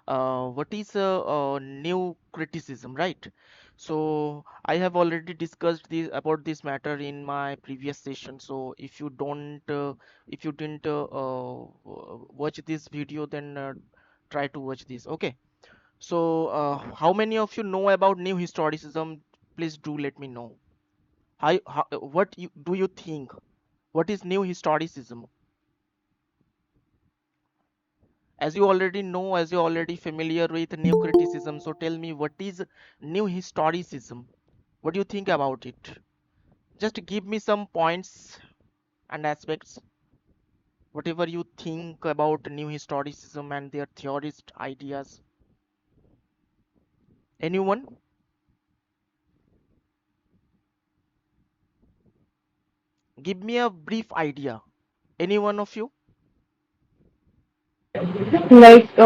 what is new criticism, right? So I have already discussed this about this matter in my previous session. So if you didn't watch this video, then try to watch this. Okay. So how many of you know about new historicism? Please do let me know. What do you think? What is new historicism? As you already know, as you're already familiar with new criticism, so tell me, what is new historicism? What do you think about it? Just give me some points and aspects, whatever you think about new historicism and their theorist ideas. Anyone? Give me a brief idea. Any one of you? Like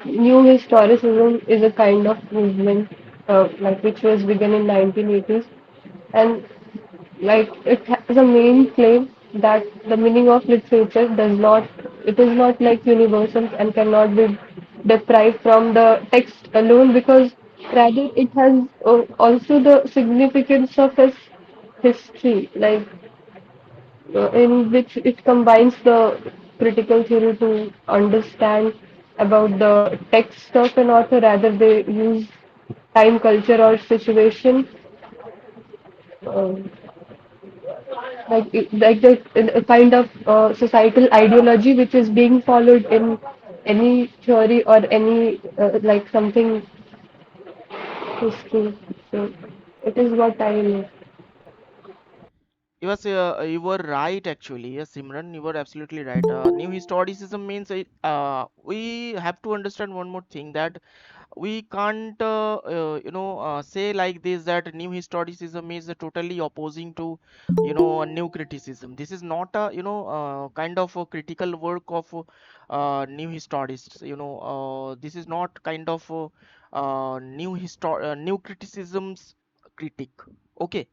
new historicism is a kind of movement like which was begun in 1980s, and like it has a main claim that the meaning of literature does not, it is not like universal and cannot be deprived from the text alone, because rather it has also the significance of its history, like in which it combines the critical theory to understand about the text of an author. Rather, they use time, culture, or situation, um, like the a kind of societal ideology which is being followed in any theory or any like something history. So it is what I know. You were right actually. Yes, Simran, you were absolutely right. New historicism means we have to understand one more thing, that we can't say like this, that new historicism is totally opposing to a new criticism. This is not a kind of a critical work of new historists. This is not kind of new criticisms critic. Okay.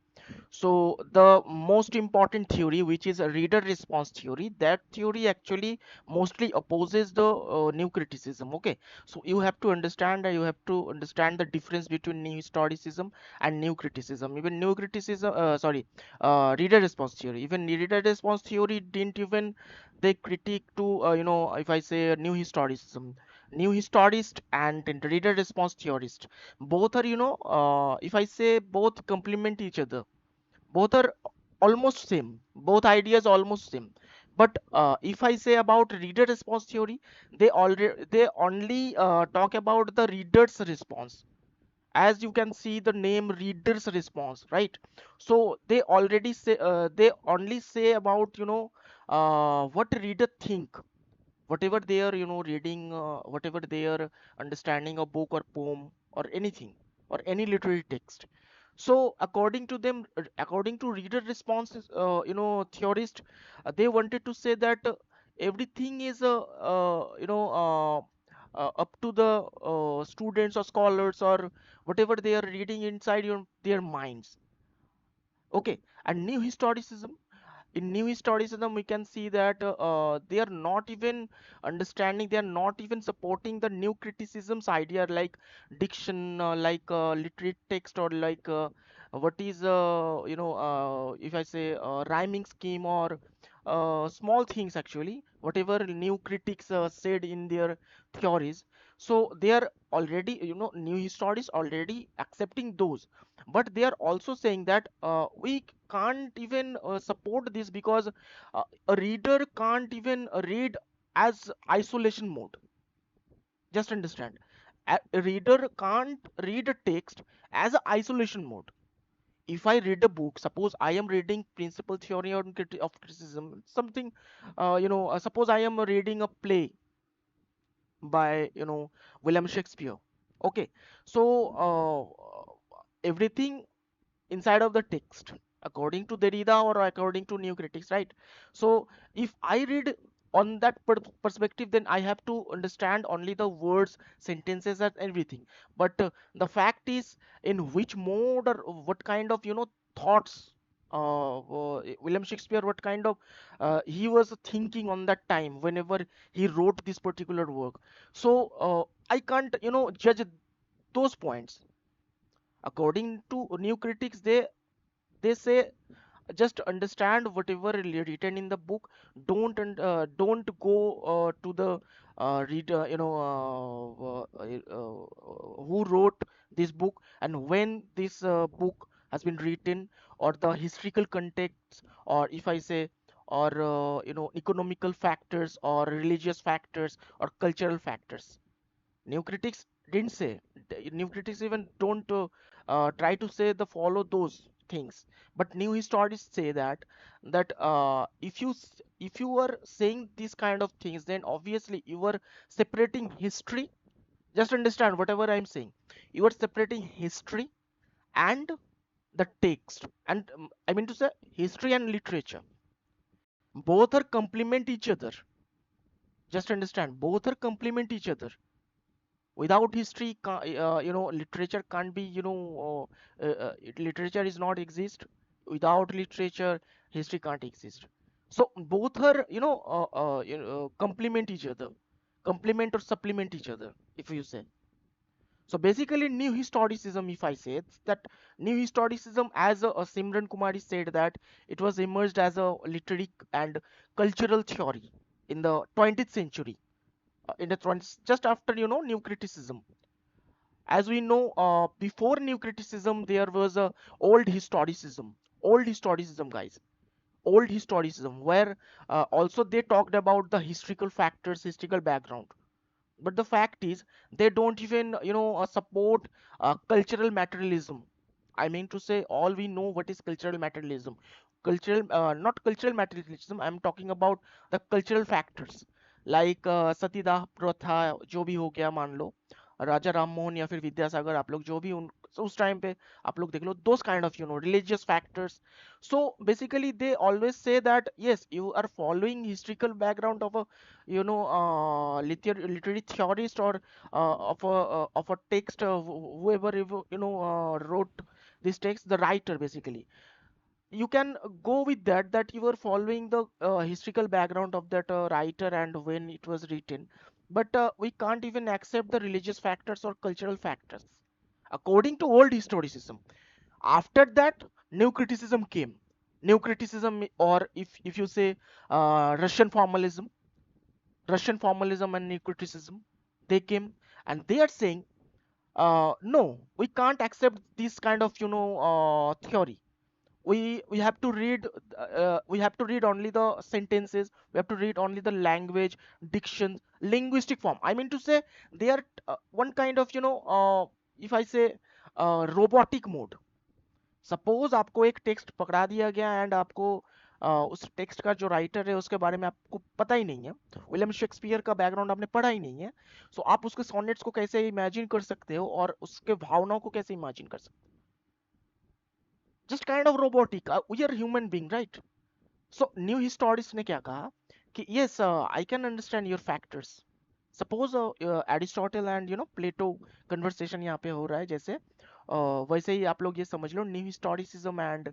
So the most important theory, which is a reader response theory, that theory actually mostly opposes the new criticism. Okay, so you have to understand the difference between new historicism and new criticism. Even new criticism, sorry, reader response theory. Even reader response theory didn't even they critique to if I say new historicism, new historist and reader response theorist, both are if I say both complement each other, both are almost same, both ideas almost same. But if I say about reader response theory, they only talk about the reader's response. As you can see the name, reader's response, right? So they already say they only say about what reader think, whatever they are reading, whatever they are understanding a book or poem or anything, or any literary text. So according to them, according to reader responses, theorist, they wanted to say that everything is up to the students or scholars or whatever they are reading inside their minds. Okay. And new historicism, in new historicism we can see that they are not even understanding, they are not even supporting the new criticisms idea, like diction, like literate text, or like what is if I say rhyming scheme, or small things actually, whatever new critics said in their theories. So they are already, new historians already accepting those, but they are also saying that we can't even support this, because a reader can't even read as isolation mode. Just understand, a reader can't read a text as a isolation mode. If I read a book, suppose I am reading principal theory on of criticism, something suppose I am reading a play by William Shakespeare. Okay. So everything inside of the text, according to Derrida or according to new critics, right? So if I read on that perspective, then I have to understand only the words, sentences, and everything. But the fact is, in which mode or what kind of thoughts William Shakespeare, what kind of he was thinking on that time whenever he wrote this particular work. So I can't judge those points. According to new critics, they say just understand whatever written in the book. Don't go to the read who wrote this book and when this book has been written, or the historical context, or if I say, or economical factors or religious factors or cultural factors. New critics didn't say. New critics even don't try to say the follow those things. But new historians say that if you are saying these kind of things, then obviously you are separating history. Just understand whatever I'm saying. You are separating history and the text, and I mean to say history and literature. Both are complement each other. Just understand, both are complement each other. Without history, literature can't be, literature is not exist. Without literature, history can't exist. So both are, complement each other, complement or supplement each other, if you say. So basically new historicism, if I say, it's that new historicism, as Simran Kumari said, that it was emerged as a literary and cultural theory in the 20th century, in the 20s, just after new criticism. As we know, before new criticism there was a old historicism, guys. Old historicism, where also they talked about the historical factors, historical background. But the fact is, they don't even support cultural materialism. I mean to say, all we know what is cultural materialism. Cultural, not cultural materialism, I'm talking about the cultural factors, like सतीदाह प्रथा जो भी हो गया, मान लो राजा राम मोहन या फिर विद्यासागर, आप लोग जो भी उन उस टाइम पे आप लोग देख लो, those kind of religious factors. So basically they always say that yes, you are following historical background of a literary theorist, or of a text, whoever wrote this text, the writer basically. You can go with that you are following the historical background of that writer and when it was written. But we can't even accept the religious factors or cultural factors according to old historicism. After that, new criticism came. New criticism, or if you say Russian formalism and new criticism, they came, and they are saying, no, we can't accept this kind of theory. We have to read, we have to read only the sentences, we have to read only the language, diction, linguistic form. I mean to say, they are one kind of if I say robotic mode. Suppose आपको एक text पकड़ा दिया गया and आपको उस text का जो writer है उसके बारे में आपको पता ही नहीं है, विलियम शेक्सपियर का बैकग्राउंड आपने पढ़ा ही नहीं है, सो आप उसके सॉनेट्स को कैसे इमेजिन कर सकते हो और उसके भावनाओं को कैसे इमेजिन कर सकते हो? Just kind of robotic, we are human being, right? So new historicist ने क्या कहा कि yes, I can understand your factors. Suppose Aristotle and Plato conversation यहाँ पे हो रहा है, जैसे वैसे ही आप लोग ये समझ लो new historicism and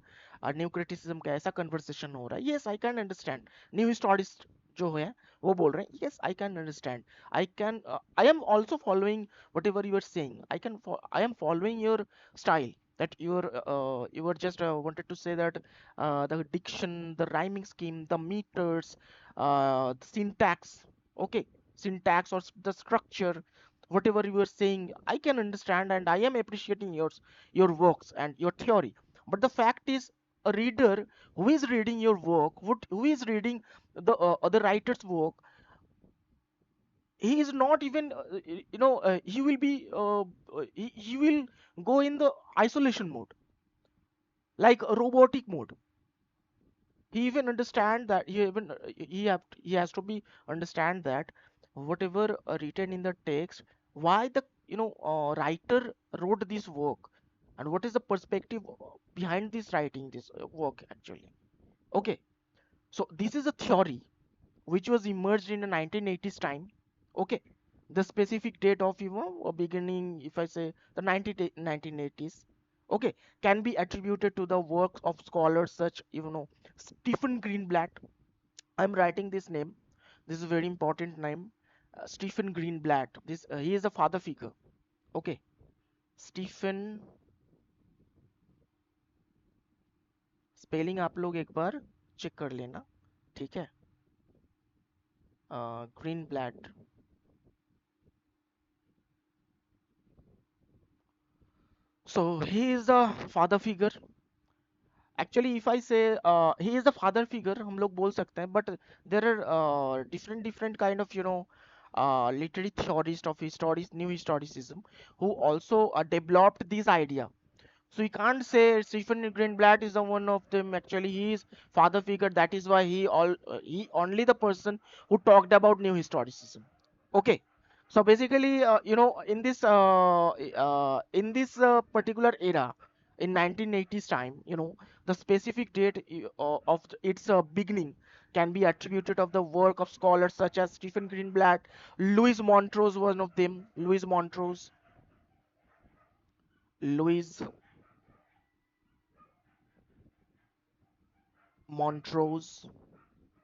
new criticism का ऐसा कन्वर्सेशन हो रहा है. Yes, I can understand. New historicist जो है वो बोल रहे हैं, yes I can understand, I am also following whatever you are saying, I am following your style, that you were just wanted to say that the diction, the rhyming scheme, the meters, the syntax, okay, syntax or the structure, whatever you are saying, I can understand and I am appreciating your works and your theory. But the fact is, a reader who is reading your work, who is reading the other writer's work, he is not even he will be he will go in the isolation mode, like a robotic mode. He even understand that he has to be understand that whatever written in the text, why the writer wrote this work, and what is the perspective behind this writing this work actually. Okay, so this is a theory which was emerged in the 1980s time. Okay, the specific date of beginning, if I say the 1980s, okay, can be attributed to the works of scholars such Stephen Greenblatt. I'm writing this name, this is a very important name. Stephen Greenblatt. This he is a father figure. Okay, Stephen, spelling आप लोग एक बार check कर लेना, ठीक है. Greenblatt. So he is the father figure. Actually, if I say he is the father figure, हम लोग बोल सकते हैं. But there are different kind of literary theorists of historic new historicism who also developed this idea. So you can't say Stephen Greenblatt is the one of them. Actually, he is father figure. That is why he only the person who talked about new historicism. Okay. So basically, in this particular era, in 1980s time, the specific date of its beginning can be attributed of the work of scholars such as Stephen Greenblatt, Louis Montrose, one of them, Louis Montrose.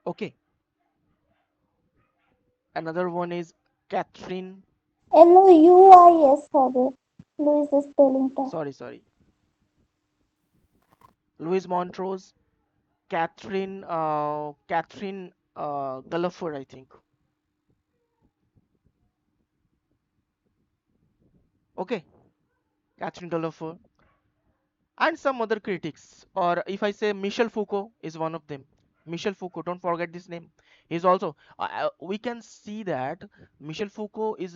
Okay, another one is Catherine. LOUIS হবে Louis স্পেলিংটা Sorry, Louis Montrose, Catherine Gulliver, I think. Okay, Catherine Gulliver, and some other critics. Or if I say Michel Foucault is one of them. Michel Foucault, don't forget this name. He's also. We can see that Michel Foucault is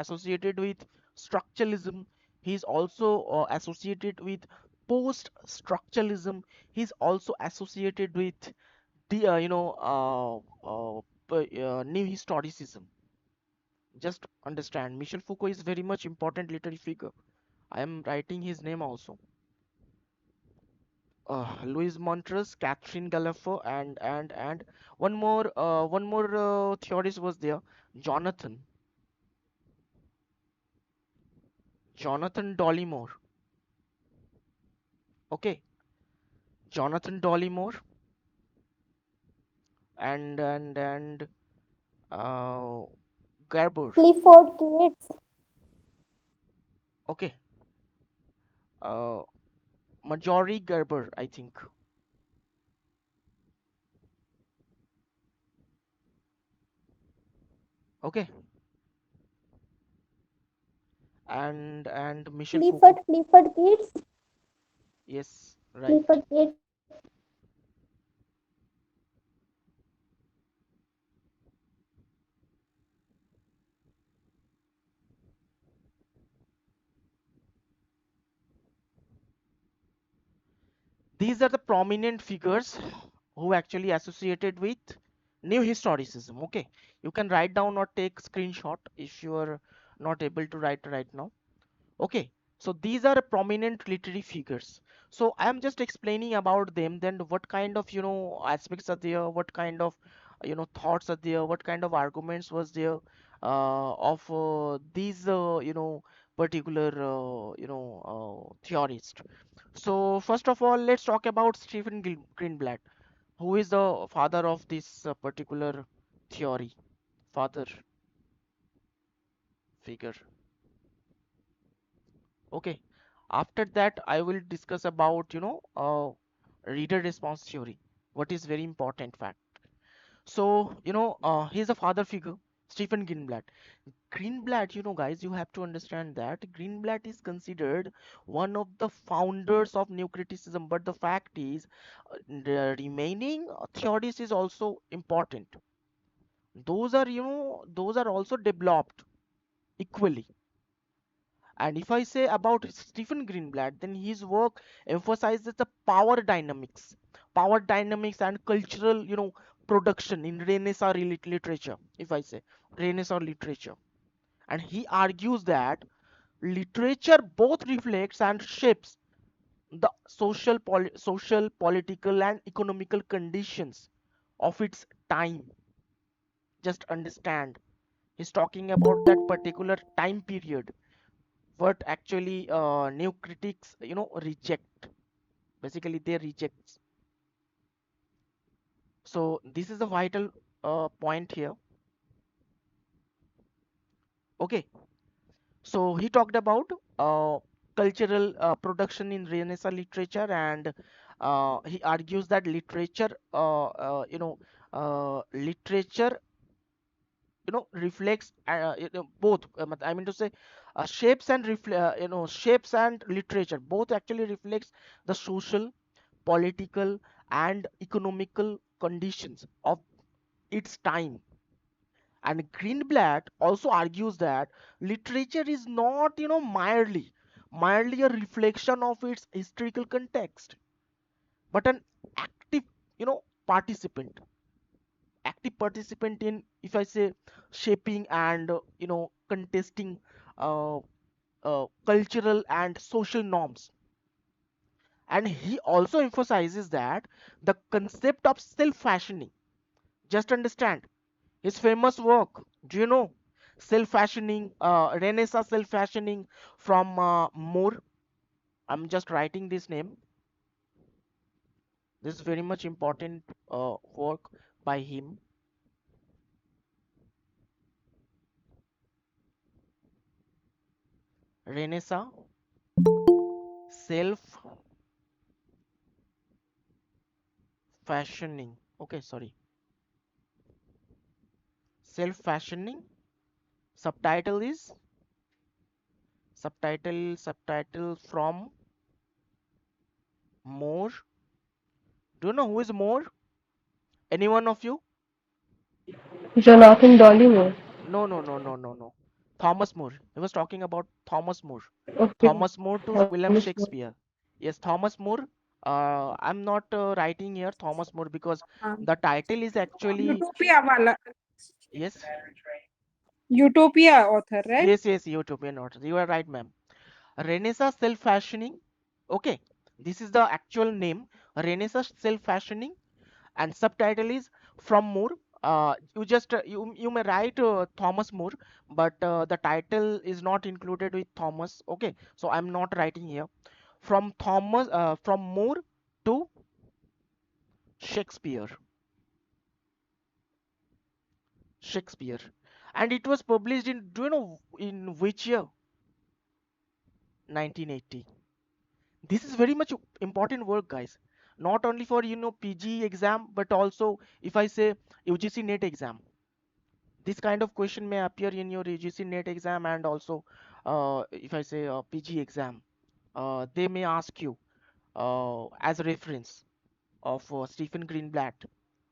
associated with structuralism. He's also associated with post-structuralism. He's also associated with the new historicism. Just understand, Michel Foucault is very much important literary figure. I am writing his name also. Louis Montrose, Catherine Galliffer, and one more theorist was there, Jonathan Jonathan Dollymore. Okay, Jonathan Dollymore, and uh, Gerber. Clifford Geertz Okay, uh, Marjorie Gerber, I think. Okay, and Michel Foucault. Clifford Geertz Yes, right. Clifford Geertz These are the prominent figures who actually associated with new historicism. Okay, you can write down or take screenshot if you are not able to write right now. Okay, so these are prominent literary figures. So I am just explaining about them. Then what kind of aspects are there? What kind of thoughts are there? What kind of arguments was there of these particular theorists? So first of all, let's talk about Stephen Greenblatt, who is the father of this particular theory, father figure. Okay. After that, I will discuss about reader response theory. What is very important fact. So he's a father figure, Stephen Greenblatt. Greenblatt, guys, you have to understand that Greenblatt is considered one of the founders of new criticism. But the fact is, the remaining theories is also important. Those are also developed equally. And if I say about Stephen Greenblatt, then his work emphasizes the power dynamics and cultural, production in Renaissance literature. If I say Renaissance literature, and he argues that literature both reflects and shapes the social, political, and economical conditions of its time. Just understand, he's talking about that particular time period what actually new critics reject. Basically they reject. So this is a vital point here. Okay, so he talked about uh, cultural production in Renaissance literature, and he argues that literature reflects both. I mean to say, shapes and literature both actually reflects the social, political, and economical conditions of its time. And Greenblatt also argues that literature is not, merely a reflection of its historical context, but an active, participant, in, if I say, shaping and contesting uh, cultural and social norms. And he also emphasizes that the concept of self-fashioning. Just understand his famous work. Do you know self-fashioning, Renaissance self-fashioning from Moore? I'm just writing this name. This is very much important work by him. Renaissance self-fashioning. Okay, sorry. Self-fashioning. Subtitle is subtitle from Moore. Do you know who is Moore? Any one of you? Jonathan Dollimore. No, no, no, no, no, no. Thomas More. He was talking about Thomas More. Okay, Thomas More to William Thomas More. Shakespeare. Yes, Thomas More. I'm not writing here Thomas More because हाँ, the title is actually, utopia वाला, yes, utopia author, right? yes, Utopian author. You are right, ma'am. Renaissance self-fashioning. Okay, this is the actual name. Renaissance self-fashioning, and subtitle is from Moore. You may write Thomas More, but the title is not included with Thomas. Okay, so I'm not writing here. From Moore to Shakespeare. Shakespeare, and it was published in, do you know in which year? 1980. This is very much important work, guys. Not only for PG exam, but also if I say UGC NET exam. This kind of question may appear in your UGC NET exam, and also if I say PG exam, they may ask you as a reference of Stephen Greenblatt.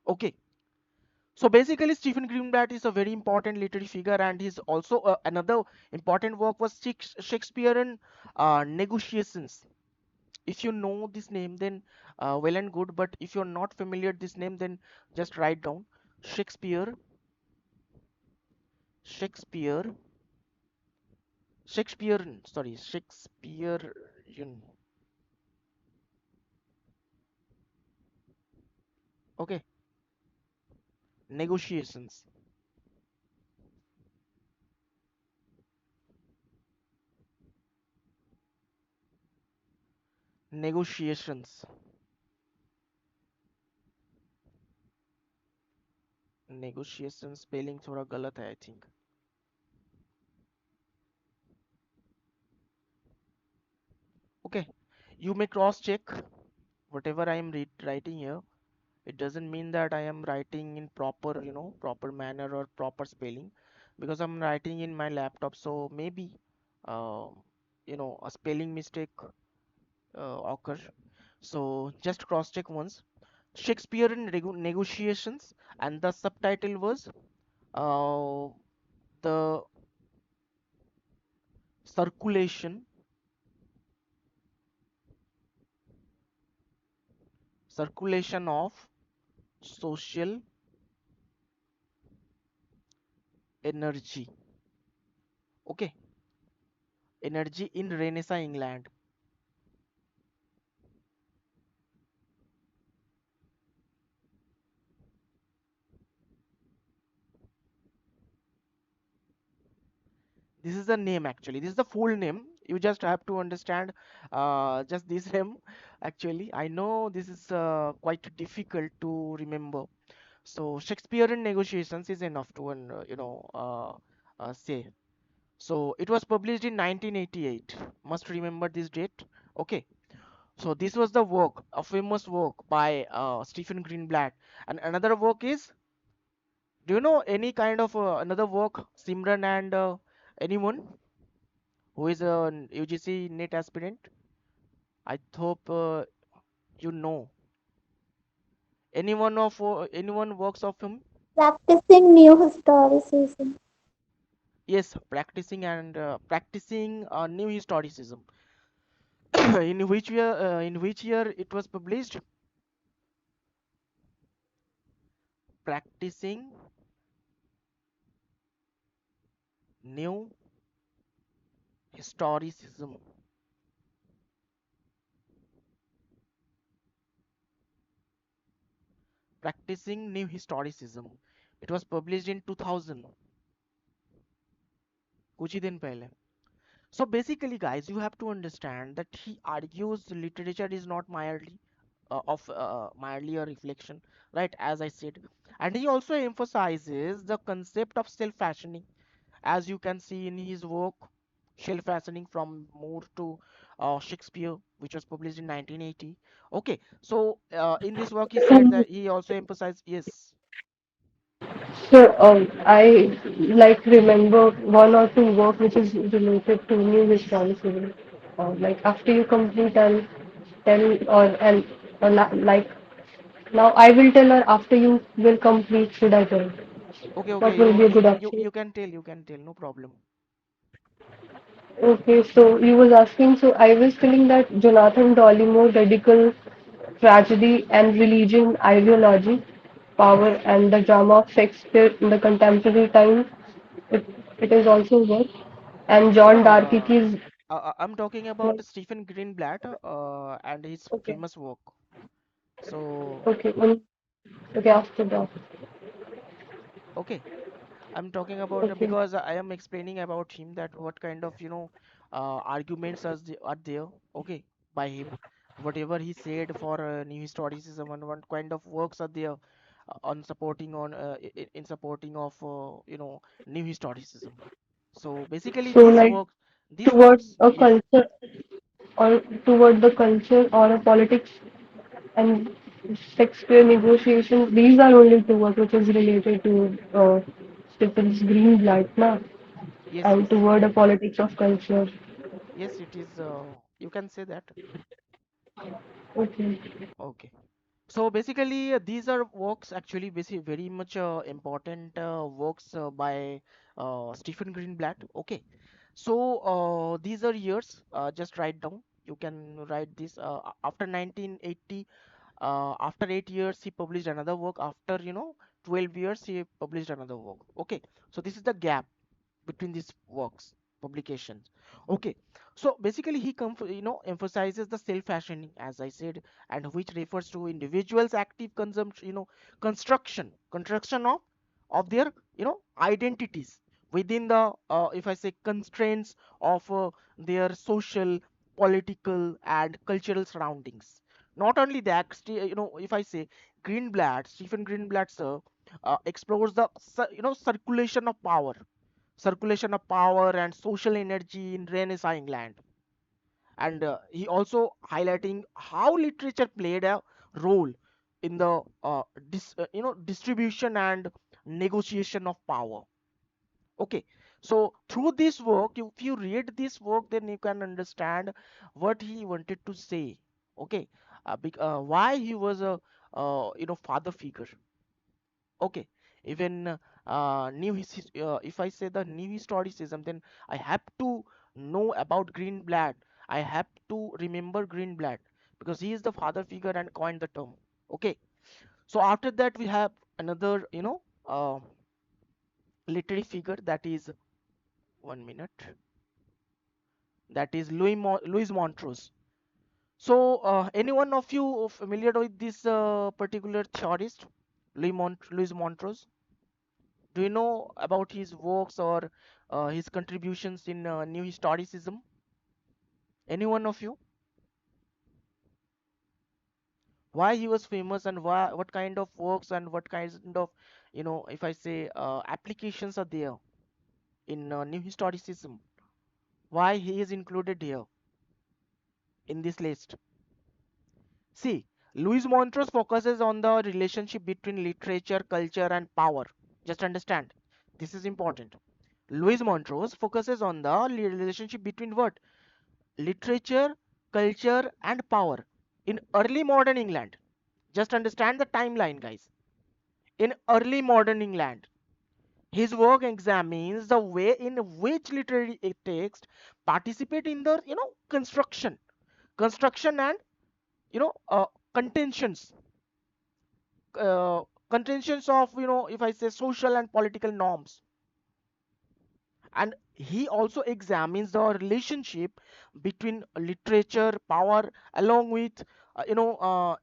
Okay, so basically Stephen Greenblatt is a very important literary figure, and he's also another important work was Shakespearean negotiations. If you know this name, then well and good, but if you're not familiar this name, then just write down Shakespeare. Shakespeare Shakespearean, sorry, Shakespearean. Okay, negotiations. Negotiations. Negotiations spelling थोड़ा गलत है, I think. Okay, you may cross check whatever I am writing here. It doesn't mean that I am writing in proper, proper manner or proper spelling, because I'm writing in my laptop. So maybe, uh, a spelling mistake occur. So just cross check once. Shakespearean negotiations, and the subtitle was uh, the circulation circulation of social energy. Okay, energy in Renaissance England. This is the name actually. This is the full name. You just have to understand just this name. Actually, I know this is quite difficult to remember. So Shakespearean negotiations is enough to say. So it was published in 1988. Must remember this date. Okay. So this was the work, a famous work by Stephen Greenblatt. And another work is, do you know any kind of another work, Simran and anyone who is a UGC NET aspirant? I hope you know anyone works of him. Practicing new historicism. Yes, practicing new historicism. In which year it was published? Practicing new historicism. Practicing new historicism. It was published in 2000, कुछ ही दिन पहले. So basically, guys, you have to understand that he argues literature is not merely a reflection, right? As I said, and he also emphasizes the concept of self-fashioning, as you can see in his work, self-fashioning from Moore to Shakespeare, which was published in 1980. Okay, so in this work, he said that he also emphasized, yes. So, I like remember one or two work which is related to new historicism. Like after you complete and tell like now I will tell or after you will complete should I tell? Okay, okay, What will be a good option? you can tell, no problem. Okay, so you was asking, so I was telling that Jonathan Dollimore radical tragedy and religion ideology, power and the drama of Shakespeare in the contemporary time. It, it is also work. And No, John no, Darkey's I'm talking about Stephen Greenblatt and his okay, famous work. So, okay, okay, after that. okay, I'm talking about Okay. because I am explaining about him that what kind of arguments are there, okay, by him, whatever he said for new historicism and what kind of works are there on supporting in supporting of new historicism. So basically, So like these toward works, a yes, culture or toward the culture or a politics and Shakespeare negotiations, these are only two work which is related to Stephen's green light now yes, and yes, toward a politics of culture. yes, it is. You can say that. Okay. Okay. So basically, these are works actually basically very much important works by Stephen Greenblatt. Okay. So these are years. Just write down. You can write this. After 1980, after 8 years, he published another work. After 12 years, he published another work. Okay. So this is the gap between these works publications. Okay, so basically he emphasizes the self fashioning, as I said, and which refers to individuals active consumption, construction of their identities within the if I say constraints of their social, political and cultural surroundings. Not only that, if I say Stephen Greenblatt sir, explores the circulation of power and social energy in Renaissance England. And he also highlighting how literature played a role in the distribution and negotiation of power. Okay, so through this work, if you read this work, then you can understand what he wanted to say. Okay, why he was a father figure. Okay, even if I say the new historicism, then I have to know about Greenblatt. I have to remember Greenblatt because he is the father figure and coined the term. Okay, so after that we have another literary figure, that is 1 minute, that is Louis Montrose. So any one of you familiar with this particular theorist, Louis Montrose? Do you know about his works or his contributions in new historicism? Any one of you? Why he was famous and what kind of works and what kind of, if I say, applications are there in New Historicism. Why he is included here in this list? See, Louis Montrose focuses on the relationship between literature, culture, and power. Just understand, this is important. Louis Montrose focuses on the relationship between what? Literature, culture, and power in early modern England. Just understand the timeline, guys. In early modern England, his work examines the way in which literary texts participate in the construction and you know uh, contentions uh, contentions of if I say social and political norms. And he also examines the relationship between literature, power, along with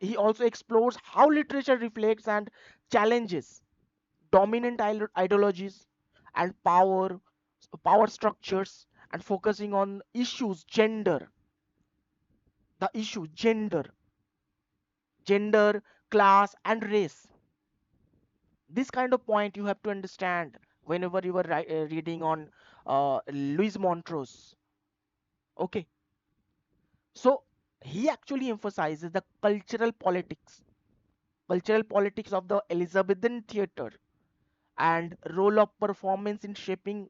he also explores how literature reflects and challenges dominant ideologies and power structures, and focusing on issues gender, class, and race. This kind of point you have to understand whenever you are reading on Louis Montrose. Okay, so he actually emphasizes the cultural politics of the Elizabethan theater and role of performance in shaping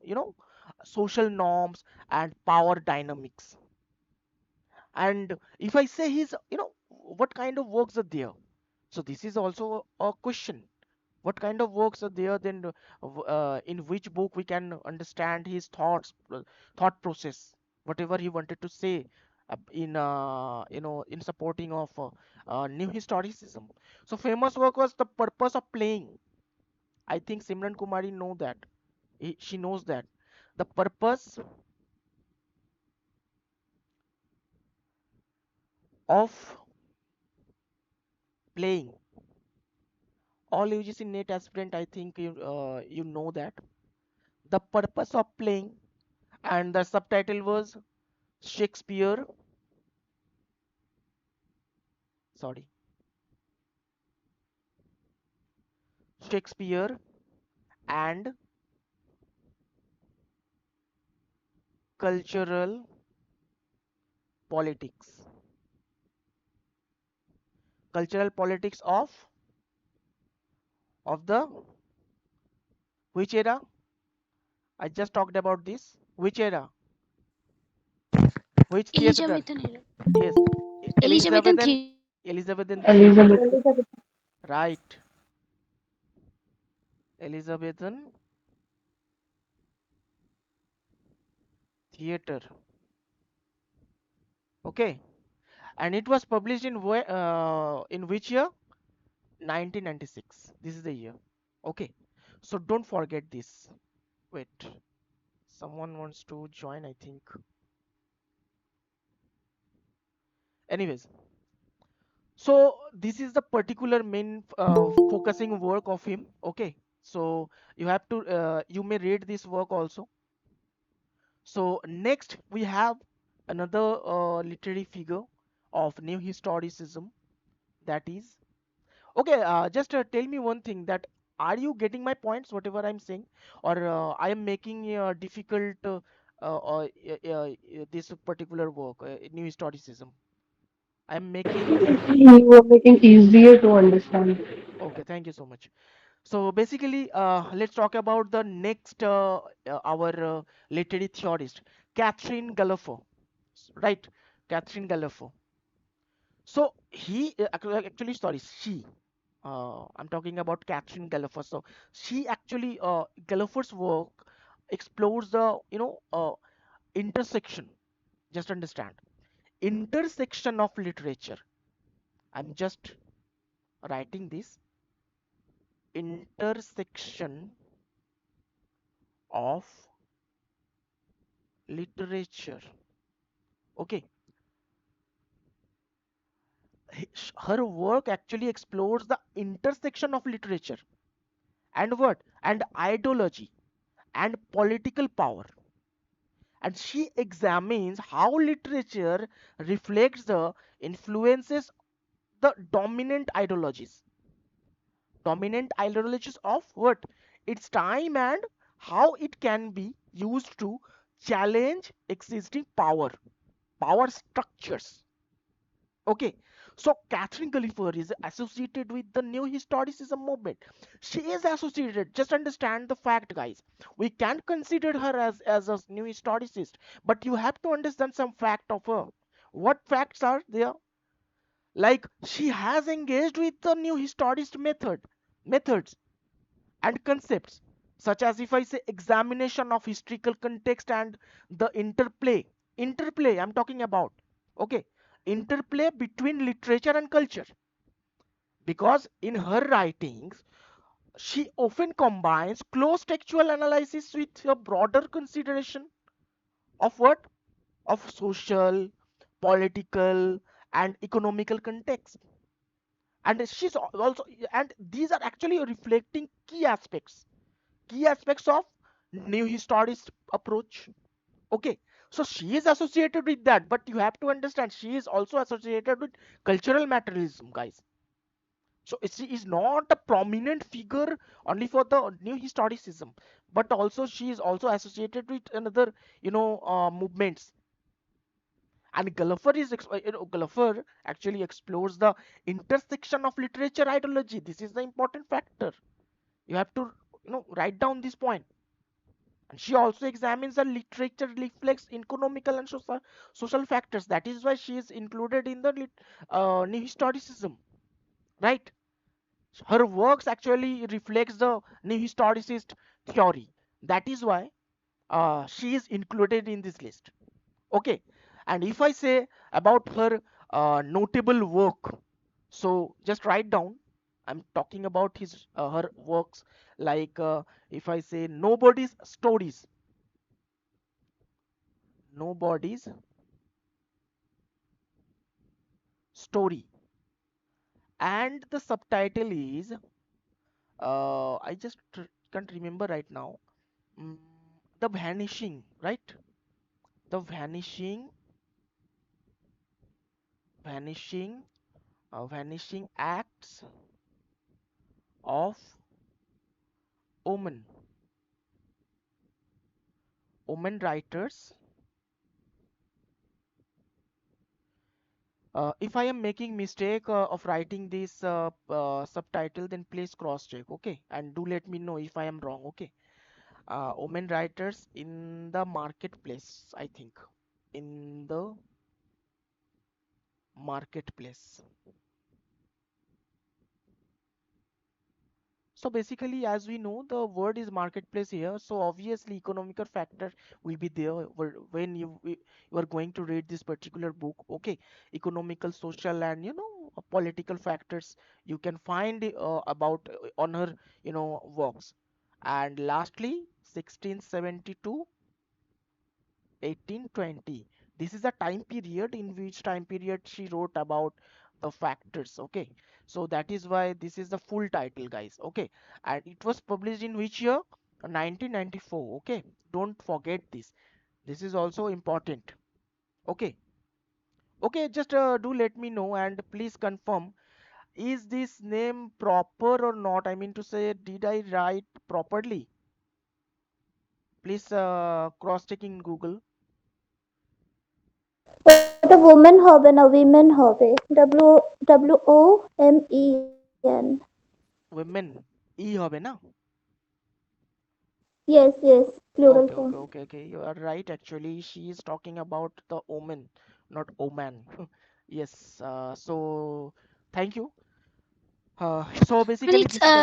social norms and power dynamics. And if I say he's what kind of works are there, so this is also a question. What kind of works are there, then in which book we can understand his thought process, whatever he wanted to say in in supporting of new historicism. So famous work was The Purpose of Playing. I think Simran Kumari know that. She knows that. The Purpose of Playing. All ugcnet aspirant, I think you know that. The Purpose of Playing, and the subtitle was Shakespeare, sorry, Shakespeare and cultural politics. Cultural politics of the which era? I just talked about this. Which era? Which theater? Elizabethan era. Yes, Elizabethan Elizabethan theatre. Elizabethan theater. Elizabeth. Right. Elizabethan theater. Okay. And it was published in which year? 1996. This is the year. Okay. So don't forget this. Wait. Someone wants to join, I think. Anyways, so this is the particular main focusing work of him. Okay. So you may read this work also. So next we have another literary figure of new historicism, that is. Okay, just tell me one thing, that are you getting my points, whatever I'm saying, or I am making difficult this particular work, new historicism. I'm making. You were making easier to understand. Okay, thank you so much. So basically, let's talk about the next our literary theorist, Catherine Gallifo, right? Catherine Gallifo. So actually, sorry, she. I'm talking about Catherine Gallifo. So she actually Gallifo's work explores the intersection. Just understand, intersection of literature. I'm just writing this, intersection of literature. Okay, her work actually explores the intersection of literature and what, and ideology and political power, and she examines how literature reflects the influences, the dominant ideologies of what, its time and how it can be used to challenge existing power structures. Okay, so Catherine Gulliver is associated with the new historicism movement. She is associated. Just understand the fact, guys. We can't consider her as a new historicist, but you have to understand some fact of her. What facts are there? Like she has engaged with the new historist methods and concepts, such as if I say examination of historical context and the interplay I'm talking about. Okay, interplay between literature and culture, because in her writings she often combines close textual analysis with a broader consideration of what, of social, political, and economical context. And she's also, and these are actually reflecting key aspects of new historist approach. Okay, so she is associated with that, but you have to understand she is also associated with cultural materialism, guys. So she is not a prominent figure only for the new historicism, but also she is also associated with another, movements. And Gulliver actually explores the intersection of literature ideology. This is the important factor. You have to, write down this point. And she also examines the literature reflects economical and social factors. That is why she is included in the new historicism, right? Her works actually reflects the new historicist theory. That is why she is included in this list. Okay, and if I say about her notable work, so just write down. I'm talking about his her works, like if I say nobody's story, and the subtitle is I just can't remember right now. mm, the vanishing, right? The vanishing vanishing acts of women women writers. If I am making mistake of writing this subtitle, then please cross check, okay, and do let me know if I am wrong. Okay, women writers in the marketplace, I think, in the marketplace. So basically, as we know, the word is marketplace here. So obviously, economical factor will be there when you are going to read this particular book. Okay, economical, social, and political factors you can find about on her works. And lastly, 1672 1820. This is a time period in which time period she wrote about the factors. Okay, so that is why this is the full title, guys. Okay, and it was published in which year? 1994. Okay, don't forget this. This is also important. Okay, okay, just do let me know and please confirm, is this name proper or not? I mean to say, did I write properly? Please cross check in Google. ওটা women হবে না women হবে WOMEN. Women, E হবে না? Yes, plural Okay, form. okay, okay, okay. You are right. Actually, she is talking about the omen, not oman. Yes. So thank you. So মানে basically, this is the work.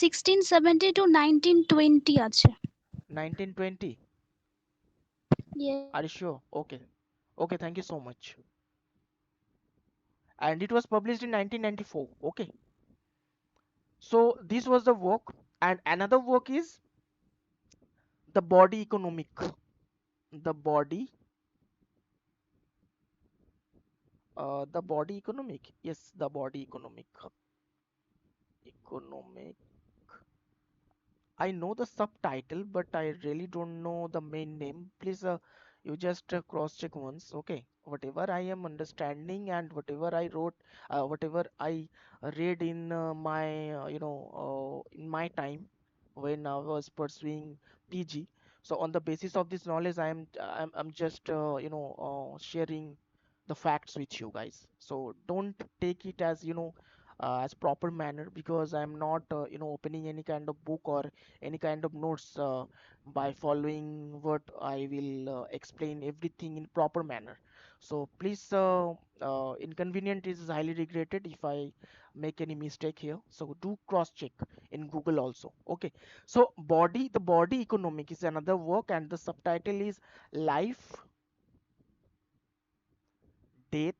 1670 to 1920 আছে 1920. Are you yes sure? Okay. Okay. Thank you so much. And it was published in 1994. Okay. So this was the work, and another work is the body economic. The body, the body economic. Yes, the body economic. Economic. I know the subtitle, but I really don't know the main name. Please, you just cross check once, okay? Whatever I am understanding and whatever I wrote, whatever I read in my, in my time. when I was pursuing PG. So on the basis of this knowledge, I'm just sharing the facts with you guys. So don't take it as as proper manner, because I'm not opening any kind of book or any kind of notes by following what I will explain everything in proper manner. So please, inconvenient is highly regretted if I make any mistake here. So do cross check in Google also. Okay. So the body economic is another work, and the subtitle is life, death,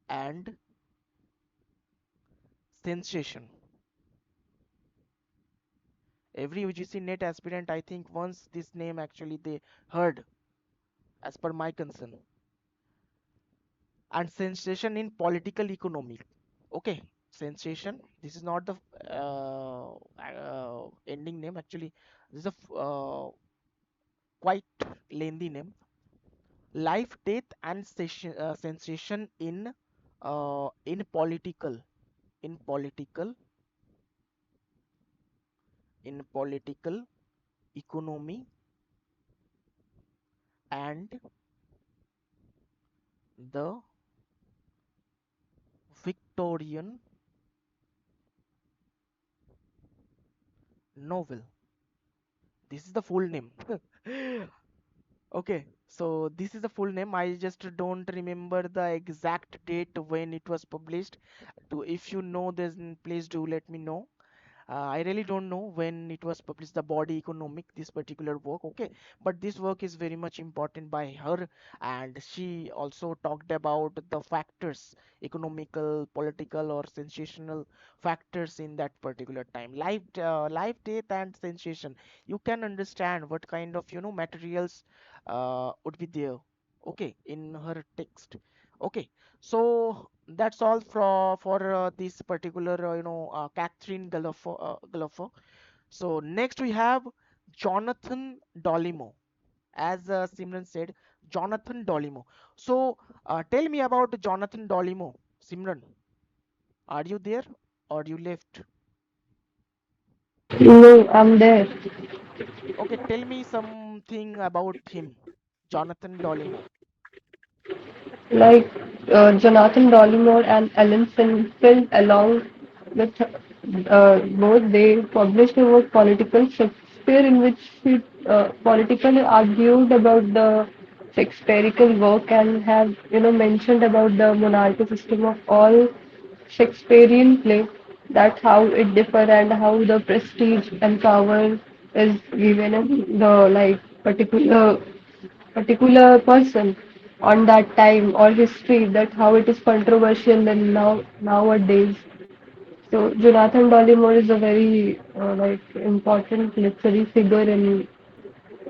and sensation. Every UGC net aspirant, I think, once this name actually they heard, as per my concern. And sensation in political economy. Okay, sensation. This is not the ending name actually. This is a quite lengthy name. Life, death, and sensation in political in political economy and the Victorian novel. This is the full name. Okay, so this is the full name. I just don't remember the exact date when it was published. To if you know this, please do let me know. I really don't know when it was published, the body economic, this particular work. Okay, but this work is very much important by her, and she also talked about the factors, economical, political, or sensational factors in that particular time. Life, death, and sensation. You can understand what kind of materials would be there. Okay, in her text. Okay, so that's all for this particular Catherine Galloffer. So next we have Jonathan Dolimo. As Simran said, Jonathan Dolimo. So tell me about Jonathan Dolimo. Simran, are you there or you left? No, I'm there. Okay, tell me something about him, Jonathan Dolimo. Like Jonathan Dollimore and Ellen Finfield, along with both, they published a work, Political Shakespeare, in which he politically argued about the Shakespearean work and have mentioned about the monarchy system of all Shakespearean play, that how it differ and how the prestige and power is given in the like particular person on that time or history, that how it is controversial and nowadays. So Jonathan Dollimore is a very important literary figure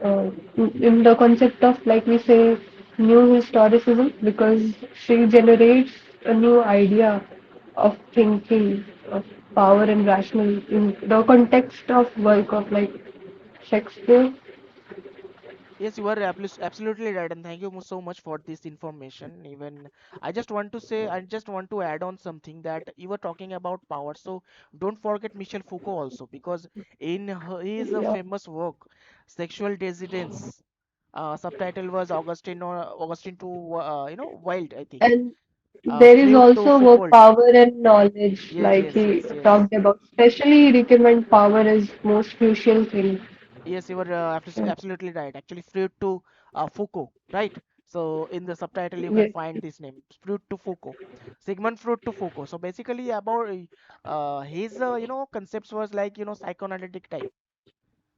uh, in the concept of, like we say, new historicism, because she generates a new idea of thinking of power and rational in the context of work of like Shakespeare. Yes, you are absolutely right, and thank you so much for this information. Even I just want to add on something, that you were talking about power. So don't forget Michel Foucault also, because in his Yeah. famous work, Sexual Dissidence, subtitle was Augustine to Wild, I think. And there is Freud to also work, Foucault. power and knowledge, Yes, like yes, he yes, yes. talked about. Especially he recommend power as most crucial thing. Yes, you were So, absolutely right. Actually, Freud to Foucault, right? So in the subtitle, you can yes. find this name, Freud to Foucault, Sigmund Freud to Foucault. So basically, about his concepts was like psychoanalytic type,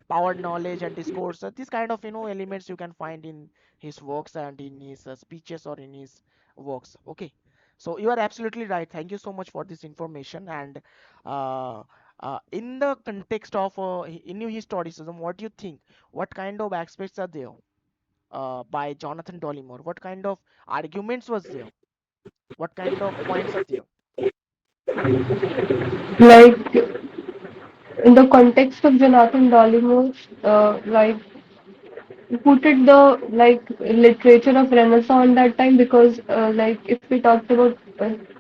power, knowledge, and discourse. These kind of elements you can find in his works and in his speeches or in his works. Okay, so you are absolutely right. Thank you so much for this information. And uh, in the context of in new historicism, what do you think? What kind of aspects are there by Jonathan Dollimore? What kind of arguments was there? What kind of points are there? Like in the context of Jonathan Dollimore, like put it the like literature of Renaissance that time, because like if we talked about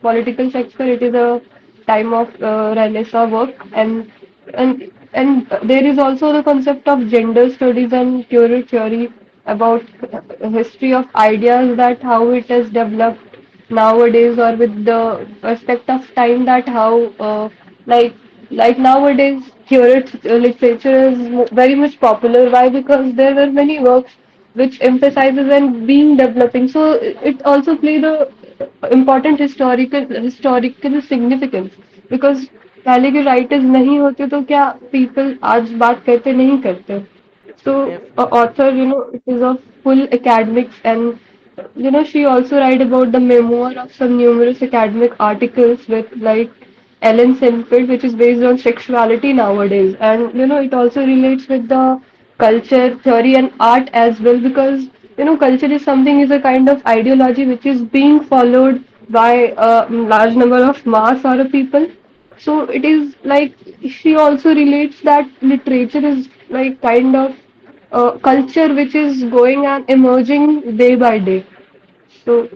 political Shakespeare, it is a time of Renaissance work, and there is also the concept of gender studies and queer theory about history of ideas, that how it has developed nowadays, or with the aspect of time, that how like nowadays queer literature is very much popular. Why? Because there were many works which emphasizes and being developing. So it also played a important historical significance, because पहले के writers नहीं होते तो क्या people आज बात करते नहीं करते. So Definitely. author, it is of full academics, and she also write about the memoir of some numerous academic articles with like Ellen Sinfield, which is based on sexuality nowadays, and it also relates with the culture, theory, and art as well, because culture is a kind of ideology which is being followed by a large number of mass or a people. So it is like she also relates that literature is like kind of culture which is going and emerging day by day. So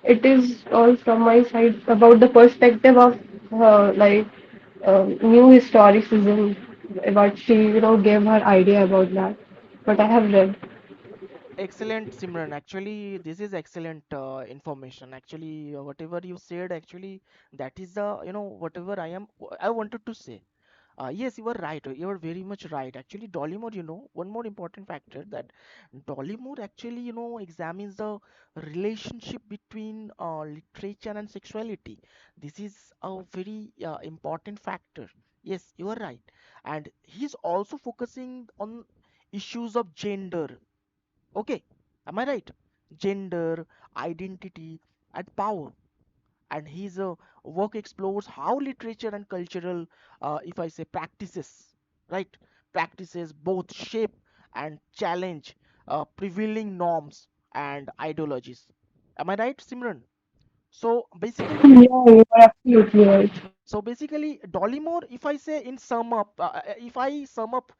it is all from my side about the perspective of new historicism. What she gave her idea about that. What I have read. Excellent, Simran. Actually, this is excellent information. Actually, whatever you said, actually, that is the, whatever I wanted to say. Yes, you are right. You are very much right. Actually, Dollimore, one more important factor, that Dollimore actually, examines the relationship between literature and sexuality. This is a very important factor. Yes, you are right. And he's also focusing on issues of gender. Okay, am I right? Gender, identity, and power. And his work explores how literature and cultural, if I say practices, right? Practices both shape and challenge prevailing norms and ideologies. Am I right, Simran? So basically, Yeah, you are absolutely right. Dollimore, if I say in sum up, if I sum up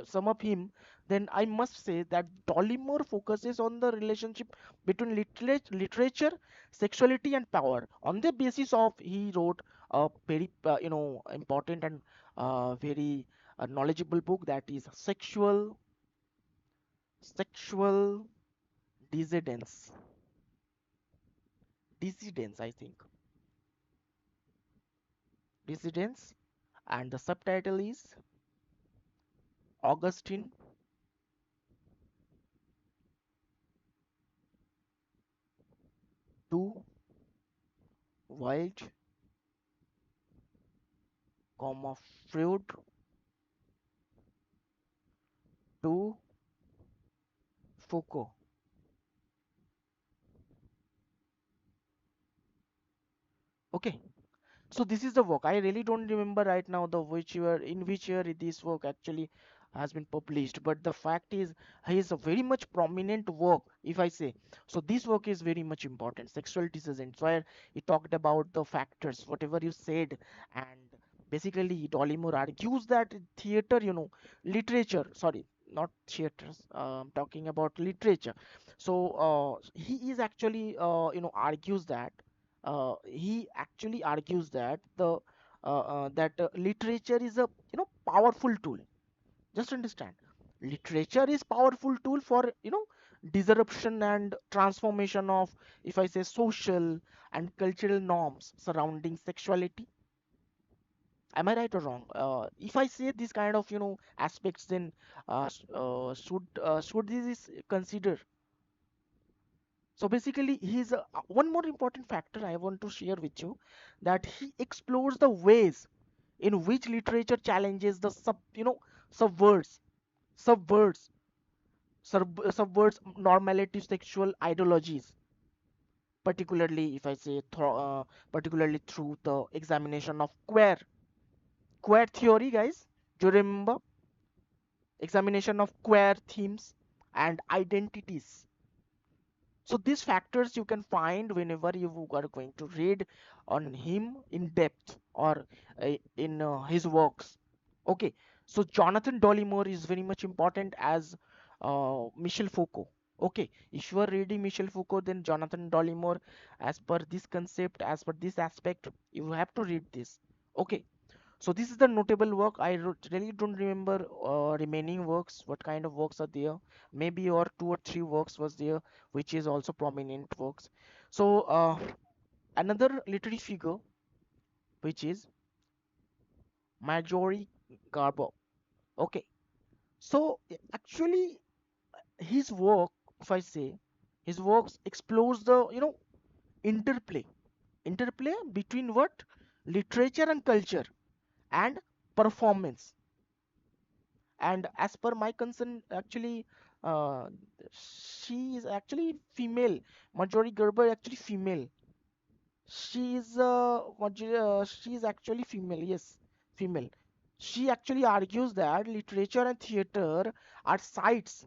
sum up him, then I must say that Dollimore focuses on the relationship between literature, sexuality, and power. On the basis of, he wrote a very, important and very knowledgeable book, that is Sexual Dissidence. Dissidence, I think. Dissidence, and the subtitle is Augustine to Wild, Freud to Foucault. Okay, so this is the work. I really don't remember right now the which year, in which year this work actually has been published, but the fact is, he is a very much prominent work, if I say. So this work is very much important. Sexual decisions, where he talked about the factors, whatever you said, and basically Dollimore argues that theater, literature, sorry, not theaters, I'm talking about literature. So he is actually, argues that he actually argues that literature is a, powerful tool. Just understand, literature is powerful tool for, disruption and transformation of, if I say, social and cultural norms surrounding sexuality. Am I right or wrong? If I say this kind of, aspects, then should this is consider. So basically, he's one more important factor I want to share with you, that he explores the ways in which literature challenges the subverts, subverts, subverts normative sexual ideologies, particularly, if I say, particularly through the examination of queer theory, guys. Do you remember examination of queer themes and identities? So these factors you can find whenever you are going to read on him in depth, or in his works. Okay, so Jonathan Dollimore is very much important as Michel Foucault. Okay, if you are reading Michel Foucault, then Jonathan Dollimore, as per this concept, as per this aspect, you have to read this. Okay, so this is the notable work. I really don't remember remaining works, what kind of works are there. Maybe or two or three works was there, which is also prominent works. So another literary figure, which is Marjorie Garber. Okay, so actually his work, if I say, his works explores the interplay interplay between what literature and culture and performance. And as per my concern, actually, uh, she is actually female. Marjorie Gerber actually female. She is actually female. Yes, female. She actually argues that literature and theater are sites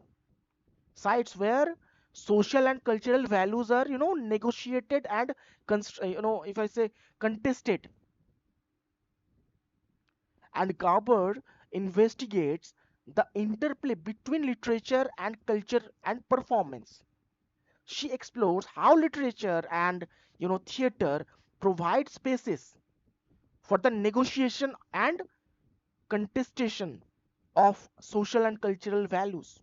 where social and cultural values are negotiated and if I say contested. And Garber investigates the interplay between literature and culture and performance. She explores how literature and theater provide spaces for the negotiation and contestation of social and cultural values.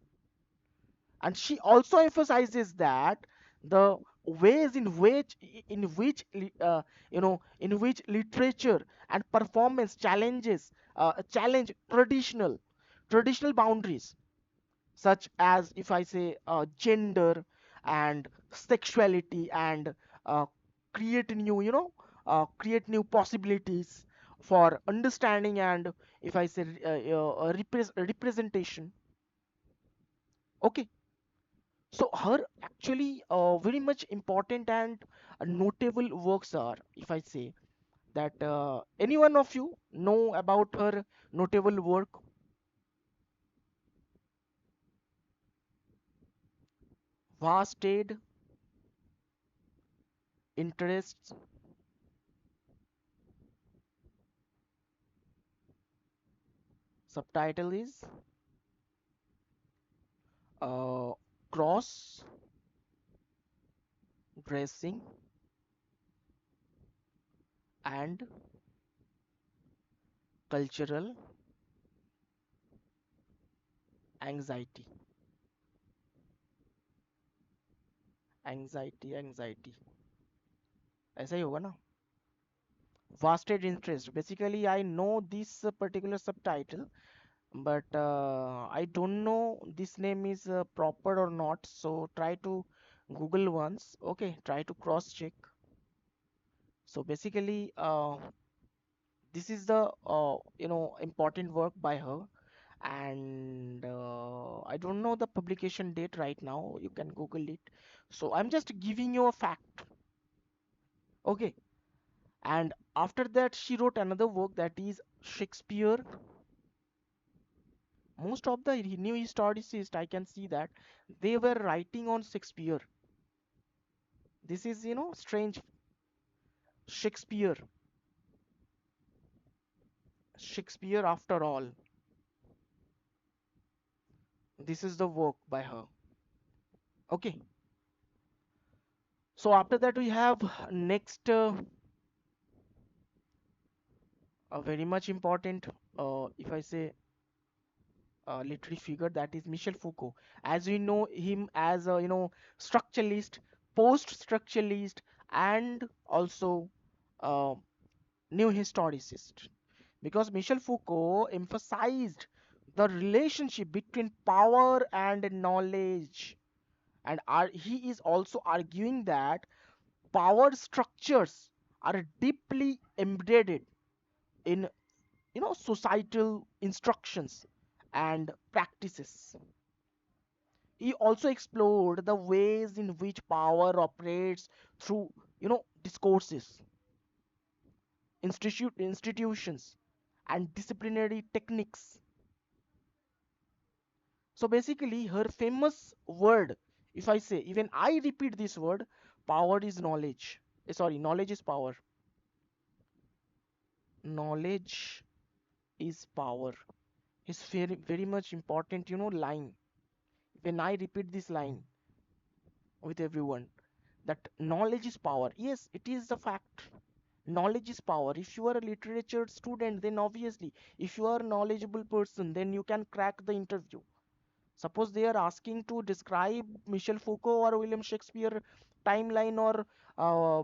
And she also emphasizes that the ways in which in which literature and performance challenge traditional boundaries, such as, if I say, gender and sexuality, and uh, create new possibilities for understanding and, if I say, representation. Okay, so her actually very much important and notable works are, if I say, that any one of you know about her notable work. Vasted interests. Subtitle is uh, cross dressing and cultural anxiety. Anxiety, ऐसा ही होगा ना. Vasted interest, basically I know this particular subtitle, but I don't know this name is proper or not, so try to Google once. Okay, try to cross check. So basically this is the important work by her. And I don't know the publication date right now, you can Google it. So I'm just giving you a fact. Okay, and after that she wrote another work, that is Shakespeare. Most of the new historicists, I can see that they were writing on Shakespeare. This is strange. Shakespeare, after all, this is the work by her. Okay, so after that we have next a very much important, if I say, literary figure, that is Michel Foucault. As we know him as a structuralist, post-structuralist, and also uh, new historicist, because Michel Foucault emphasized the relationship between power and knowledge. And he is also arguing that power structures are deeply embedded in societal instructions and practices. He also explored the ways in which power operates through discourses, institutions, and disciplinary techniques. So basically her famous word, if I say, even I repeat this word, power is knowledge. Sorry, knowledge is power. Knowledge is power. It's very very much important line. When I repeat this line, with everyone that knowledge is power. Yes, it is the fact. Knowledge is power. If you are a literature student, then obviously, if you are a knowledgeable person, then you can crack the interview. Suppose they are asking to describe Michel Foucault or William Shakespeare timeline or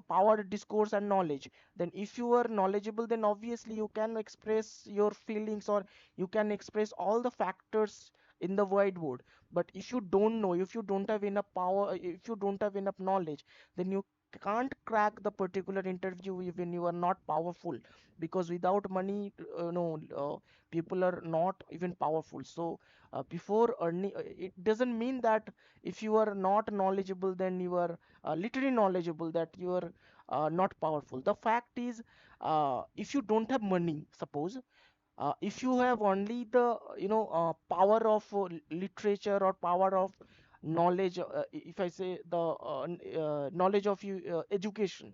power, discourse, and knowledge. Then, if you are knowledgeable, then obviously you can express your feelings or you can express all the factors in the whiteboard. But if you don't know, if you don't have enough power, if you don't have enough knowledge, then you can't crack the particular interview even you are not powerful, because without money, no, people are not even powerful. So before earning, it doesn't mean that if you are not knowledgeable, then you are literally knowledgeable, that you are not powerful. The fact is, if you don't have money, suppose, if you have only the power of literature or power of knowledge, if I say the knowledge of you education,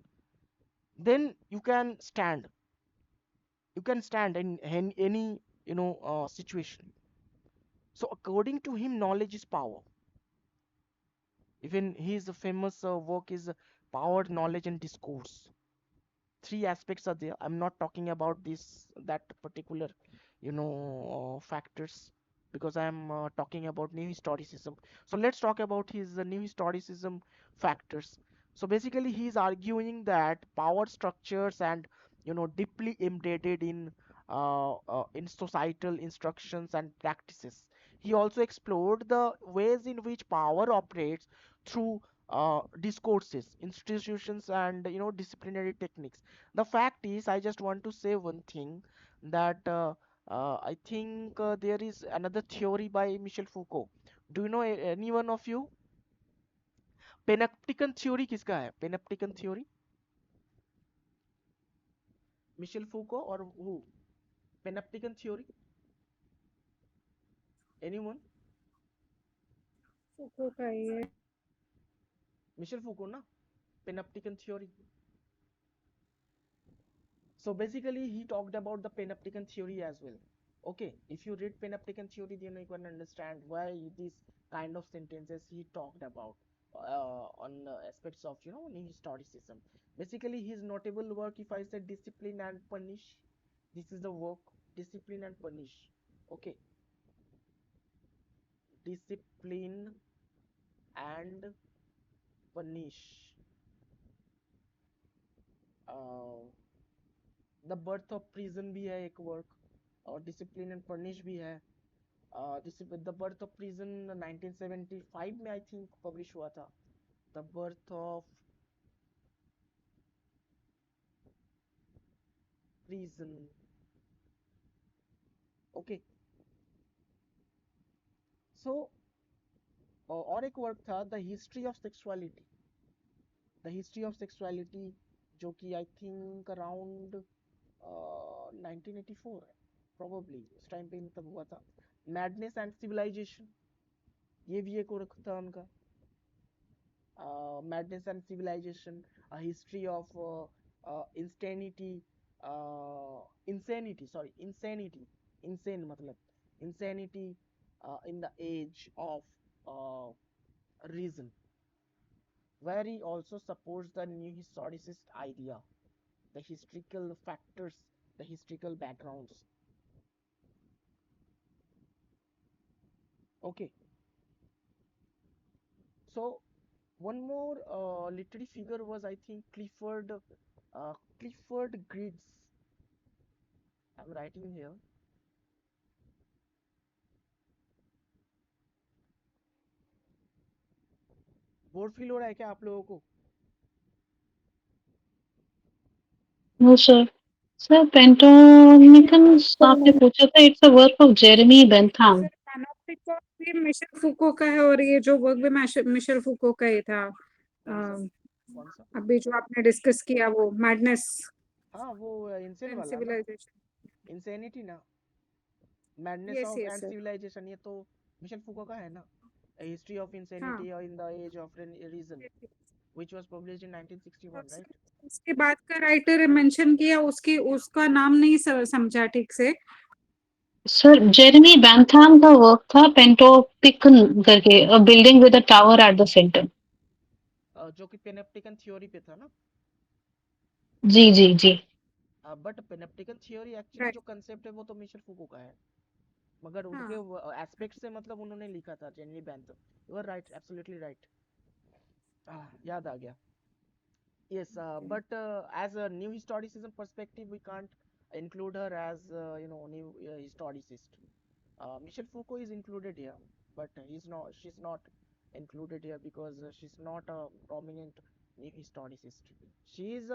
then you can stand in any situation. So according to him, knowledge is power. Even his famous work is Power, Knowledge, and Discourse. Three aspects are there. I'm not talking about this that particular factors, because I'm talking about new historicism. So let's talk about his new historicism factors. So basically he's arguing that power structures and deeply embedded in societal instructions and practices. He also explored the ways in which power operates through discourses, institutions, and disciplinary techniques. The fact is, I just want to say one thing, that I think there is another theory by Michel Foucault. Do you know any one of you? Panopticon theory किसका है? Panopticon theory, Michel Foucault और who? Panopticon theory, anyone? Foucault का ही है। Michel Foucault ना, panopticon theory. So basically he talked about the panopticon theory as well. Okay, if you read panopticon theory, then you can understand why these kind of sentences he talked about on aspects of new historicism. Basically his notable work, if I said Discipline and Punish, this is the work, Discipline and Punish. Okay, Discipline and Punish. uh, the birth of prison भी है एक work, और discipline and punish भी है. The birth of prison 1975 में I think पब्लिश हुआ था. The birth of prison. Okay, so और एक वर्क था the history of sexuality. The history of sexuality, जो कि आई थिंक अराउंड 1984 है प्रोबेबली, उस टाइम पे मतलब हुआ था. मैडनेस एंड सिविलाइजेशन, ये भी एक वर्क था उनका. Madness and Civilization, a history of insanity, insane मतलब insanity in the age of uh, reason, where he also supports the new historicist idea, the historical factors, the historical backgrounds. Okay, so one more literary figure was, I think, Clifford Grids. I'm writing here. Bore feel हो रहा है क्या आप लोगों को? No, sir. Sir, Pentomnicons आपने पूछा था, it's a work of Jeremy sir Bentham. पैनोप्टिकॉन भी मिशेल फूको का है, और ये जो वर्क भी मिशेल फूको का ही था। कौन सा? अ, कौन सा? अभी जो आपने डिस्कस किया वो मैडनेस हाँ, वो इंसेन एंड वाला ना, सिविलाइजेशन। इंसेनिटी ना, madness yes of yes and sir. Civilisation, ये तो मिशेल फूको का है ना. A history of हाँ insanity in the age of reason, yes, yes। which was published in और 1961, right? उसके बाद का राइटर मेंशन किया, उसकी उसका नाम नहीं समझा ठीक से। सर, जेरेमी बैंथम का वर्क था पेंटोपिकन करके, a building with a tower at the center. जो कि पेनेप्टिकन थ्योरी पे था ना। जी जी जी। But panopticon theory actually right. जो कंसेप्ट है वो तो मिशेल फूको का है, मगर उनके हाँ। एस्पेक्ट से मतलब उन्होंने लिखा था जेनरी Bentham. You are right, absolutely right. याद आ गया। Yes, but as a new historicism perspective, we can't include her as new historicist. Michel Foucault is included here, but he's not. She's not included here because she's not a prominent new historicist. She is,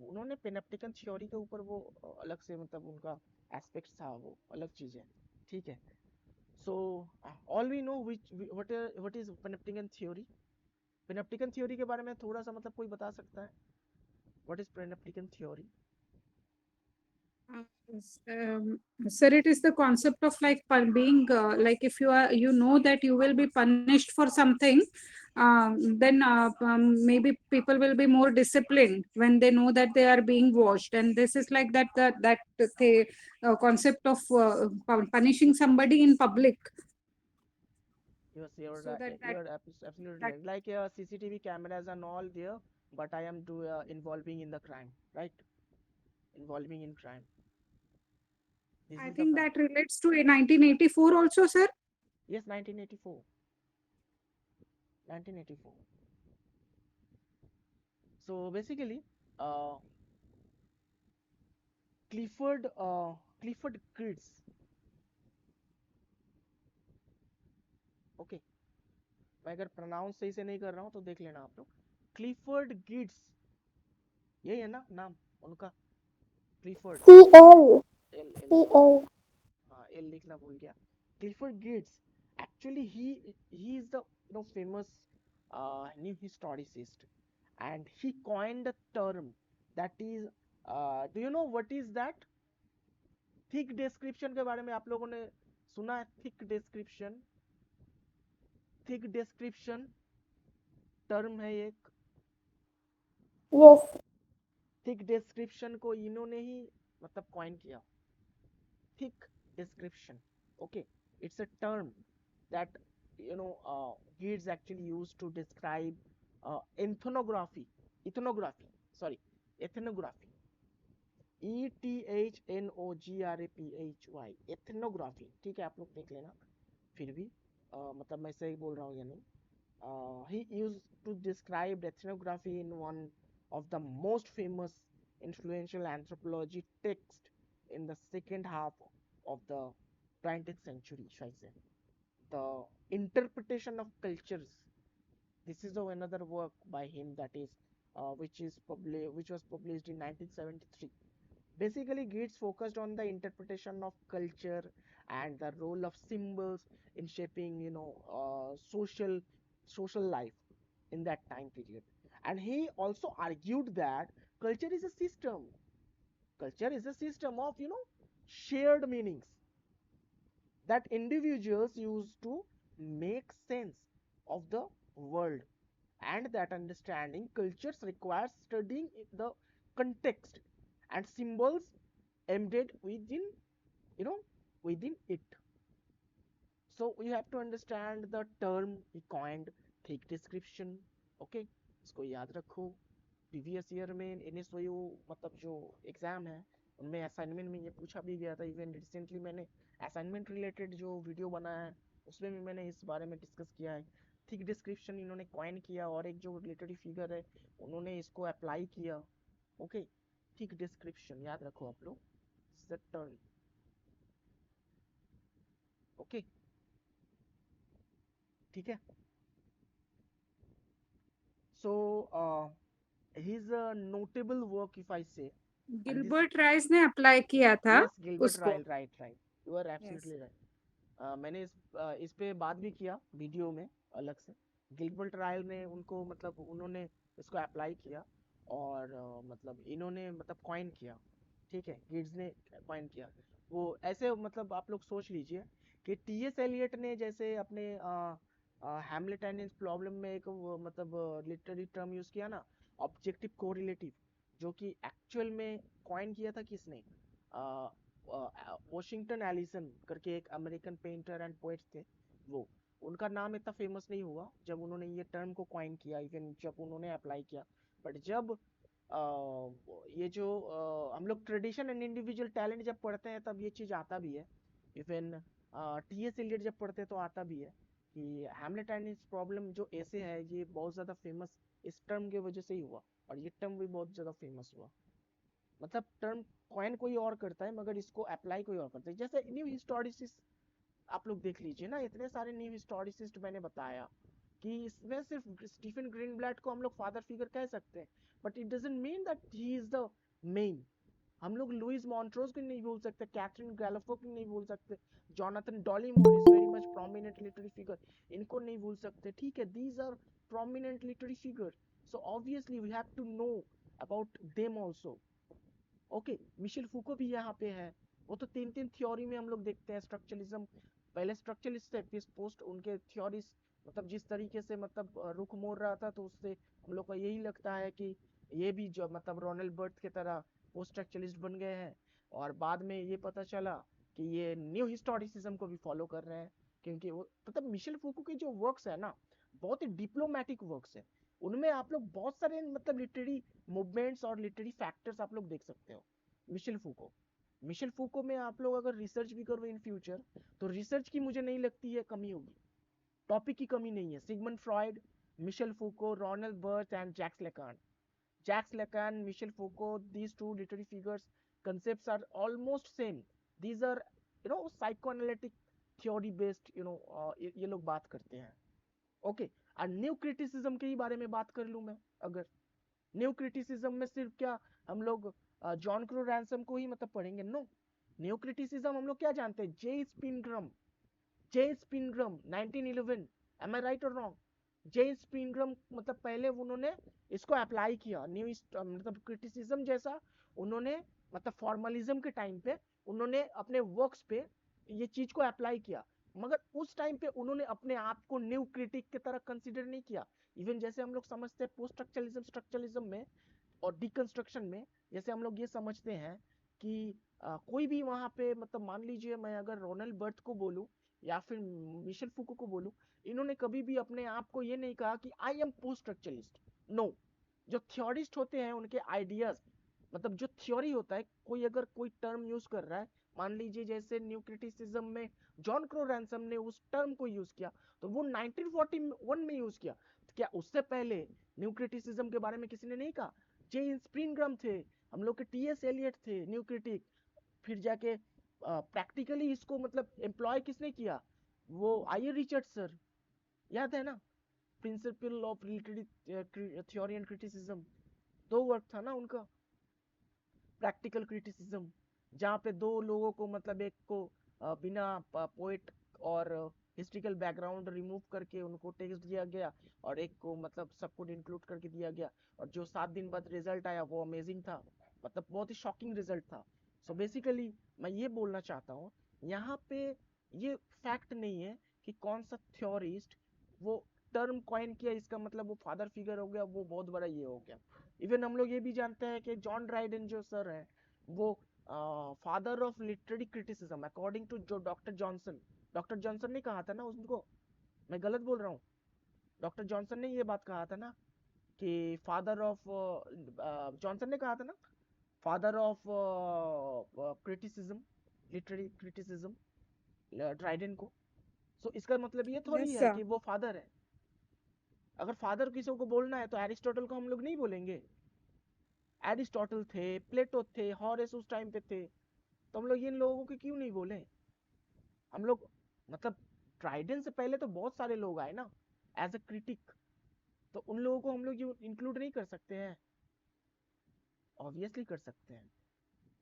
उन्होंने पेनेप्टिकन theory के ऊपर वो अलग से मतलब उनका aspect था, वो अलग चीज है, ठीक है। So all we know what is panopticon theory. Panopticon theory के बारे में थोड़ा सा मतलब कोई बता सकता है, what is panopticon theory? Sir, it is the concept of like being like if you are, you know that you will be punished for something, then maybe people will be more disciplined when they know that they are being watched. And this is like that the concept of punishing somebody in public, Yes, so that you're absolutely that right. Like CCTV cameras and all there, but I am involving in the crime, right? Involving in crime. This I is the think fact. that relates to a 1984 also, sir. Yes, 1984. 1984. So basically, uh, Clifford Kids. Okay, मैं अगर pronounce सही से नहीं कर रहा हूँ तो देख लेना आप लोग। क्लिफर्ड गिड्स, यही है ना नाम उनका? Clifford, CL. L L CL. हाँ एल लिखना भूल गया। Clifford Geertz, actually he is the famous new historicist, and he coined a term that is, do you know what is that? Thick description के बारे में आप लोगों ने सुना है? Thick description, thick description term है एक। Yes. थिक डिस्क्रिप्शन को इन्होंने ही मतलब कॉइन किया, thick description. Okay, it's a term that Geertz actually used to describe ethnography. Ethnography, sorry, ethnography. ethnography, ethnography, ठीक है, आप लोग देख लेना। फिर भी मतलब मैं सही बोल रहा हूँ या नहीं। He used to describe ethnography in one of the most famous influential anthropology text in the second half of the 20th century, should I say. The interpretation of cultures. This is another work by him that is, which was published in 1973. Basically, Gates focused on the interpretation of culture and the role of symbols in shaping, social life in that time period. And he also argued that culture is a system. Culture is a system of, shared meanings that individuals use to make sense of the world, and that understanding cultures requires studying the context and symbols embedded you know within it. So you have to understand the term he coined, thick description. Okay, इसको याद रखो। Previous year में एनएसओयू मतलब जो exam है उनमें assignment में ये पूछा भी गया था। इवन रिसेंटली मैंने असाइनमेंट रिलेटेड जो वीडियो बनाया है उसमें भी मैंने इस बारे में डिस्कस किया है। थिक डिस्क्रिप्शन इन्होंने कॉइन किया, और एक जो रिलेटरी फिगर है उन्होंने इसको अप्लाई किया। ओके, थिक डिस्क्रिप्शन याद रखो आप लोग, टर्म। ओके, ठीक है। सो his notable work, if I say, and this, Gilbert rice ने अप्लाई किया था yes, Gilbert उसको। Ryle, right, you are yes. absolutely right. मैंने इस पे बात भी किया वीडियो में अलग से। गिलबर्ट रायल ने उनको मतलब उन्होंने इसको अप्लाई किया, और मतलब इन्होंने मतलब कॉइन किया, ठीक है, गिड्स ने कॉइन किया। वो ऐसे मतलब आप लोग सोच लीजिए कि टीएस एलियट ने जैसे अपने हैमलेट एंड प्रॉब्लम में एक मतलब लिटरेरी टर्म यूज किया ना, ऑब्जेक्टिव कोरिलेटिव, जो कि एक्चुअल में कॉइन किया था किसने? वॉशिंगटन एलिसन करके एक अमेरिकन पेंटर एंड पोएट थे, वो उनका नाम इतना फेमस नहीं हुआ जब उन्होंने ये टर्म को कॉइन किया, इवन जब उन्होंने अप्लाई किया। बट जब ये जो हम लोग ट्रेडिशन एंड इंडिविजुअल टैलेंट जब पढ़ते हैं तब ये चीज़ आता भी है। Even T.S.. एलियट जब पढ़ते हैं तो आता भी है कि हैमलेट एंड इट्स प्रॉब्लम जो ऐसे है ये बहुत ज़्यादा फेमस इस टर्म की वजह से ही हुआ, और ये टर्म भी बहुत ज़्यादा फेमस हुआ। मतलब टर्म कॉइन कोई और करता है मगर इसको अप्लाई कोई और करता है। जैसे न्यू हिस्टोरिसिस आप लोग देख लीजिए ना, इतने सारे न्यू हिस्टोरिसिस्ट मैंने बताया कि इसमें सिर्फ स्टीफन ग्रीनब्लैट को हम लोग फादर फिगर कह सकते हैं, but it doesn't mean that he is the main. हम लोग लुइस मॉन्ट्रोज को नहीं भूल सकते, कैथरीन गैलोफो को नहीं भूल सकते, Jonathan Dollimore is very much prominent literary figure, इनको नहीं भूल सकते। ठीक है, these are prominent literary figure, so obviously we have to know about them also. Okay, Michel Foucault भी यहाँ पे है। वो तो तीन तीन थ्योरी में हम लोग देखते हैं स्ट्रक्चरलिज्म, पहले स्ट्रक्चरलिस्ट थे फिर पोस्ट उनके थ्योरीज मतलब जिस तरीके से मतलब रुख मोड़ रहा था, तो उससे हम लोग को यही लगता है कि ये भी जो मतलब रोनाल्ड बर्थ की तरह पोस्ट स्ट्रक्चरलिस्ट बन गए हैं। और बाद में ये पता चला कि ये न्यू हिस्टोरिसिज्म को भी फॉलो कर रहे हैं, क्योंकि वो मतलब मिशेल फूको के जो वर्क्स है ना बहुत ही डिप्लोमेटिक वर्क्स है। उनमें आप लोग बहुत सारे मतलब लिटरेरी मूवमेंट्स और लिटरेरी फैक्टर्स आप लोग देख सकते हो। मिशेल फूको, मिशेल फूको में आप लोग अगर रिसर्च भी करो इन फ्यूचर तो रिसर्च की मुझे नहीं लगती है कमी होगी, टॉपिक की कमी नहीं है। Sigmund Freud, Michel Foucault, Roland Barthes and Jacques Lacan, Jacques Lacan, Michel Foucault, these two literary figures concepts are almost same. These are psychoanalytic theory based ये लोग बात करते हैं। ओके, और न्यू क्रिटिसिज्म के ही बारे में बात कर लूं मैं, अगर न्यू क्रिटिसिज्म में सिर्फ क्या हम लोग जॉन क्रो रैंसम को ही मतलब पढ़ेंगे? नो, न्यू क्रिटिसिज्म हम लोग क्या जानते हैं? जे स्पिनग्रम, जे स्पिनग्रम 1911, एम आई राइट और रॉन्ग? जे स्पिनग्रम मतलब पहले उन्होंने इसको अप्लाई किया न्यू मतलब क्रिटिसिज्म जैसा, उन्होंने मतलब फॉर्मलिज्म के टाइम पे उन्होंने अपने वर्क्स पे ये चीज को अप्लाई किया, मगर उस टाइम पे उन्होंने अपने आप को न्यू क्रिटिक की तरह कंसीडर नहीं किया। इवन जैसे हम लोग समझते हैं पोस्ट स्ट्रक्चरलिज्म, स्ट्रक्चरलिज्म में और डिकंस्ट्रक्शन में, जैसे हम लोग ये समझते हैं कि कोई भी वहां पे मतलब मान लीजिए मैं अगर रोनाल्ड बर्थ को बोलूं या फिर मिशेल फूको को बोलूं, इन्होंने कभी भी अपने आप को ये नहीं कहा कि I am post structuralist. No, जो थ्योरिस्ट होते हैं उनके आइडियाज मतलब जो थ्योरी होता है, कोई अगर कोई टर्म यूज कर रहा है, मान लीजिए जैसे न्यू क्रिटिसिज्म में जॉन क्रो रैंसम ने उस टर्म को यूज किया तो वो 1941 में यूज किया, तो क्या उससे पहले न्यू क्रिटिसिज्म के बारे में किसी ने नहीं कहा? जे स्प्रिंगरम थे, हम लोग के टी.एस. एलियट थे न्यू क्रिटिक। फिर जाके प्रैक्टिकली इसको मतलब एम्प्लॉय किसने किया? वो आई रिचर्ड सर, याद है ना, principle of literary theory and criticism, दो वर्क था ना उनका, प्रैक्टिकल क्रिटिसिज्म, जहाँ पे दो लोगों को मतलब एक को बिना पोएट और हिस्ट्रिकल बैकग्राउंड रिमूव करके उनको टेक्स्ट दिया गया, और एक को मतलब सब कुछ इंक्लूड करके दिया गया, और जो 7 दिन बाद रिजल्ट आया वो अमेजिंग था, मतलब बहुत ही शॉकिंग रिजल्ट था। सो बेसिकली मैं ये बोलना चाहता हूँ यहाँ पे ये फैक्ट नहीं है कि कौन सा थ्योरिस्ट वो टर्म कॉइन किया इसका मतलब वो फादर फिगर हो गया, वो बहुत बड़ा ये हो गया। इवन हम लोग ये भी जानते हैं कि जॉन ड्राइडन जो सर है वो father of literary criticism according to जो डॉक्टर जॉनसन ने कहा था ना उनको, मैं गलत बोल रहा हूँ? डॉक्टर जॉनसन ने ये बात कहा था ना कि फादर ऑफ, जॉनसन ने कहा था ना father of criticism, literary criticism Dryden को। सो इसका मतलब ये थोड़ी Yes, है sir. कि वो फादर है। अगर फादर किसी को बोलना है तो एरिस्टोटल को हम लोग नहीं बोलेंगे? एरिस्टोटल थे, प्लेटो थे, हॉरेस उस टाइम पे थे, तो हम लोग इन लोगों को क्यों नहीं बोले? हम लोग मतलब ट्राइडेन से पहले तो बहुत सारे लोग आए ना एज अ क्रिटिक, तो उन लोगों को हम लोग इंक्लूड नहीं कर सकते हैं? ऑब्वियसली कर सकते हैं।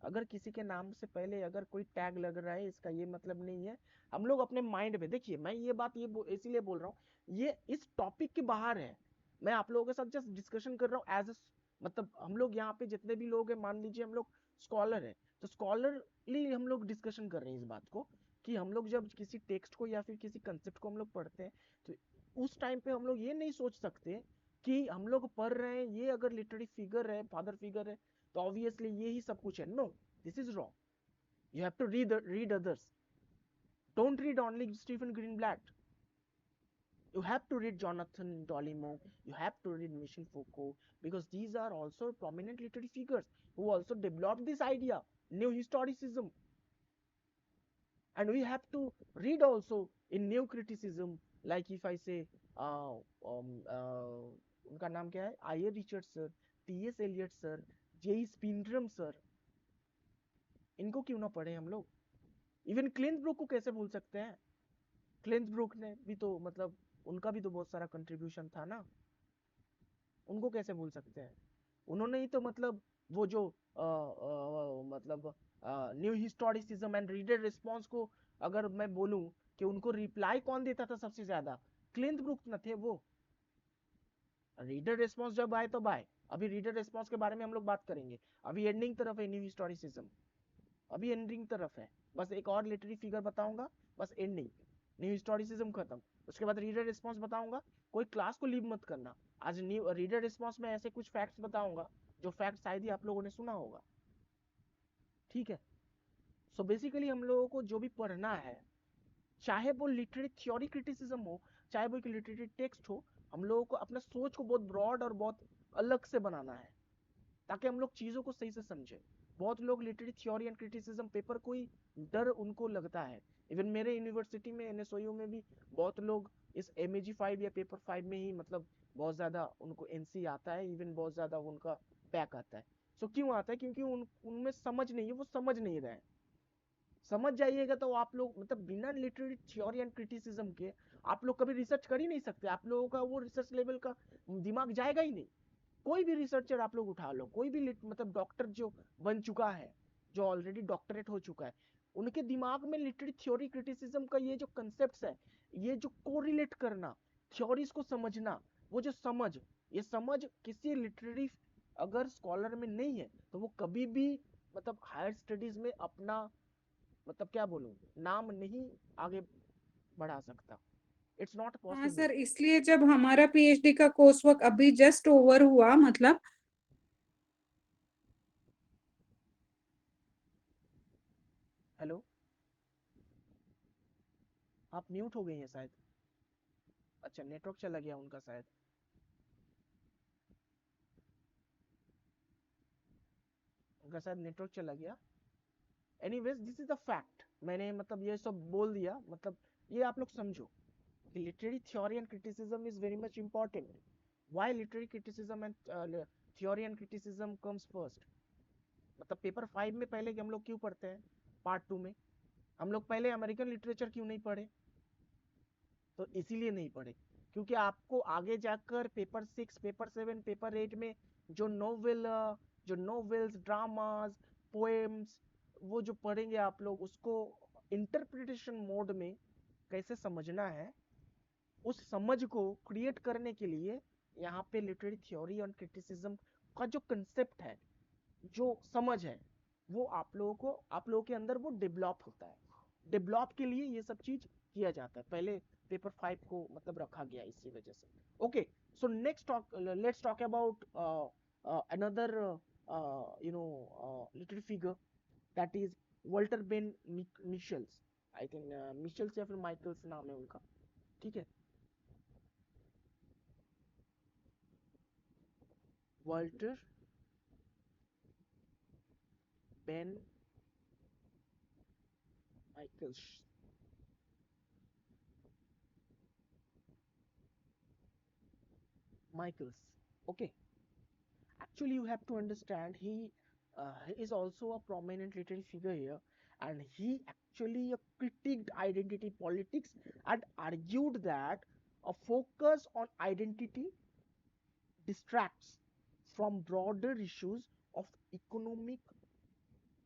अगर किसी के नाम से पहले अगर कोई टैग लग रहा है इसका ये मतलब नहीं है, हम लोग अपने माइंड में देखिए, मैं ये बात इसीलिए बोल रहा हूँ ये इस टॉपिक के बाहर है, मैं आप लोगों के साथ जस्ट डिस्कशन कर रहा हूँ एज मतलब हम लोग यहाँ पे जितने भी लोग हैं मान लीजिए हम लोग स्कॉलर हैं, तो स्कॉलरली हम लोग डिस्कशन कर रहे हैं इस बात को कि हम लोग जब किसी टेक्स्ट को या फिर किसी कंसेप्ट को हम लोग पढ़ते हैं तो उस टाइम पे हम लोग ये नहीं सोच सकते कि हम लोग पढ़ रहे हैं ये अगर लिटरेरी फिगर है, फादर फिगर है, तो ऑब्वियसली ये ही सब कुछ है। No, this is wrong. You have to read others. Don't read only Stephen Greenblatt. You have to read Jonathan Dolimo, you have to read Michel Foucault, because these are also prominent literary figures who also developed this idea, new historicism. And we have to read also in new criticism, like if I say uh, उनका नाम क्या है, I A Richard sir, T S Eliot sir, J स्पिंड्रम sir, इनको क्यों ना पढ़े हम लोग? इवन क्लिंथ ब्रूक को कैसे भूल सकते हैं? क्लिंथ ब्रूक ने भी तो मतलब उनका भी तो बहुत सारा कंट्रीब्यूशन था ना, उनको कैसे भूल सकते हैं? उन्होंने ही तो मतलब वो जो मतलब new historicism and reader response को, अगर मैं बोलूं कि उनको रिप्लाई कौन देता था सबसे ज्यादा, क्लिंथ ब्रूक न थे वो? रीडर रिस्पॉन्स जब आए तो आए, अभी रीडर रिस्पॉन्स के बारे में हम लोग बात करेंगे, अभी एंडिंग तरफ है न्यू हिस्टोरिसिज्म, अभी एंडिंग तरफ है, बस एक और लिटरेरी फिगर बताऊंगा, बस एंडिंग, न्यू हिस्टोरिसिज्म खत्म, उसके बाद रीडर रिस्पॉन्स बताऊंगा। कोई क्लास को लीव मत करना, आज न्यू रीडर रिस्पॉन्स में ऐसे कुछ फैक्ट्स बताऊंगा जो फैक्ट शायद ही आप लोगों ने सुना होगा, ठीक है? सो बेसिकली हम लोगों को जो भी पढ़ना है, चाहे वो लिटरेरी थ्योरी क्रिटिसिज्म हो, चाहे वो एक लिटरेरी टेक्स्ट हो, हम लोगों को अपना सोच को बहुत ब्रॉड और बहुत अलग से बनाना है, ताकि हम लोग चीज़ों को सही से समझे। बहुत लोग literary theory and criticism paper को ही डर उनको लगता है। इवन मेरे यूनिवर्सिटी में एनएसओयू में भी बहुत लोग इस एमएजी 5 या पेपर 5 में ही मतलब बहुत ज़्यादा उनको एनसी आता है, इवन बहुत ज़्यादा उनका बैक आता है। सो क्यों आता है? क्योंकि उनमें समझ नहीं है, वो समझ नहीं रहे हैं। समझ जाइएगा तो आप लोग मतलब बिना लिटरेरी थ्योरी एंड क्रिटिसिज्म के आप लोग कभी रिसर्च कर ही नहीं सकते, आप लोगों का वो रिसर्च लेवल का दिमाग जाएगा ही नहीं। कोई भी रिसर्चर आप लोग उठा लो, कोई भी मतलब डॉक्टर जो बन चुका है, जो ऑलरेडी डॉक्टरेट हो चुका है, उनके दिमाग में लिटरेरी थ्योरी क्रिटिसिज्म का ये जो कंसेप्ट है, ये जो कोरिलेट करना, थ्योरीज को समझना, वो जो समझ, ये समझ किसी लिटरेरी अगर स्कॉलर में नहीं है तो वो कभी भी मतलब हायर स्टडीज में अपना मतलब क्या बोलूं, नाम नहीं आगे बढ़ा सकता। इट्स नॉट हाँ पॉसिबल। सर, इसलिए जब हमारा पीएचडी का कोर्स वर्क अभी जस्ट ओवर हुआ, मतलब हेलो, आप म्यूट हो गई हैं शायद। अच्छा, नेटवर्क चला गया उनका शायद, उनका शायद नेटवर्क चला गया। Anyways, this is the fact, मैंने मतलब ये सब बोल दिया, मतलब ये आप लोग समझो कि literary theory and criticism is very much important. Why literary criticism and theory and criticism comes first? मतलब पेपर 5 में पहले हम लोग क्यों पढ़ते हैं, पार्ट 2 में हम लोग पहले अमेरिकन लिटरेचर क्यों नहीं पढ़े? तो इसीलिए नहीं पढ़े क्योंकि आपको आगे जाकर पेपर 6, पेपर 7, पेपर 8 में जो नोवेल, जो नोवेल्स, ड्रामाज, पोएम्स, वो जो पढ़ेंगे आप लोग, उसको इंटरप्रिटेशन मोड में कैसे समझना है, उस समझ को क्रिएट करने के लिए यहाँ पे लिटरेरी थ्योरी और क्रिटिसिज्म का जो कंसेप्ट है, जो समझ है, वो आप लोगों के अंदर वो डेवलप होता है। डेवलप के लिए ये सब चीज किया जाता है, पहले पेपर 5 को मतलब रखा गया इसी वजह से। Okay, so next talk, let's talk about another literary figure, that is Walter Benn Michels. I think Michels या फिर माइकल्स नाम है उनका, ठीक है? Walter Benn Michaels, Michaels. Okay, actually you have to understand he is also a prominent literary figure here, and he actually critiqued identity politics and argued that a focus on identity distracts from broader issues of economic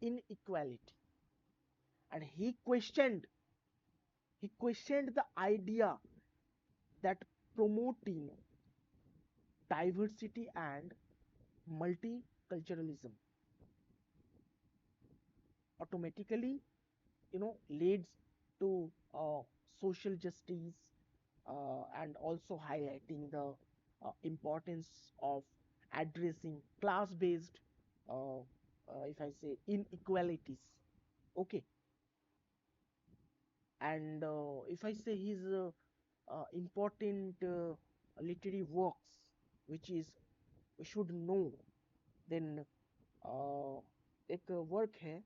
inequality. And he questioned the idea that promoting diversity and multiculturalism automatically leads to social justice, and also highlighting the importance of addressing class based, if I say, inequalities. Okay, and if I say his important literary works which is we should know, then एक work है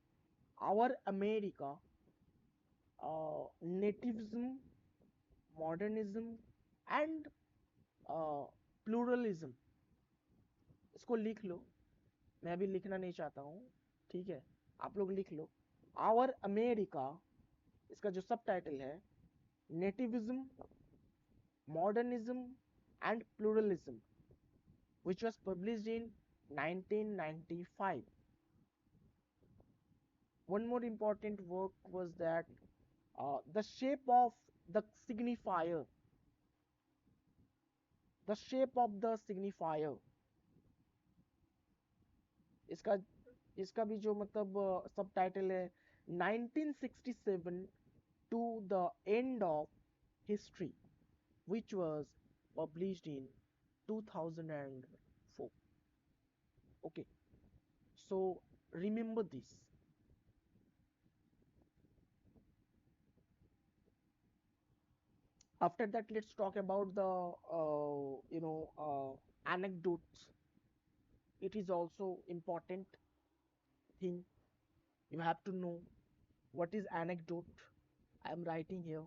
our America, nativism, modernism and pluralism. इसको लिख लो, मैं अभी लिखना नहीं चाहता हूँ, ठीक है, आप लोग लिख लो। आवर अमेरिका, इसका जो सब टाइटल है nativism, modernism and pluralism, which was published in 1995. One more important work was that the shape of the signifier, the shape of the signifier, इसका इसका भी जो मतलब सब टाइटल है 1967 to the end of history, which was published in 2004. Okay, so remember this. After that, let's talk about the anecdotes. It is also important thing. You have to know what is anecdote. I am writing here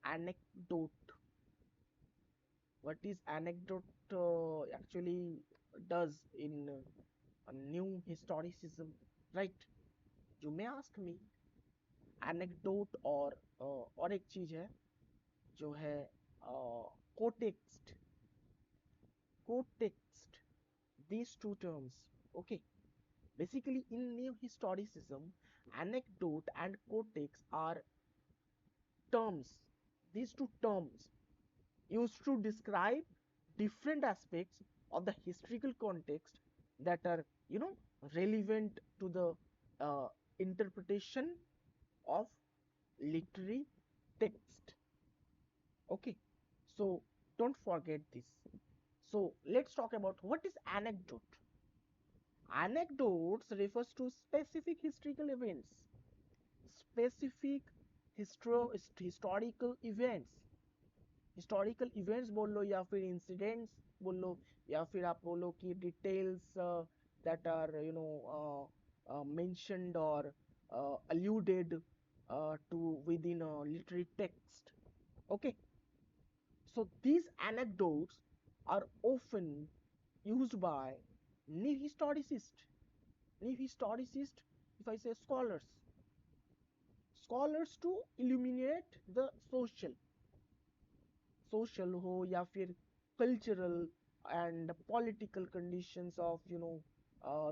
anecdote. What is anecdote actually does in a new historicism, right? You may ask me anecdote और एक चीज है जो है कोटेक्स्ट, कोटेक्स्ट, these two terms. Okay, basically in new historicism, anecdote and context are terms, these two terms used to describe different aspects of the historical context that are relevant to the interpretation of literary text. Okay, so don't forget this. So let's talk about what is anecdote. Anecdotes refers to specific historical events, specific historical events, historical events बोल लो या फिर incidents बोल लो या फिर आप बोलो कि details that are mentioned or alluded to within a literary text. Okay, so these anecdotes are often used by new historicists, new historicists, if I say scholars, scholars to illuminate the social हो या फिर cultural and political conditions of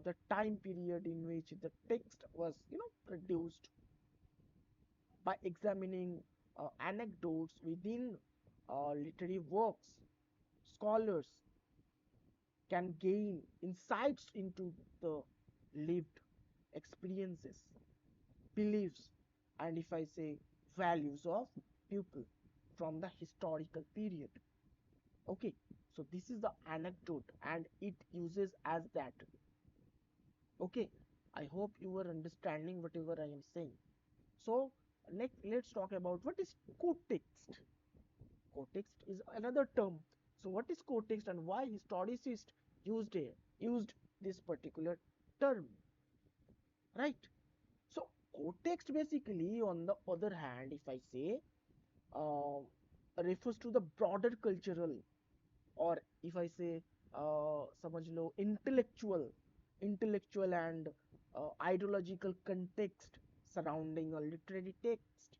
the time period in which the text was produced. By examining anecdotes within literary works, scholars can gain insights into the lived experiences, beliefs, and if I say values of people from the historical period. Okay, so this is the anecdote and it uses as that. Okay, I hope you are understanding whatever I am saying. So next let's talk about what is context. Context is another term. So what is context and why historicists used this particular term, right? So context basically, on the other hand, if I say uh, refers to the broader cultural, or if I say समझ लो intellectual and ideological context surrounding a literary text,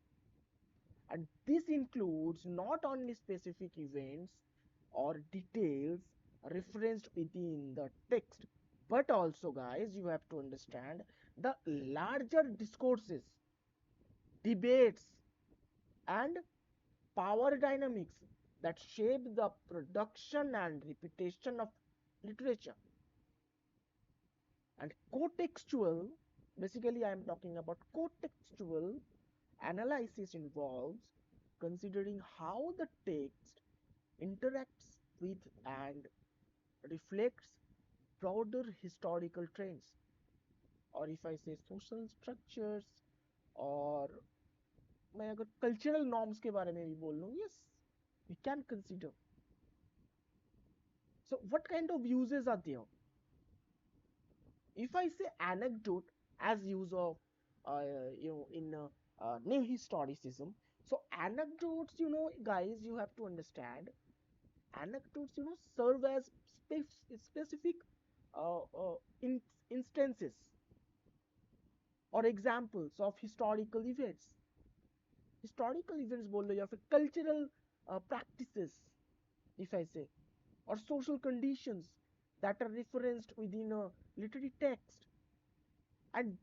and this includes not only specific events or details referenced within the text, but also, guys, you have to understand the larger discourses, debates, and power dynamics that shape the production and reputation of literature. And contextual, basically, I am talking about contextual analysis involves considering how the text interacts with and reflects broader historical trends, or if I say social structures, और मैं अगर cultural norms के बारे में भी बोल लूँ, yes, we can consider. So what kind of uses are there? If I say anecdote as use of in new historicism, so anecdotes, guys, you have to understand, anecdotes, serve as specific uh, uh, in instances or examples of historical events. Historical events बोल लो या फिर cultural practices, if I say, or social conditions that are referenced within a literary text. And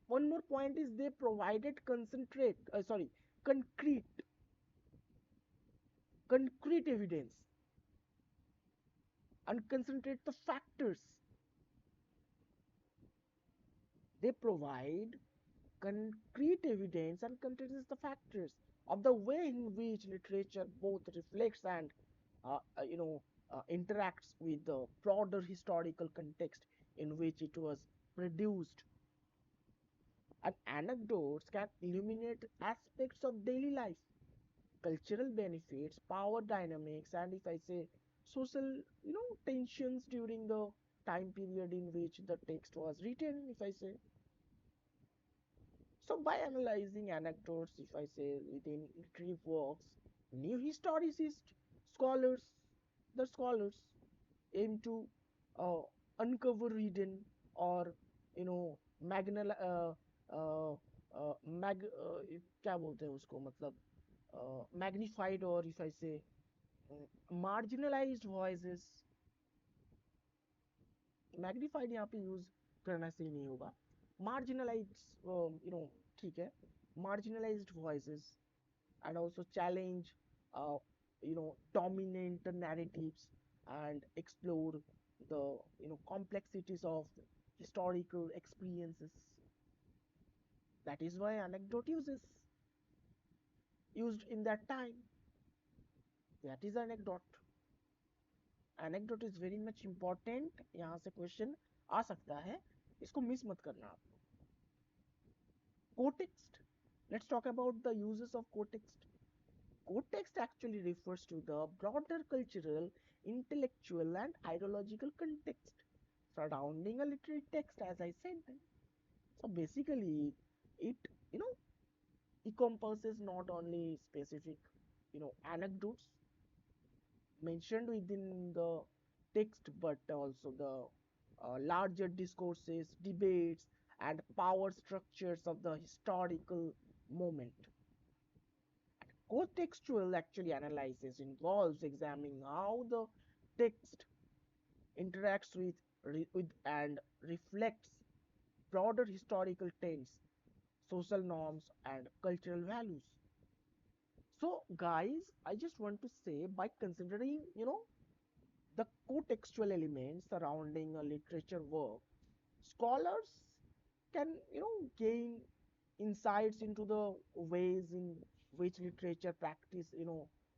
one more point is they provided concrete concrete evidence and concentrate the factors. They provide concrete evidence and considers the factors of the way in which literature both reflects and interacts with the broader historical context in which it was produced. And anecdotes can illuminate aspects of daily life, cultural benefits, power dynamics, and if I say social, tensions during the time period in which the text was written, if I say. So by analyzing anecdotes, if I say within literary works, new historicist scholars, the scholars aim to uh, uncover hidden or magnal uh, क्या बोलते हैं उसको मतलब magnified or if I say marginalized voices. Magnified यहाँ पे use करना सही नहीं होगा, मार्जिनलाइज, ठीक है, marginalized voices, and also challenge dominant narratives and explore the complexities of historical experiences. That is why anecdote uses used in that time. That is anecdote. Anecdote is very much important. यहाँ से question आ सकता है, इसको miss मत करना आप. Cotext. Let's talk about the uses of cotext. Cotext actually refers to the broader cultural, intellectual, and ideological context surrounding a literary text, as I said. So basically, it encompasses not only specific anecdotes mentioned within the text, but also the larger discourses, debates, and power structures of the historical moment. Contextual actually analysis involves examining how the text interacts with and reflects broader historical trends, social norms, and cultural values. So, guys, I just want to say by considering, the contextual elements surrounding a literature work, scholars can gain insights into the ways in which literature practice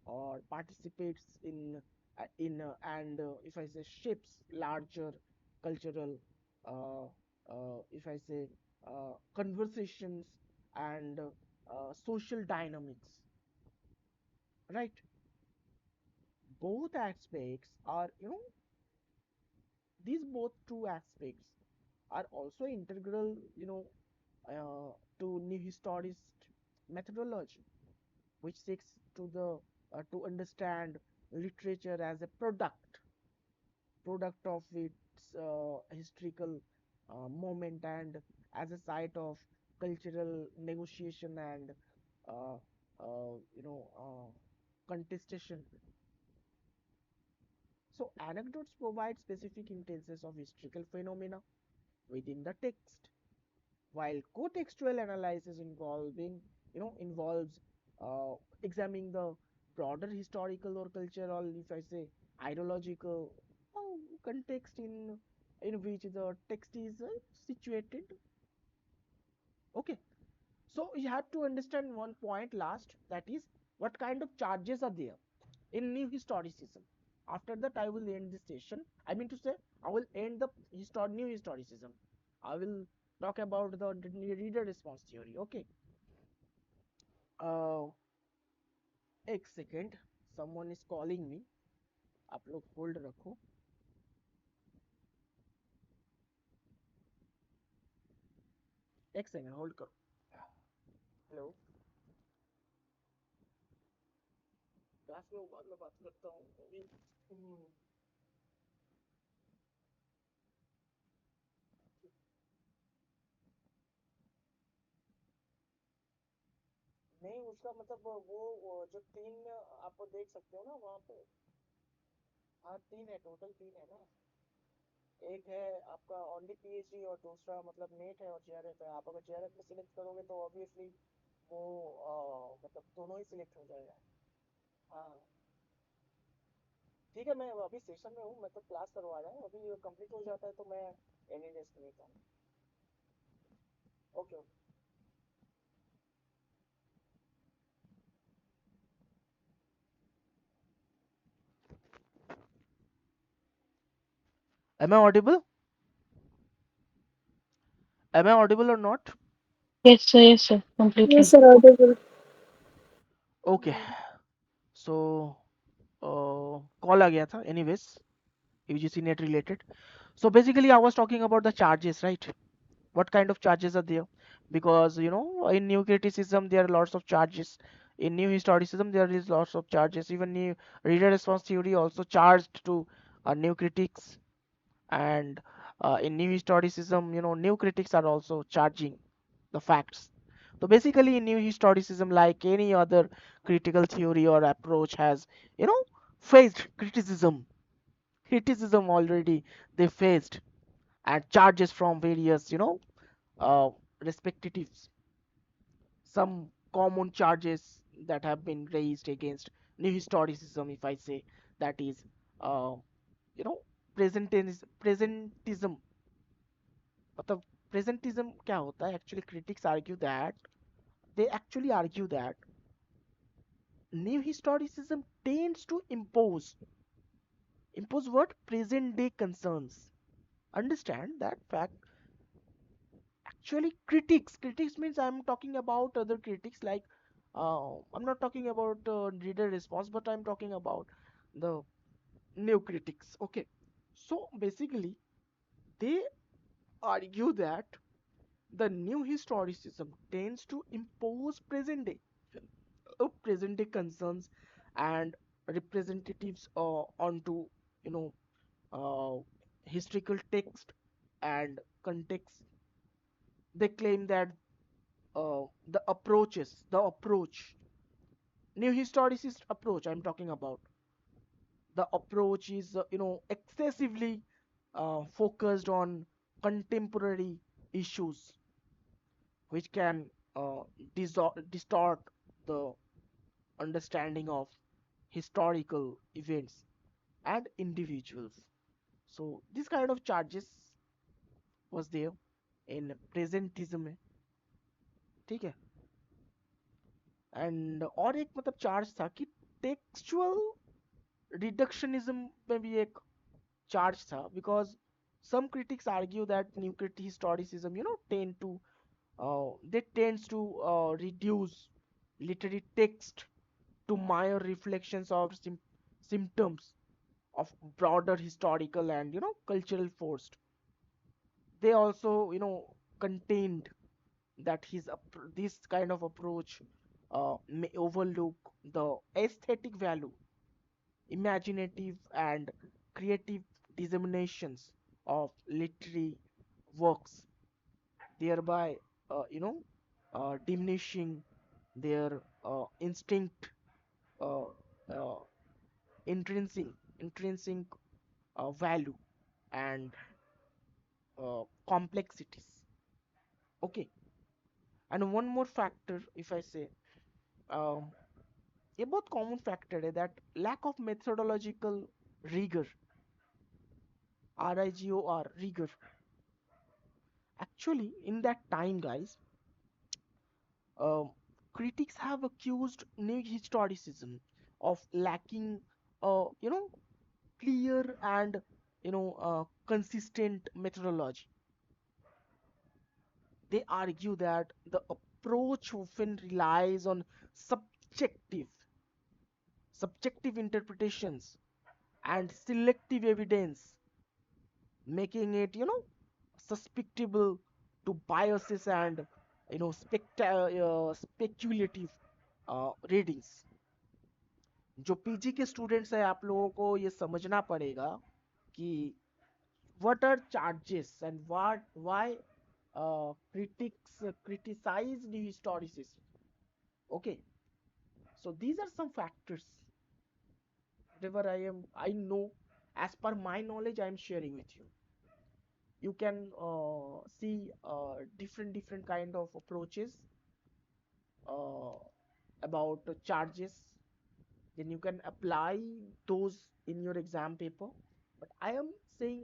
or participates in and if I say shapes larger cultural uh, if I say conversations and social dynamics, right? Both aspects are these both two aspects are also integral to new historist methodology, which seeks to understand literature as a product of its historical moment and as a site of cultural negotiation and uh, contestation. So anecdotes provide specific instances of historical phenomena within the text, while contextual analysis involves examining the broader historical or cultural, if I say ideological context in which the text is situated. Okay, so you have to understand one point last, that is what kind of charges are there in new historicism. After that, I will end this session. I mean to say, I will end the new historicism. I will talk about the reader response theory. Okay. Uh, एक second. Someone is calling me. आप लोग hold रखो. एक second hold करो. Hello. Class में बाद में बात करता हूँ अभी. नहीं उसका मतलब वो जो तीन आप देख सकते हो ना वहाँ पे. हाँ तीन है, टोटल तीन है ना. एक है आपका ओनली पीएचडी और दूसरा मतलब नेट है और जेआरएफ है. आप अगर जेआरएफ में सिलेक्ट करोगे तो ऑब्वियसली वो मतलब दोनों ही सिलेक्ट हो जाएगा. हाँ ठीक है. मैं अभी सेशन में हूँ. मैं तो क्लास करवा रहा हूँ. अभी कंप्लीट हो जाता है तो मैं एनी रेस्ट लेता हूँ. Okay okay. Am I audible? Am I audible or not? Yes, sir, Yes, completely. sir, audible. Okay. So call आ गया था. Anyways, UGC net related. So basically, I was talking about the charges, right? What kind of charges are there? Because in new criticism there are lots of charges. In new historicism there is lots of charges. Even new reader response theory also charged to new critics. And in new historicism, new critics are also charging the facts. So basically, in new historicism, like any other critical theory or approach, has faced criticism already. They faced and charges from various uh, respectives. Some common charges that have been raised against new historicism, if I say, that is uh, you know presentism. मतलब presentism क्या होता है? Actually critics argue that, they actually argue that new historicism tends to impose what? Present day concerns. Understand that fact. Actually critics means I'm talking about other critics, like I'm not talking about reader response, but I'm talking about the new critics. Okay, so basically they argue that the new historicism tends to impose present day concerns and representatives onto you know uh, historical text and context. They claim that the approach, new historicist approach I'm talking about, the approach is excessively focused on contemporary issues, which can distort the understanding of historical events and individuals. So this kind of charges was there in presentism में. ठीक है. And और एक मतलब charge था कि textual reductionism में भी एक charge था, because some critics argue that new critic historicism they tends to reduce literary text to mere reflections of symptoms of broader historical and cultural force. They also contained that this kind of approach may overlook the aesthetic value, imaginative and creative disseminations of literary works, thereby diminishing their instinct, uh, uh, intrinsic intrinsic value and complexities. Okay, and one more factor, if I say, um, a बहुत common factor है that lack of methodological rigor, rigor. Actually, in that time, guys, um, critics have accused new historicism of lacking, clear and consistent methodology. They argue that the approach often relies on subjective subjective interpretations, and selective evidence, making it, susceptible to biases and, speculative readings. जो PG के students है, आप लोगों को ये समझना पड़ेगा कि what are charges and why critics criticize new historicism. Okay, so these are some factors. Whatever I know, as per my knowledge, I am sharing with you. You can see different kind of approaches uh, about charges, then you can apply those in your exam paper. But I am saying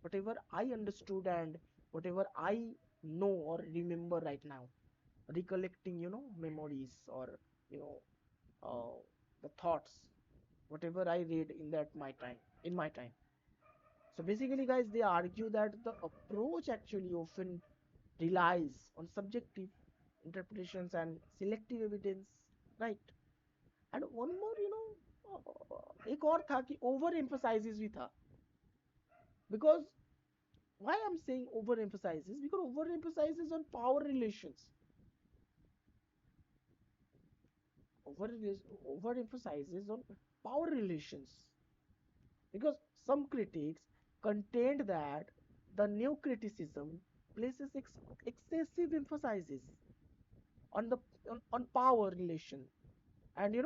whatever I understood and whatever I know or remember right now, recollecting, memories, or you know uh, the thoughts, whatever I read in that my time in my time. So basically, guys, they argue that the approach actually often relies on subjective interpretations and selective evidence, right? And one more, एक और था कि over emphasizes भी था. Because why I'm saying over emphasizes, because over emphasizes on power relations, over over emphasizes on power relations. Because some critics contend that the new criticism places excessive emphasis on the on power relation, and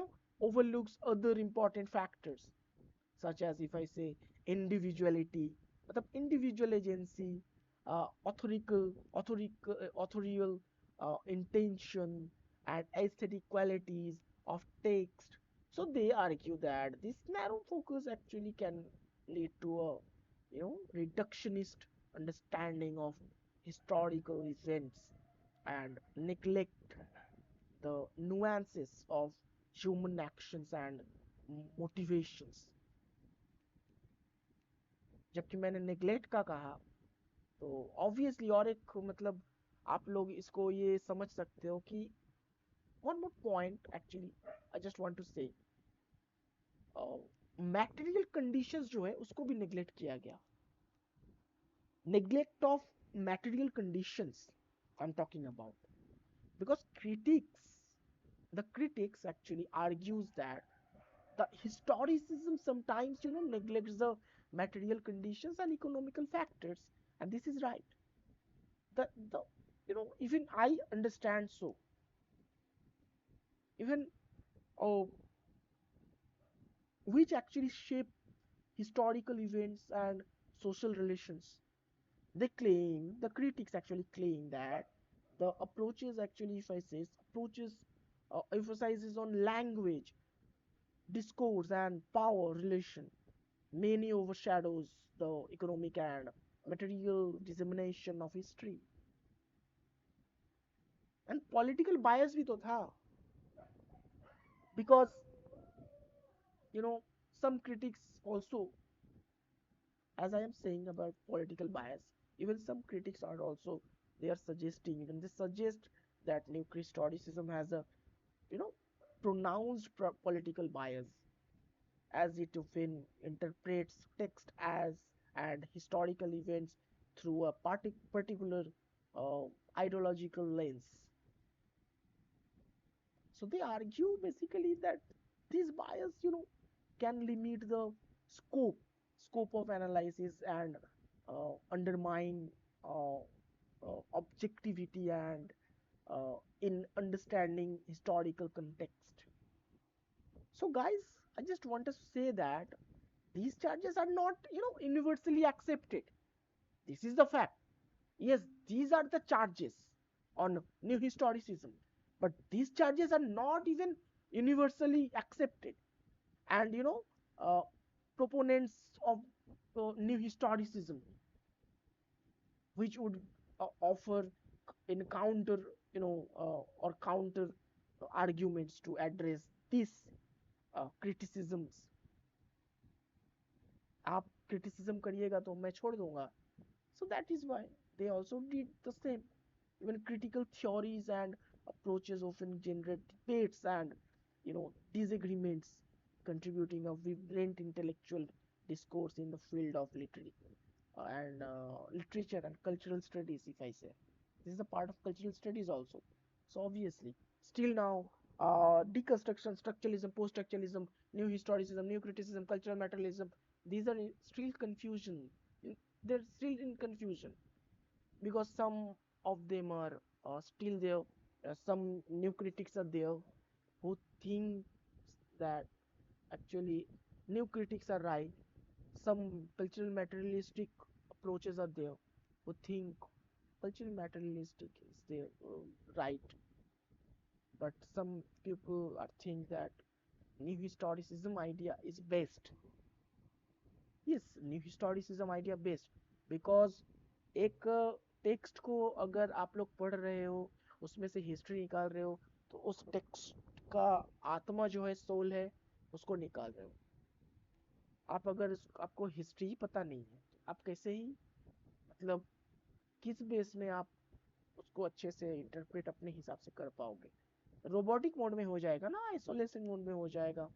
overlooks other important factors, such as, if I say, individuality, the individual agency, authorial intention, and aesthetic qualities of text. So they argue that this narrow focus actually can lead to a, reductionist understanding of historical events and neglect the nuances of human actions and motivations. जबकि मैंने neglect का कहा, तो obviously और एक मतलब आप लोग इसको ये समझ सकते हो कि one more point actually I just want to say, material conditions जो है उसको भी नेग्लेक्ट किया गया. Neglect of material conditions I am talking about, because the critics actually argues that the historicism sometimes, neglects the material conditions and economical factors, and this is right. The even I understand. So even oh, which actually shape historical events and social relations, the critics actually claim that the approaches actually, if I say, approaches emphasizes on language, discourse, and power relation, many overshadows the economic and material dissemination of history. And political bias भी तो था, because some critics also, as I am saying about political bias, even some critics are also, they are suggesting, even they suggest that new historicism has a, you know pronounced political bias, as it often interprets text as and historical events through a particular ideological lens. So they argue basically that this bias, can limit the scope of analysis and undermine uh, objectivity and in understanding historical context. So, guys, I just want to say that these charges are not, universally accepted. This is the fact. Yes, these are the charges on new historicism, but these charges are not even universally accepted. And uh, proponents of new historicism, which would offer in counter, or counter arguments to address these criticisms. आप criticism करिएगा तो मैं छोड़ दूंगा. So that is why they also did the same. Even critical theories and approaches often generate debates and, disagreements, contributing a vibrant intellectual discourse in the field of and literature and cultural studies, if I say. This is a part of cultural studies also. So obviously, still now, deconstruction, structuralism, post-structuralism, new historicism, new criticism, cultural materialism, these are still confusion. They're still in confusion because some of them are still there. Some new critics are there who think that actually new critics are right. Some cultural materialistic approaches are there who think cultural materialistic is there right, but some people are think that new historicism idea is best. Yes, new historicism idea best because एक text को अगर आप लोग पढ़ रहे हो, उसमें से हिस्ट्री निकाल रहे हो, तो उस टेक्स्ट का आत्मा जो है, सोल है, उसको निकाल रहे हो। आप अगर आपको हिस्ट्री ही पता नहीं है तो आप कैसे ही, मतलब किस बेस में आप उसको अच्छे से इंटरप्रेट अपने हिसाब से कर पाओगे? रोबोटिक मोड में हो जाएगा ना, आइसोलेशन मोड में हो जाएगा।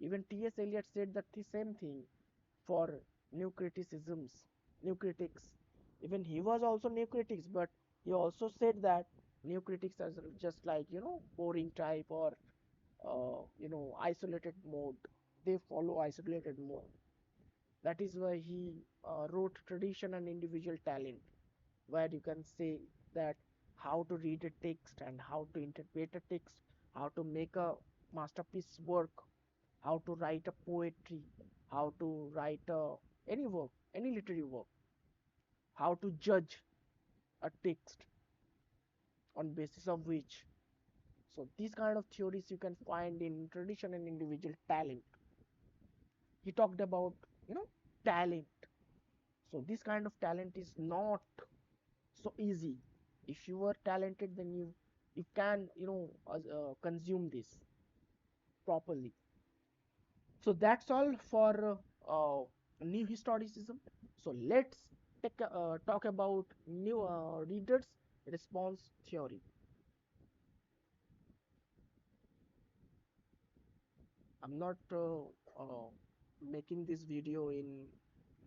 Even T S Elliott said that the same thing for new criticisms, new critics. Even he was also new critics, but he also said that new critics are just like, boring type or, isolated mode. They follow isolated mode. That is why he wrote Tradition and Individual Talent, where you can say that how to read a text and how to interpret a text, how to make a masterpiece work, how to write a poetry, how to write any work, any literary work, how to judge a text on basis of which. So these kind of theories you can find in Tradition and Individual Talent. He talked about, talent. So this kind of talent is not so easy. If you are talented, then you can, consume this properly. So that's all for new historicism. So let's talk about new readers response theory. I'm not making this video in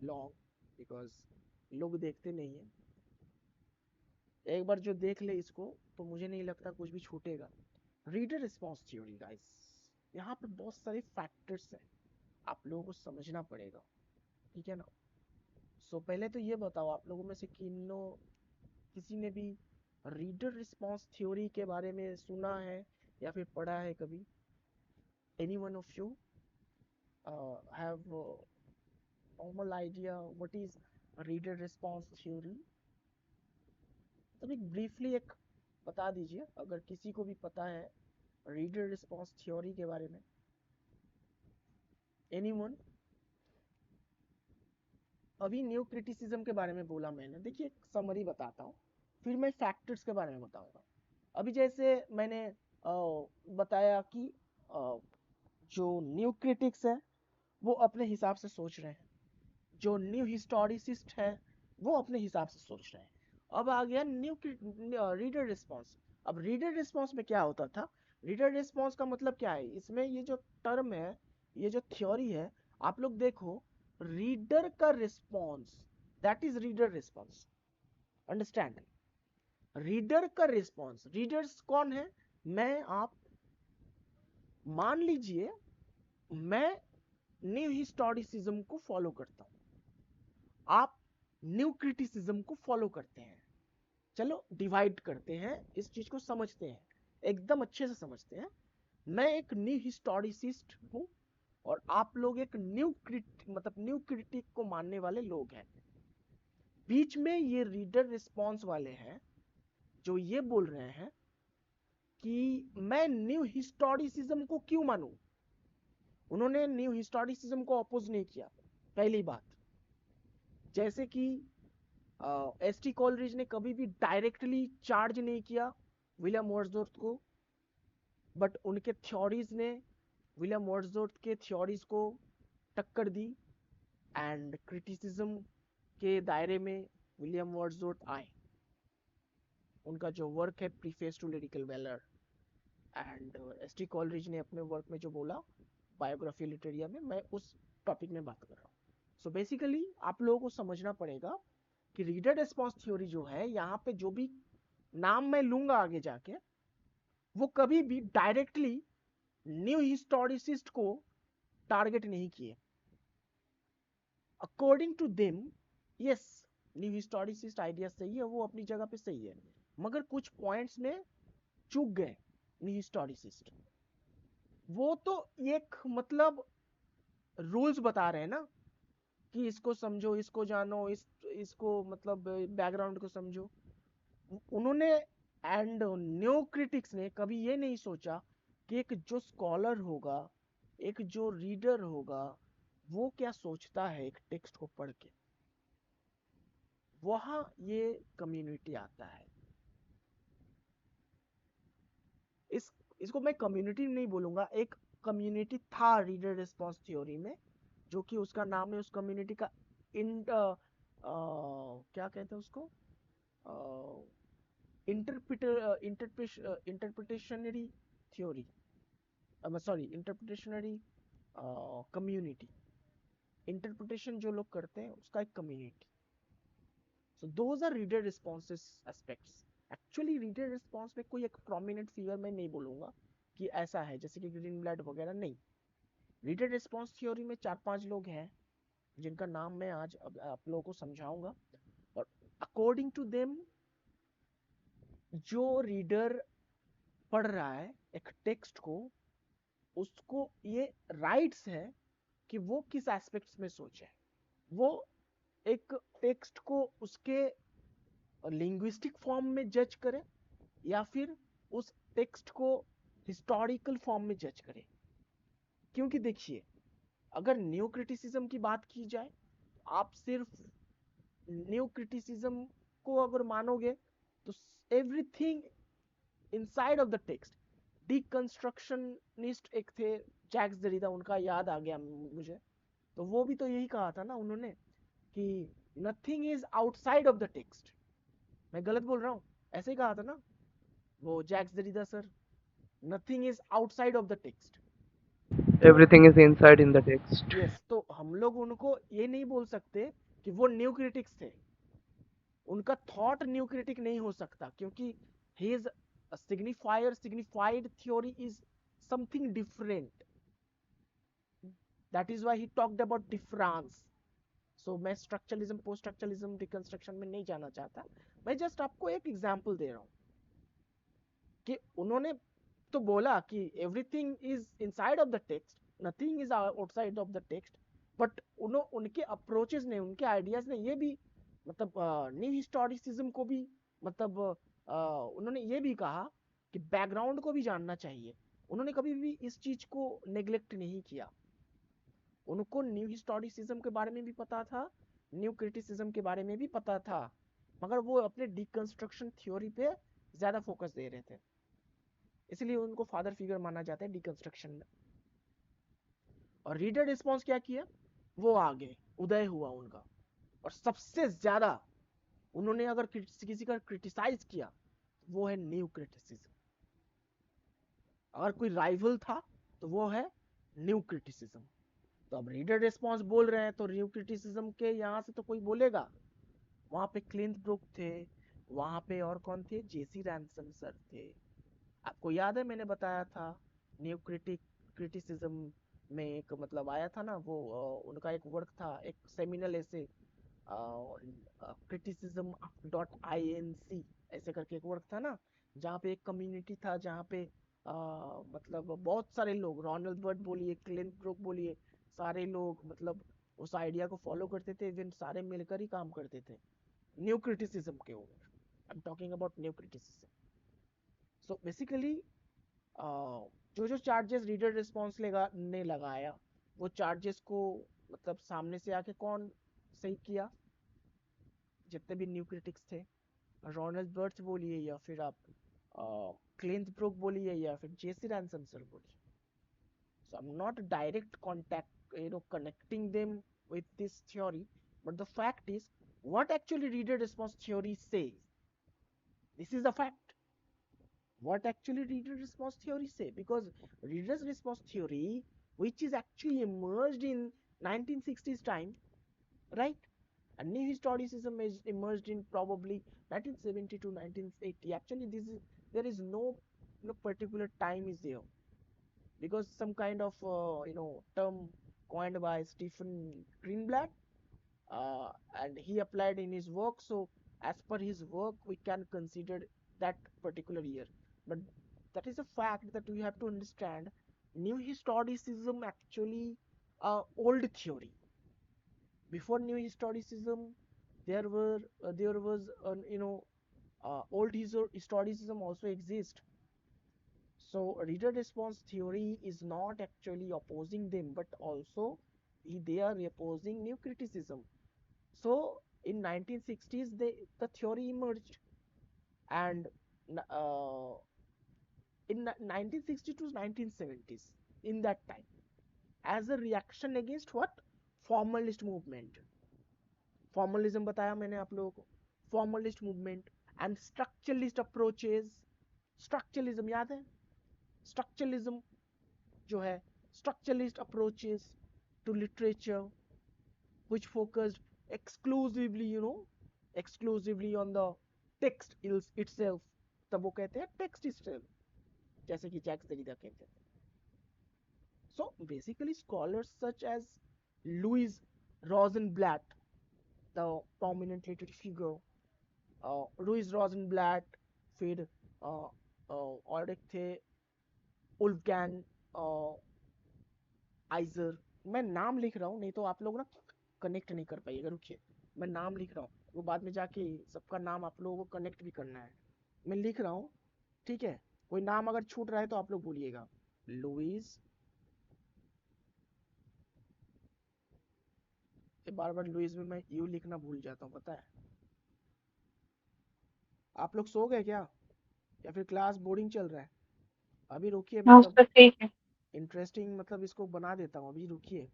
long because लोग देखते नहीं है। एक बार जो देख ले इसको तो मुझे नहीं लगता कुछ भी छूटेगा। रीडर रिस्पॉन्स थ्योरी गाइस, यहाँ पे बहुत सारे फैक्टर्स हैं, आप लोगों को समझना पड़ेगा, ठीक है ना? सो पहले तो ये बताओ, आप लोगों में से किसी ने भी रीडर रिस्पॉन्स थ्योरी के बारे में सुना है या फिर पढ़ा है कभी? Any one of you have normal idea what is reader response theory? तो एक ब्रीफली एक बता दीजिए अगर किसी को भी पता है रीडर रिस्पॉन्स थ्योरी के बारे में। एनीवन? अभी न्यू क्रिटिसिज्म के बारे में बोला मैंने, देखिए एक समरी बताता हूँ, फिर मैं फैक्टर्स के बारे में बताऊंगा। अभी जैसे मैंने बताया कि जो न्यू क्रिटिक्स है वो अपने हिसाब से सोच रहे हैं, जो न्यू हिस्टोरिसिस्ट है वो अपने हिसाब से सोच रहे हैं। अब आ गया न्यू रीडर रिस्पॉन्स। अब रीडर रिस्पॉन्स में क्या होता था? रीडर रिस्पॉन्स का मतलब क्या है? इसमें ये जो टर्म है, ये जो थ्योरी है, आप लोग देखो, रीडर का response, that is reader response. Understand? Reader का रिस्पॉन्स, रीडर्स कौन है? मैं, आप। मान लीजिए मैं न्यू हिस्टोरिसिज्म को फॉलो करता हूं, आप न्यू क्रिटिसिज्म को फॉलो करते हैं। चलो डिवाइड करते हैं, इस चीज को समझते हैं, एकदम अच्छे से समझते हैं। मैं एक न्यू हिस्टोरिसिस्ट हूं और आप लोग एक न्यू क्रिटिक को मानने वाले लोग हैं। बीच में ये रीडर रिस्पॉन्स वाले हैं जो ये बोल रहे हैं कि मैं न्यू हिस्टोरिसिज्म को क्यों मानूं। उन्होंने न्यू हिस्टोरिसिज्म को अपोज नहीं किया, पहली बात। जैसे कि एस.टी. कॉलरिज ने कभी भी डायरेक्टली चार्ज नहीं किया विलियम वर्ड्सवर्थ को, बट उनके थ्योरीज ने विलियम वर्ड्सवर्थ के थ्योरीज को टक्कर दी एंड क्रिटिसिज्म के दायरे में विलियम वर्ड्सवर्थ आए। उनका जो वर्क है प्रीफेस टू लिरिकल वेलर, एंड एस.टी. कॉलरिज ने अपने वर्क में जो बोला बायोग्राफी लिटरेरिया में, मैं उस टॉपिक में बात कर रहा हूँ. सो बेसिकली आप लोगों को समझना पड़ेगा कि रीडर रिस्पॉन्स थ्योरी जो है, यहाँ पे जो भी नाम मैं लूंगा आगे जाके, वो कभी भी डायरेक्टली न्यू हिस्टोरिसिस्ट को टारगेट नहीं किए. According to them, yes, new historicist idea सही है, वो अपनी जगह पे सही है, मगर कुछ पॉइंट्स में चूक गए न्यू हिस्टोरिसिस्ट. वो तो एक मतलब रूल्स बता रहे हैं ना कि इसको समझो, इसको जानो, इसको मतलब बैकग्राउंड को समझो. उन्होंने एंड न्यू क्रिटिक्स ने कभी ये नहीं सोचा कि एक जो स्कॉलर होगा, एक जो रीडर होगा, वो क्या सोचता है एक टेक्स्ट को पढ़ के. वहां ये कम्युनिटी आता है. इसको मैं कम्युनिटी नहीं बोलूंगा, एक कम्युनिटी था रीडर रिस्पॉन्स थ्योरी में, जो कि उसका नाम है उस कम्युनिटी का क्या कहते हैं उसको, interpretationary theory, sorry interpretationary community. Interpretation जो लोग करते हैं उसका एक community. So those are reader responses aspects. Actually reader response में कोई एक प्रोमिनेंट फिगर मैं नहीं बोलूंगा कि ऐसा है जैसे कि ग्रीन ब्लड वगैरह, नहीं. रीडर रिस्पॉन्स थ्योरी में 4-5 लोग हैं जिनका नाम मैं आज आप लोगों को समझाऊंगा. और अकॉर्डिंग टू देम, जो रीडर पढ़ रहा है एक टेक्स्ट को, उसको ये राइट्स है कि वो किस एस्पेक्ट्स में सोचे. वो एक टेक्स्ट को उसके लिंग्विस्टिक फॉर्म में जज करे, या फिर उस टेक्स्ट को हिस्टोरिकल फॉर्म में जज करे. क्योंकि देखिए, अगर न्यू क्रिटिसिज्म की बात की जाए, आप सिर्फ न्यू क्रिटिसिज्म को अगर मानोगे तो everything inside of the text. Deconstructionist एक थे, जैक्स दरिदा, उनका याद आ गया मुझे, तो वो भी तो यही कहा था ना उन्होंने कि nothing is outside of the text. मैं गलत बोल रहा हूँ? ऐसे ही कहा था ना वो Jacques Derrida sir, nothing is outside of the text. Everything is inside in the text. Yes, तो हम लोग उनको ये नहीं बोल सकते कि वो न्यू क्रिटिक्स थे. उनका थॉट न्यू क्रिटिक नहीं हो सकता, क्योंकि his signifier signified theory is something different. That is why he talked about difference. So मैं स्ट्रक्चरलिज्म, पोस्ट स्ट्रक्चरलिज्म, रिकंस्ट्रक्शन में नहीं जाना चाहता. मैं जस्ट आपको एक एग्जांपल दे रहा हूँ कि उन्होंने तो बोला कि everything is inside of the text, nothing is outside of the text. But उनके अप्रोचेस ने, उनके आइडियाज ने ये भी मतलब न्यू हिस्टोरिसिज्म को भी मतलब उन्होंने ये भी कहा कि बैकग्राउंड को भी जानना चाहिए. उन्होंने कभी भी इस चीज को नेग्लेक्ट नहीं किया. उनको न्यू हिस्टोरिसिज्म के बारे में भी पता था, न्यू क्रिटिसिज्म के बारे में भी पता था, मगर वो अपने डिकंस्ट्रक्शन थ्योरी पे ज्यादा फोकस दे रहे थे. इसलिए उनको फादर फिगर माना जाता है डिकंस्ट्रक्शन में. और रीडर रिस्पॉन्स क्या किया, वो आगे उदय हुआ उनका, और सबसे ज्यादा उन्होंने अगर किसी का क्रिटिसाइज किया, वो है न्यू क्रिटिसिज्म. अगर कोई राइवल था तो वो है न्यू क्रिटिसिज्म. तो अब रीडर रिस्पॉन्स बोल रहे हैं तो न्यू क्रिटिसिज्म के यहाँ से तो कोई बोलेगा. वहां पे क्लिंथ ब्रुक थे, वहां पे और कौन थे, जेसी रैंसम सर थे. आपको याद है मैंने बताया था न्यू क्रिटिसिज्म में एक मतलब आया था ना वो, उनका एक वर्क था, एक सेमिनल ऐसे, क्रिटिसिज्म डॉट INC ऐसे करके एक वर्क था ना, जहाँ पे एक कम्युनिटी था, जहाँ पे मतलब बहुत सारे लोग, रोनाल्ड बर्ट बोलिए, क्लिंथ ब्रुक बोलिए, सारे लोग मतलब उस आइडिया को फॉलो करते थे, इवन सारे मिलकर ही काम करते थे न्यू क्रिटिसिज्म के ऊपर. आई am talking about new criticism. So basically जो जो चार्जेस रीडर रिस्पॉन्स ने लगाया, वो चार्जेस को मतलब सामने से आके कौन सही किया, जितने भी न्यू क्रिटिक्स थे, रोनाल्ड बर्थ बोलिए, या फिर आप क्लिंथ ब्रुक बोलिए, या फिर जेसी रैंसम सर बोलिए. So I am not direct contact connecting them with this theory, but the fact is what actually reader response theory says. This is the fact. What actually reader response theory say, because reader's response theory which is actually emerged in 1960s time, right? And new historicism is emerged in probably 1970 to 1980. Actually, this is, there is no particular time is there, because some kind of term coined by Stephen Greenblatt, uh, and he applied in his work. So as per his work, we can consider that particular year. But that is a fact that we have to understand. New historicism actually old theory. Before new historicism, there was an old historicism also exist. So reader response theory is not actually opposing them, but also they are opposing new criticism. So in 1960s, the theory emerged, and uh, in 1960 to 1970s, in that time, as a reaction against what? Formalist movement. Formalism बताया मैंने आप लोगों को, formalist movement and structuralist approaches. Structuralism याद है? Structuralism जो है, structuralist approaches to literature which focused exclusively, exclusively on the text itself. तब वो कहते हैं text itself, जैसे कि जैक्स दरिदा कहते हैं. So basically scholars such as Louis Rosenblatt, the prominent literary figure, Louis Rosenblatt, फिर और एक थे उल्फगैंग आइजर. मैं नाम लिख रहा हूँ, नहीं तो आप लोग ना कनेक्ट नहीं कर पाइएगा. रुकिए, मैं नाम लिख रहा हूँ, वो बाद में जाके सबका नाम आप लोगों को कनेक्ट भी करना है. मैं लिख रहा हूँ, ठीक है? कोई नाम अगर छूट रहा है तो आप लोग बोलिएगा. लुइस, बार बार लुइस में मैं यू लिखना भूल जाता हूँ, पता है? आप लोग सो गए क्या, या फिर क्लास बोरिंग चल रहा है? अभी रुकिए, हाँ मतलब सर ठीक है। इंटरेस्टिंग, मतलब इसको बना देता हूँ. अभी रुकिए,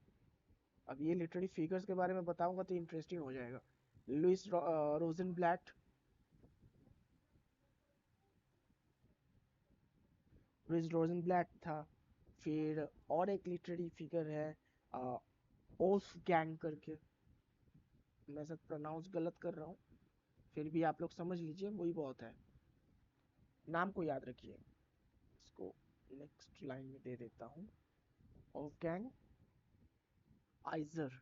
अब ये लिटरेरी फिगर्स के बारे में बताऊंगा तो इंटरेस्टिंग हो जाएगा. लुइस रोजनब्लैट, लुइस रोजनब्लैट था. फिर और एक लिटरेरी फिगर है ओल्फ गैंग करके. मैं सब प्रोनाउंस गलत कर रहा हूँ, फिर भी आप लोग समझ लीजिए, वही बहुत है. नाम को याद रखिए. इसको नेक्स्ट लाइन में दे देता हूँ. ओल्फ गैंग आइजर.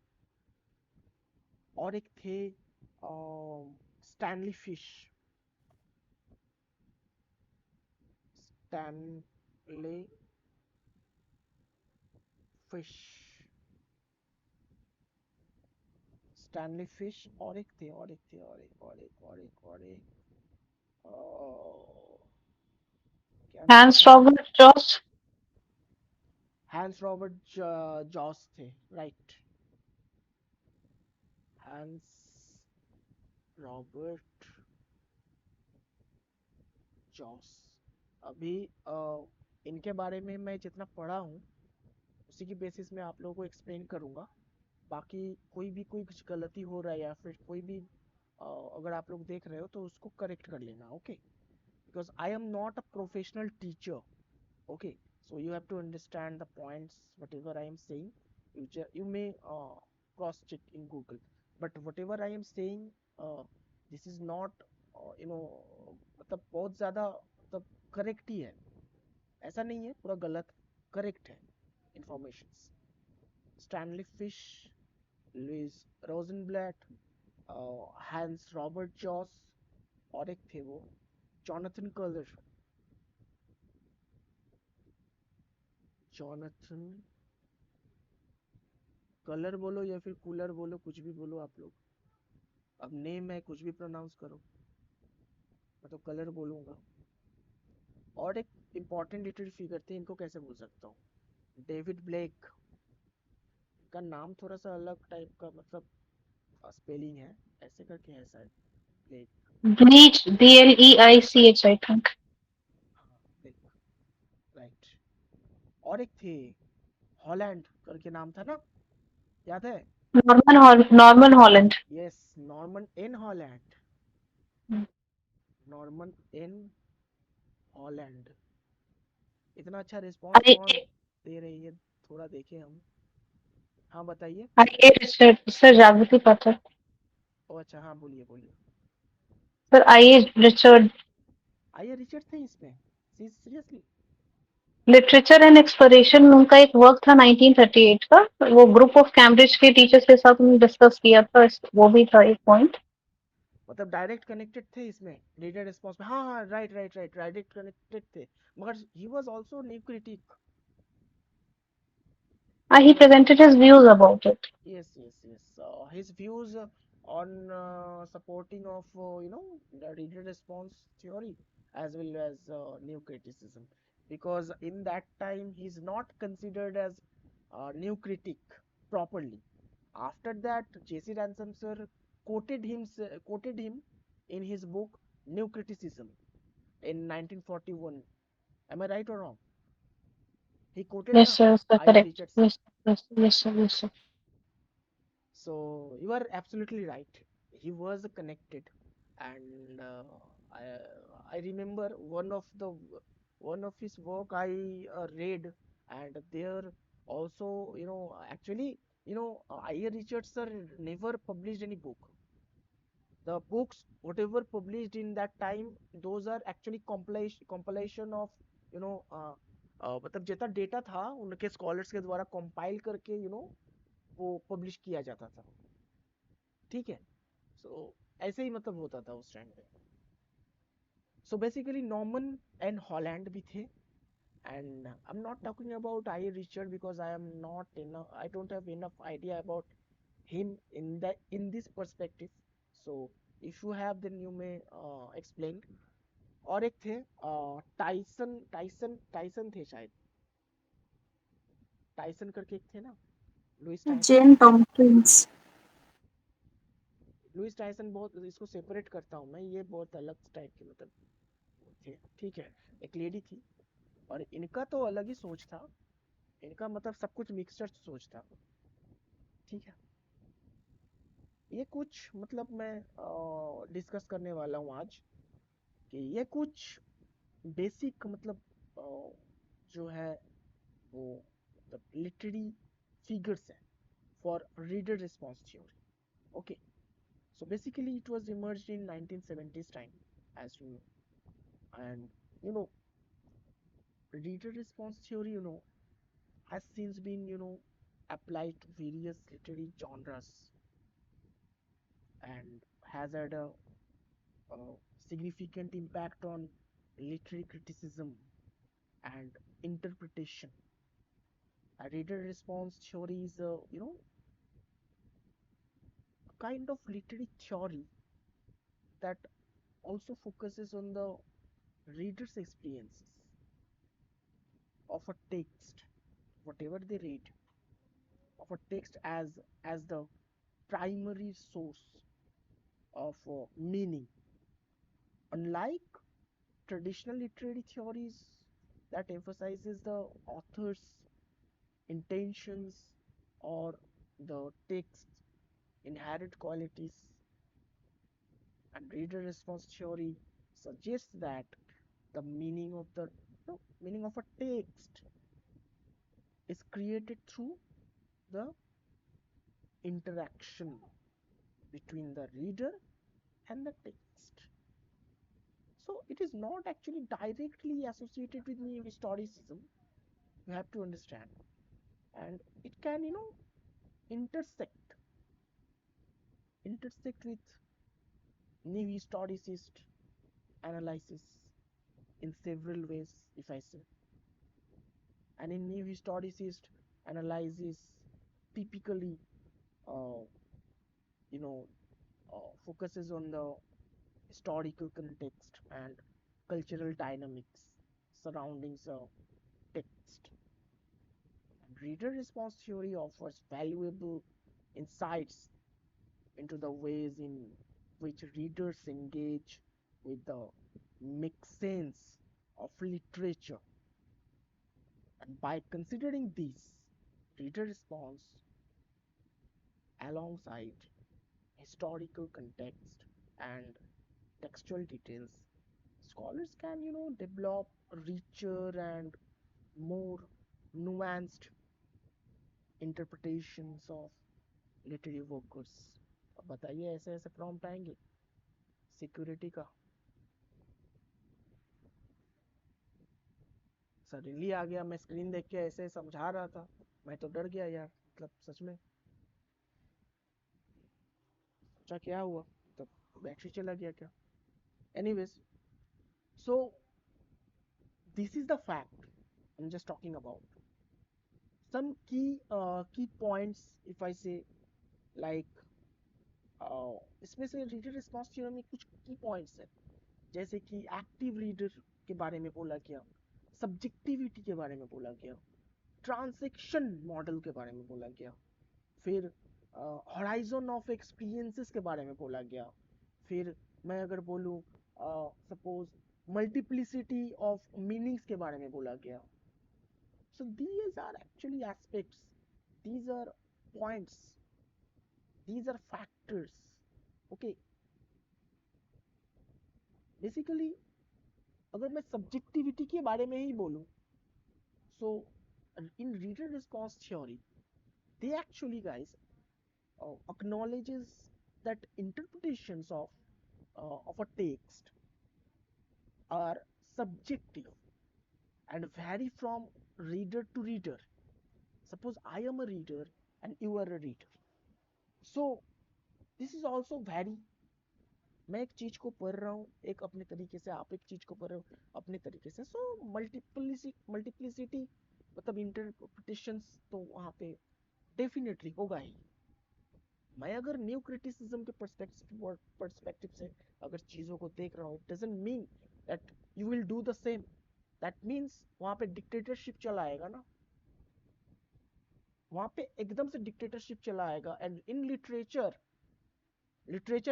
और एक थे Stanley fish. Stanley fish, Stanley fish. और एक थे, और एक थे, और एक, और एक, और एक, और एक, क्या नाम हैंस था? Robert Jauss. Hans Robert Jauss थे, राइट. Hans Robert Jauss. अभी इनके बारे में मैं जितना पढ़ा हूँ, उसी की बेसिस में आप लोगों को एक्सप्लेन करूँगा. बाकी कोई भी कोई कुछ गलती हो रहा है, या फिर कोई भी अगर आप लोग देख रहे हो तो उसको करेक्ट कर लेना, okay? Because I am not a professional teacher, okay? So you have to understand the points whatever I am saying. You may cross check in Google, but whatever I am saying, uh, this is not मतलब बहुत ज़्यादा मतलब correct ही है, ऐसा नहीं है पूरा गलत, करेक्ट है information. Stanley Fish, Louise Rosenblatt, Hans Robert Jauss, और एक थे वो जॉनथन कलर. जॉनथन कलर बोलो या फिर कूलर बोलो, कुछ भी बोलो आप लोग. अब नेम है, कुछ भी प्रोनाउंस करो, मैं तो कलर बोलूंगा. और एक इम्पॉर्टेंट लिटरेरी फिगर थे, इनको कैसे भूल सकता हूँ, डेविड ब्लेक. का नाम थोड़ा सा अलग टाइप का, मतलब स्पेलिंग है, ऐसे करके है शायद, ब्लेक. Bleach, BLEICH I think. हाँ, ब्लेक, राइट. और एक थे, हॉलैंड करके नाम था ना, याद है? Norman Holland. Yes, Norman N Holland. Norman N Holland. इतना अच्छा रिस्पॉन्स अरे कौन दे रही है? थोड़ा देखे हम। हाँ बताइए। आइए रिचर्ड सर, जागृति पाठक। ओ अच्छा, हाँ बोलिए बोलिए। सर आइए रिचर्ड। आइए रिचर्ड थे इसमें? सीरियसली? लिटरेचर एंड एक्सप्लोरेशन उनका एक वर्क था 1938 का, वो ग्रुप ऑफ कैम्ब्रिज के टीचर्स के साथ उन्होंने डिस्कस किया था, वो भी था एक पॉइंट। मतलब डायरेक्ट कनेक्टेड थे इसमें रीडर रिस्पॉन्स में? हाँ हाँ, right right right, direct connected थे। मगर he was also new critic. He presented his views about it. Yes, yes, yes. His views on supporting of the reader response theory as well as new criticism, because in that time he's not considered as new critic properly. After that, J.C. Ransom sir quoted him in his book New Criticism in 1941. Am I right or wrong? He quoted Yes, na sir, sir, I.A. correct. Richards. Yes, yes, yes, sir, yes, sir. So you are absolutely right. He was connected, and I remember one of his work I read, and there also actually I.A. Richards sir never published any book. The books whatever published in that time, those are actually compilation of you know uh, मतलब जितना data था उनके scholars के द्वारा compile करके वो publish किया जाता था। ठीक है। सो ऐसे ही मतलब होता था उस टाइम पे। So basically Norman and Holland भी थे। And I am not talking about I Richard because I am not in I don't have enough idea about him in this perspective. So if you have then you may explain. और एक थे Tyson थे शायद। Tyson करके एक थे ना, Lois Tyson. Jane Tompkins. Lois Tyson बहुत, इसको सेपरेट करता हूँ मैं, ये बहुत अलग टाइप के मतलब थे। ठीक है। एक लेडी थी, और इनका तो अलग ही सोच था। इनका मतलब सब कुछ मिक्सचर सोच था। ठीक है। ये कुछ मतलब मैं डिस्कस करने वाला हूँ आज, कि ये कुछ बेसिक मतलब जो है वो मतलब लिटरेरी फिगर्स है for reader response theory. Okay. So basically it was emerged in 1970s time, as you know. And you know reader response theory has since been applied to various literary genres, and has had a significant impact on literary criticism and interpretation. A reader response theory is a kind of literary theory that also focuses on the reader's experiences of a text, whatever they read, of a text as the primary source of meaning. Unlike traditional literary theories that emphasizes the author's intentions or the text's inherent qualities, and reader response theory suggests that the meaning of the meaning of a text is created through the interaction between the reader and the text. So it is not actually directly associated with new historicism, you have to understand. And it can intersect intersect with new historicist analysis in several ways, if I say. And in new historicist analysis typically uh, you know focuses on the historical context and cultural dynamics surrounding the text. And reader response theory offers valuable insights into the ways in which readers engage with the make sense of literature. And by considering these, reader response alongside historical context and textual details, scholars can develop richer and more nuanced interpretations of literary workers. अब बताइए ऐसे ऐसे prompt आएंगे security का, suddenly आ गया। मैं screen देख के ऐसे समझा रहा था, मैं तो डर गया यार, मतलब सच में सोचा क्या हुआ, तो बैटरी चला गया क्या। Anyways, so this is the fact I'm just talking about. Some key points if I say, like इसमें से रीडर रिस्पॉन्स थ्योरम में कुछ की पॉइंट्स है, जैसे कि एक्टिव रीडर के बारे में बोला गया, सब्जेक्टिविटी के बारे में बोला गया, ट्रांजैक्शन मॉडल के बारे में बोला गया, फिर हॉराइजन ऑफ एक्सपीरियंसेस के बारे में बोला गया, फिर मैं अगर बोलूँ सपोज मल्टीप्लिसिटी ऑफ मीनिंग्स के बारे में बोला गया। So these are actually aspects, these are points, these are factors. Okay, basically अगर मैं सब्जेक्टिविटी के बारे में ही बोलूं, so in reader response theory they actually guys acknowledges that interpretations of a text are subjective and vary from reader to reader. Suppose I am a reader and you are a reader, so this is also vary। मैं एक चीज को पढ़ रहा हूँ एक अपने तरीके से, आप एक चीज को पढ़ रहे हो अपने तरीके से, सो मल्टीप्लिसिटी मतलब इंटरप्रिटेशंस तो वहाँ पे डेफिनेटली होगा ही। मैं अगर न्यू क्रिटिसिज्म के पर्सपेक्टिव से अगर चीजों को देख रहा हूँ, it doesn't mean that you will do the same. That means वहाँ पे डिक्टेटरशिप चला आएगा ना, वहाँ पे एकदम से डिक्टेटरशिप चला आएगा। एंड इन लिटरेचर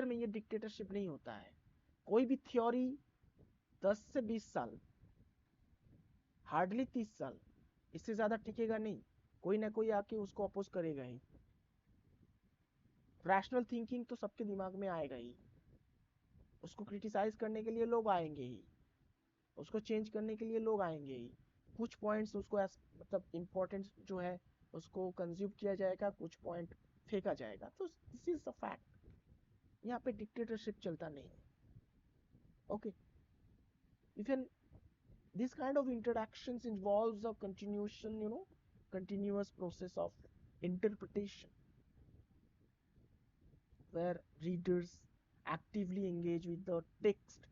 में ये डिक्टेटरशिप नहीं होता है। कोई भी थ्योरी 10 से 20 साल, हार्डली 30 साल, इससे ज्यादा टिकेगा नहीं। कोई ना कोई आके उसको अपोज करेगा ही। रैशनल थिंकिंग तो सबके दिमाग में आएगा ही, उसको क्रिटिसाइज करने के लिए लोग आएंगे ही, उसको चेंज करने के लिए लोग आएंगे ही। कुछ पॉइंट्स उसको मतलब इम्पोर्टेंट जो है उसको कंज्यूम किया जाएगा, कुछ पॉइंट फेंका जाएगा। तो दिस इज द फैक्ट, यहाँ पे डिक्टेटरशिप चलता नहीं है। Okay, even this kind of interactions involves a continuous process of interpretation where readers actively engage with the text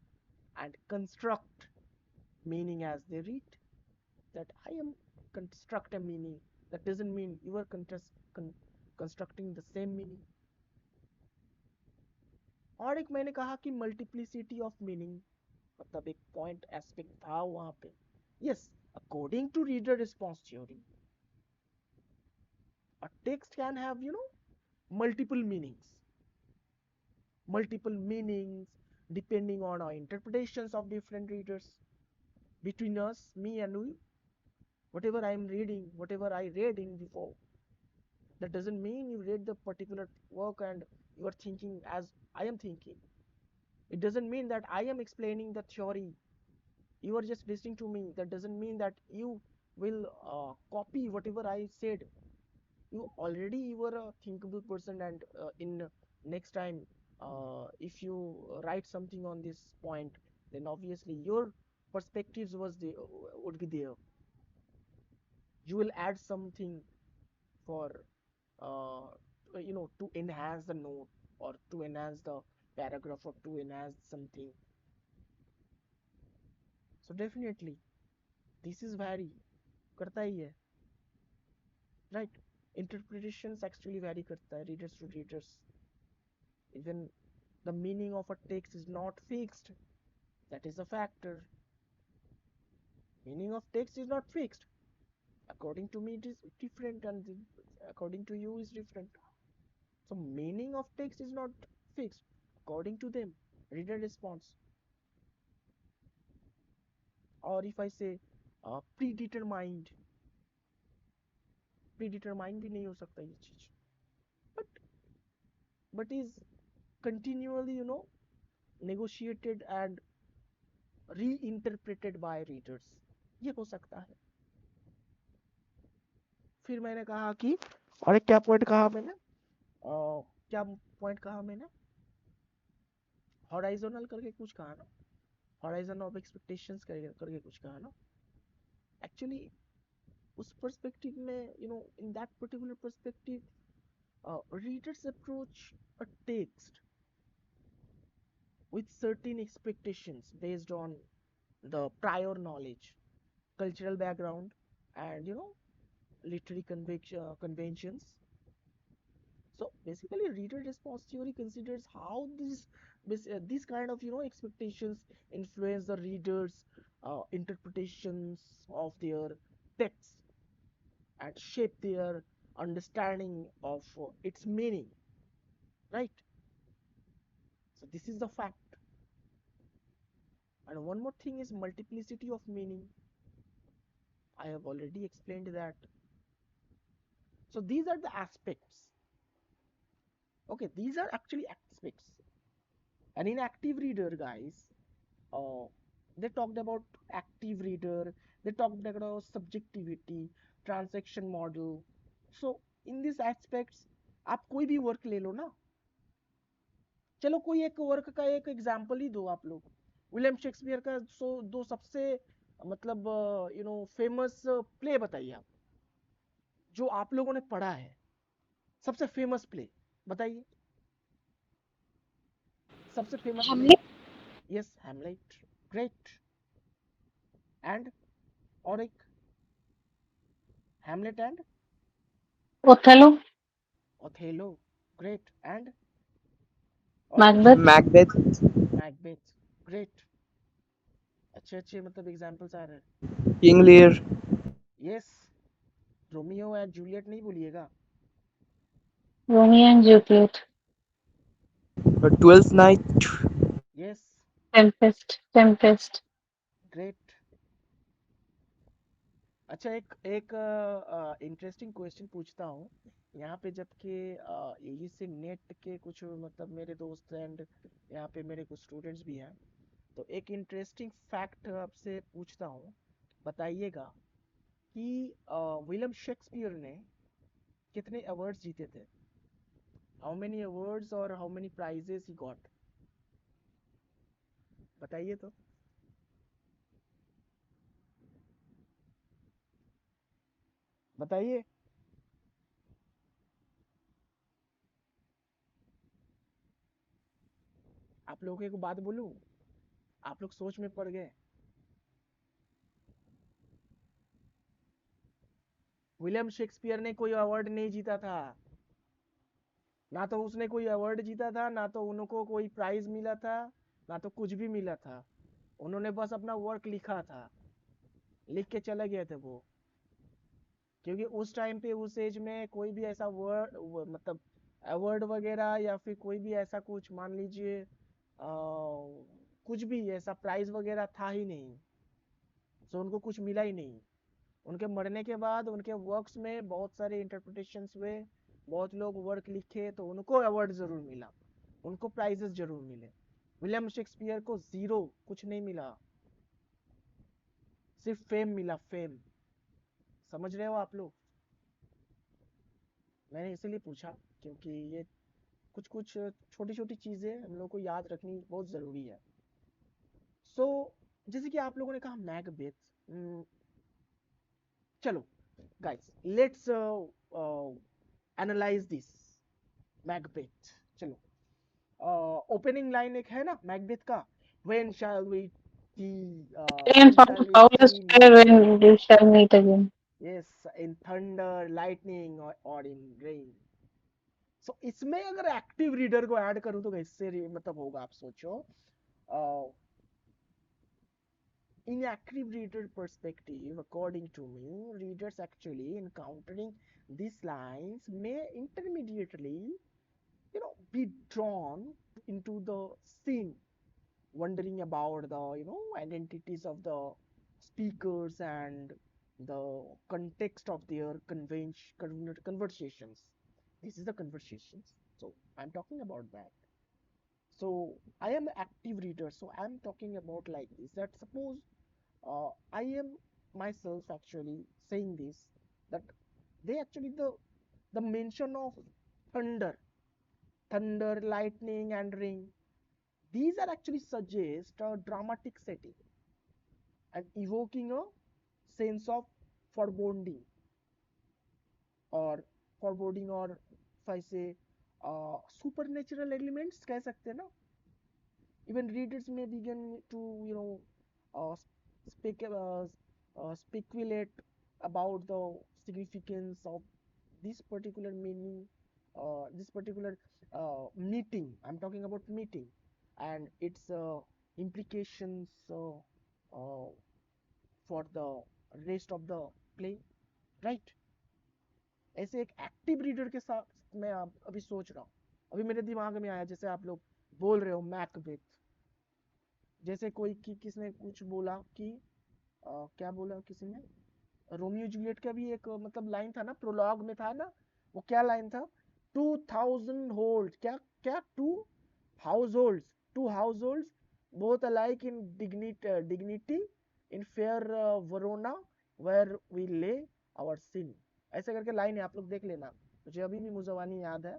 and construct meaning as they read. That I am construct a meaning, that doesn't mean you are constructing the same meaning. और एक मैंने कहा कि multiplicity of meaning, मतलब एक point aspect था वहां पे। Yes, according to reader response theory, a text can have multiple meanings depending on our interpretations of different readers. Between us, me and you, whatever I am reading, whatever I read in before, that doesn't mean you read the particular work and you are thinking as I am thinking. It doesn't mean that I am explaining the theory, you are just listening to me. That doesn't mean that you will copy whatever I said. You are a thinkable person, and in next time if you write something on this point, then obviously your perspectives would be there. You will add something for uh, to enhance the note or to enhance the paragraph or to enhance something. So definitely this is vary करता ही है, right? Interpretations actually vary करता है readers to readers. Even the meaning of a text is not fixed. That is a factor. Meaning of text is not fixed. According to me it is different, and according to you is different. So meaning of text is not fixed according to them, reader response. Or if I say predetermined, predetermined भी नहीं हो सकता ये चीज, but is continually negotiated and reinterpreted by readers, ये हो सकता है। फिर मैंने कहा कि और एक क्या पॉइंट कहा मैंने, क्या पॉइंट कहा मैंने, हॉराइजोनल करके कुछ कहा ना, हॉराइजन ऑफ एक्सपेक्टेशंस करके कुछ कहा ना। एक्चुअली उस पर्सपेक्टिव में, in that particular perspective, readers approach a text with certain expectations based on the prior knowledge, cultural background, and literary conventions. So basically, reader response theory considers how these kind of expectations influence the reader's interpretations of their text and shape their understanding of its meaning, right? So this is the fact. And one more thing is multiplicity of meaning. I have already explained that. So these are the aspects. Okay, these are actually aspects. And in active reader, guys, uh, they talked about active reader, they talked about subjectivity, transaction model. So in these aspects, आप कोई भी work ले लो ना, चलो कोई एक work का एक एग्जांपल ही दो आप लोग, विलियम शेक्सपियर का दो सबसे मतलब फेमस प्ले बताइए आप, जो आप लोगों ने पढ़ा है, सबसे फेमस प्ले बताइए, सबसे famous play. Hamlet. Yes, Hamlet, great. And और एक, Hamlet and Othello. Othello, great. And और कुछ, मैकबेथ। Macbeth. Macbeth, great. अच्छे अच्छे मतलब एग्जांपल्स आ रहे हैं। King Lear. Yes, Romeo and Juliet नहीं भूलिएगा। Romeo and Juliet. Twelfth Night. Yes, Tempest. Tempest. Great. अच्छा, एक एक इंटरेस्टिंग क्वेश्चन पूछता हूँ यहाँ पे, जबकि यही से नेट के कुछ मतलब मेरे दोस्त एंड यहाँ पे मेरे कुछ स्टूडेंट्स भी हैं, तो एक इंटरेस्टिंग फैक्ट आपसे पूछता हूँ, बताइएगा कि विलियम शेक्सपियर ने कितने अवार्ड्स जीते थे, हाउ मेनी अवार्ड्स और how many prizes he got, बताइए तो। बताइए। आप लोगों को एक बात बोलूं, आप लोग सोच में पड़ गए। विलियम शेक्सपियर ने कोई अवार्ड नहीं जीता था, ना तो उसने कोई अवार्ड जीता था, ना तो उनको कोई प्राइज मिला था, ना तो कुछ भी मिला था। उन्होंने बस अपना वर्क लिखा था, लिख के चले गए थे वो। क्योंकि उस टाइम पे उस एज में कोई भी ऐसा वर्ड मतलब अवार्ड वगैरह या फिर कोई भी ऐसा कुछ मान लीजिए कुछ भी ऐसा प्राइज वगैरह था ही नहीं, तो उनको कुछ मिला ही नहीं। उनके मरने के बाद उनके वर्क्स में बहुत सारे इंटरप्रिटेशंस हुए, बहुत लोग वर्क लिखे, तो उनको अवार्ड जरूर मिला, उनको प्राइजेस जरूर मिले। विलियम शेक्सपियर को जीरो, कुछ नहीं मिला, सिर्फ फेम मिला, फेम। समझ रहे हो आप लोग? मैंने इसीलिए पूछा क्योंकि ये कुछ कुछ छोटी छोटी चीजें हम लोग को याद रखनी बहुत जरूरी है। सो जैसे कि आप लोगों ने कहा मैकबेथ, चलो guys let's analyse this Macbeth. चलो, ओपनिंग लाइन एक है ना मैकबेथ का, when shall we And when found shall we foul see despair meet again? when we shall meet again. Yes, in thunder, lightning or in rain. सो इसमें अगर active reader को add करूं तो कैसे मतलब होगा, आप सोचो। In active reader perspective, according to me, readers actually encountering these lines may intermediately, be drawn into the scene, wondering about the, identities of the speakers and the context of their conversations. This is the conversations. So I'm talking about that. So I am an active reader. So I'm talking about like this. That suppose I am myself actually saying this, that they actually the mention of thunder, lightning, and rain, these are actually suggest a dramatic setting and evoking a sense of foreboding or or if I say supernatural elements कह सकते हैं ना. Even readers may begin to uh, speculate about the significance of this particular meaning, this particular meeting. I'm talking about meeting and its implications for the rest of the play, right? ऐसे एक active reader के साथ मैं अभी सोच रहा हूँ. अभी मेरे दिमाग में आया जैसे आप लोग बोल रहे हो मैकबेथ, जैसे कोई किसने कुछ बोला कि क्या बोला किसी ने, रोमियो जूलियट का भी एक मतलब लाइन था ना, प्रोलॉग में था ना, वो क्या लाइन था, 2000 होल्ड क्या क्या two households both alike in dignity in fair Verona where we lay our scene. ऐसे करके लाइन है, आप लोग देख लेना, मुझे अभी भी मुजवानी याद है.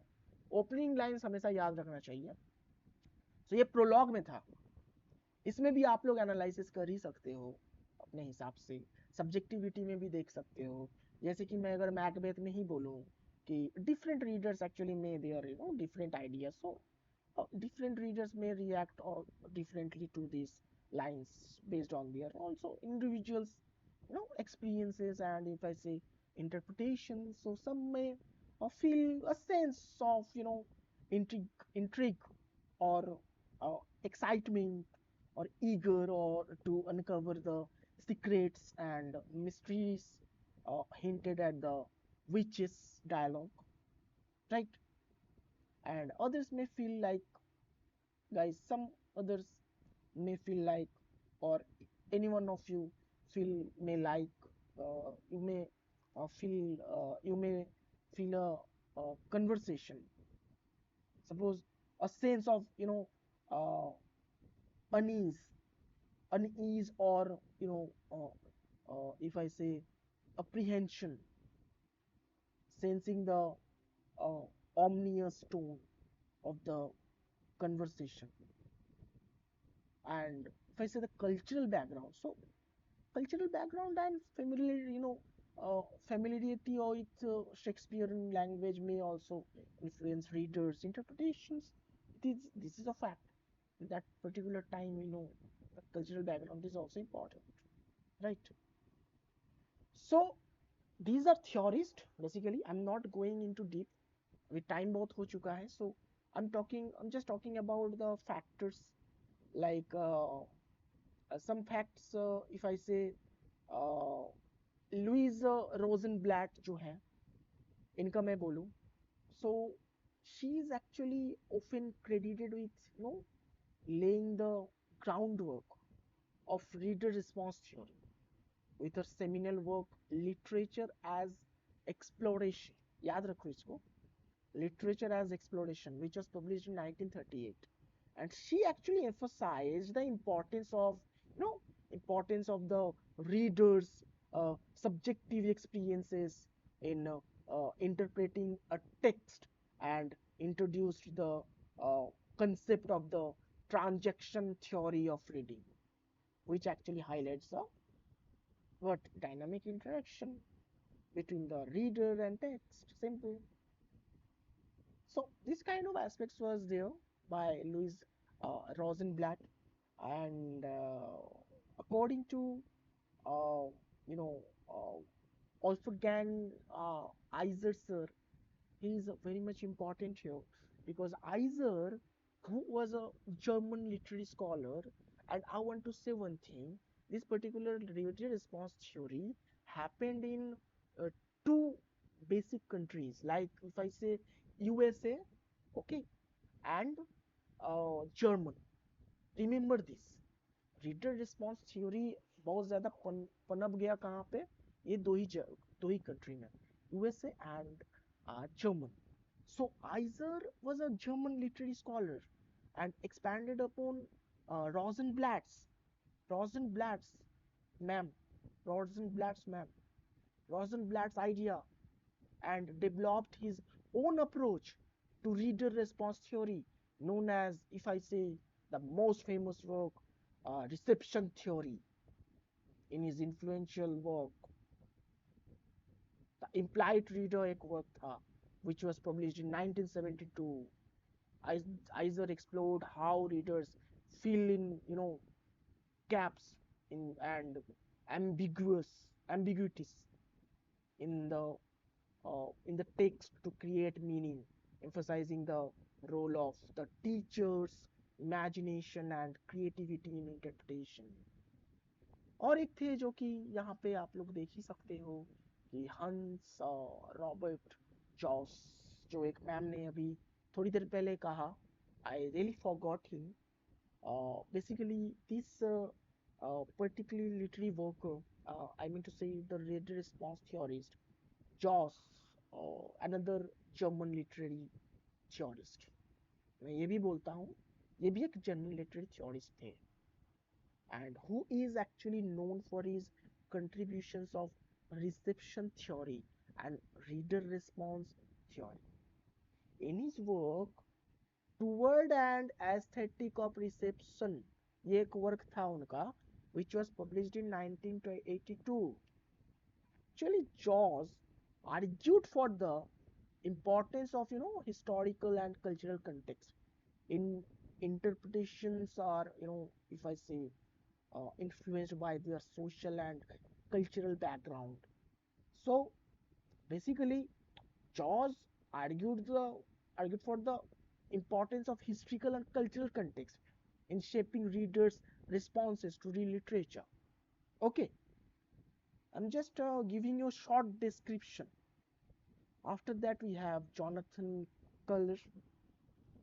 ओपनिंग लाइंस हमेशा याद रखना चाहिए. तो ये प्रोलॉग में था. इसमें भी आप लोग एनालिसिस कर ही सकते हो अपने हिसाब से, सब्जेक्टिविटी में भी देख सकते हो. जैसे कि मैं अगर मैकबेथ में ही बोलूं कि डिफरेंट रीडर्स एक्चुअली में there different ideas, so different readers may react or differently to these lines based on their also individuals experiences and if I say interpretation. So some may feel a sense of intrigue or excitement or eager or to uncover the secrets and mysteries hinted at the witches dialogue, right? And others may feel like, guys, some others may feel like, or any one of you feel may like, you may you may feel a conversation, suppose a sense of unease or if I say apprehension, sensing the uh, ominous tone of the conversation. And if I say the cultural background, so cultural background and familiarity with Shakespearean language may also influence readers' interpretations. This is a fact. In that particular time, the cultural background is also important, right? So these are theorists. Basically, I'm not going into deep. अभी time बहुत हो चुका है, so I'm just talking about the factors like some facts. If I say Louise Rosenblatt जो है, इनका मैं बोलूं, so she is actually often credited with laying the groundwork of reader response theory with her seminal work literature as exploration. याद रखो इसको, literature as exploration, which was published in 1938. And she actually emphasized the importance of the reader's subjective experiences in interpreting a text, and introduced the concept of the transaction theory of reading, which actually highlights the what dynamic interaction between the reader and text. Simple. So this kind of aspects was there by Louis Rosenblatt, and according to uh, you know Wolfgang Iser sir, he is very much important here, because Iser, who was a German literary scholar, and I want to say one thing: this particular reader response theory happened in uh, two basic countries, like if I say USA, okay, and German. Remember this. Reader response theory बहुत ज्यादा पनप गया कहाँ पे, ये दो ही country में, USA and German. So Iser was a German literary scholar and expanded upon Rosenblatt's Rosenblatt's ma'am Rosenblatt's idea and developed his own approach to reader response theory, known as, if I say, the most famous work, reception theory. In his influential work, the implied reader एक work था, which was published in 1972. Iser explored how readers fill in, gaps and ambiguities in the text to create meaning, emphasizing the role of the teacher's imagination and creativity in interpretation. और एक थे जो कि यहाँ पे आप लोग देख ही सकते हो कि हंस रॉबर्ट जॉस, जो एक मैम ने अभी थोड़ी देर पहले कहा, I really forgot him. Basically this particularly literary worker, I mean to say the reader response theorist, Joss, another German literary theorist. मैं ये भी बोलता हूँ, ये भी एक German literary theorist थे, and who is actually known for his contributions of reception theory and reader response theory. In his work Toward and Aesthetic of Reception, ये एक वर्क था उनका, which was published in 1982. Actually, Jaws argued for the importance of historical and cultural context in interpretations are, if I say, influenced by their social and cultural background. So basically, Jaws argued for the importance of historical and cultural context in shaping readers' responses to real literature. Okay, I'm just giving you a short description. After that, we have Jonathan Culler.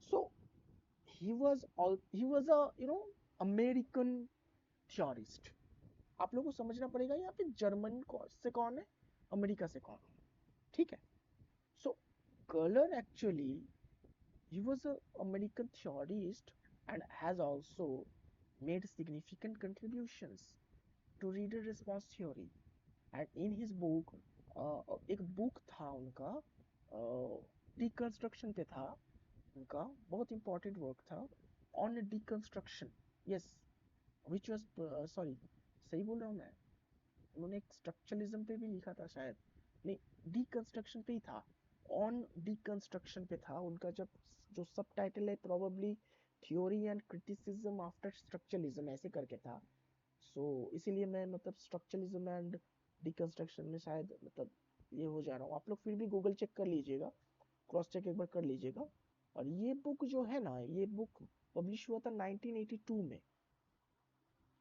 So he was a American theorist. आप लोगों को समझना पड़ेगा यहाँ पे German से कौन है, अमेरिका से कौन है, ठीक है. So Culler actually, he was an American theorist and has also made significant contributions to reader response theory. And in his book, एक बुक था उनका, डिकंस्ट्रक्शन पे था उनका, बहुत इंपॉर्टेंट वर्क था on deconstruction. Yes, which was, sorry, सही बोल रहा हूँ मैं, उन्होंने एक स्ट्रक्चरलिज्म पे भी लिखा था शायद, नहीं, डिकंस्ट्रक्शन पे ही था, ऑन डिकंस्ट्रक्शन पे था उनका, जब जो सब टाइटल है probably theory and criticism after structuralism ऐसे करके था. सो इसीलिए मैं मतलब स्ट्रक्चरलिज्म एंड डिकंस्ट्रक्शन में शायद मतलब ये हो जा रहा हूँ. आप लोग फिर भी गूगल चेक कर लीजिएगा, क्रॉस चेक एक बार कर लीजिएगा. और ये बुक जो है ना, ये बुक पब्लिश हुआ था 1982 में,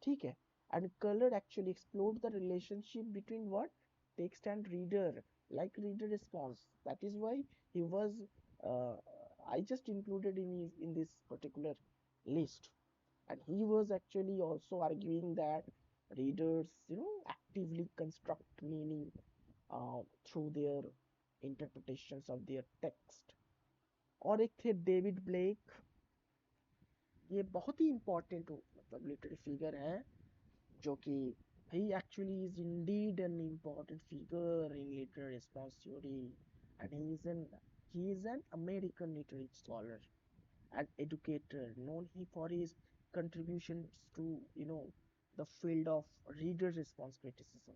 ठीक है. And Color actually explored the relationship between what, text and reader, like reader response. That is why he was, I just included in this particular list. And he was actually also arguing that readers actively construct meaning through their interpretations of their text. और एक थे David black, ये बहुत ही important मतलब literary figure है, जो कि he actually is indeed an important figure in literary response theory, and he is an American literary scholar and educator known for his contributions to the field of reader response criticism.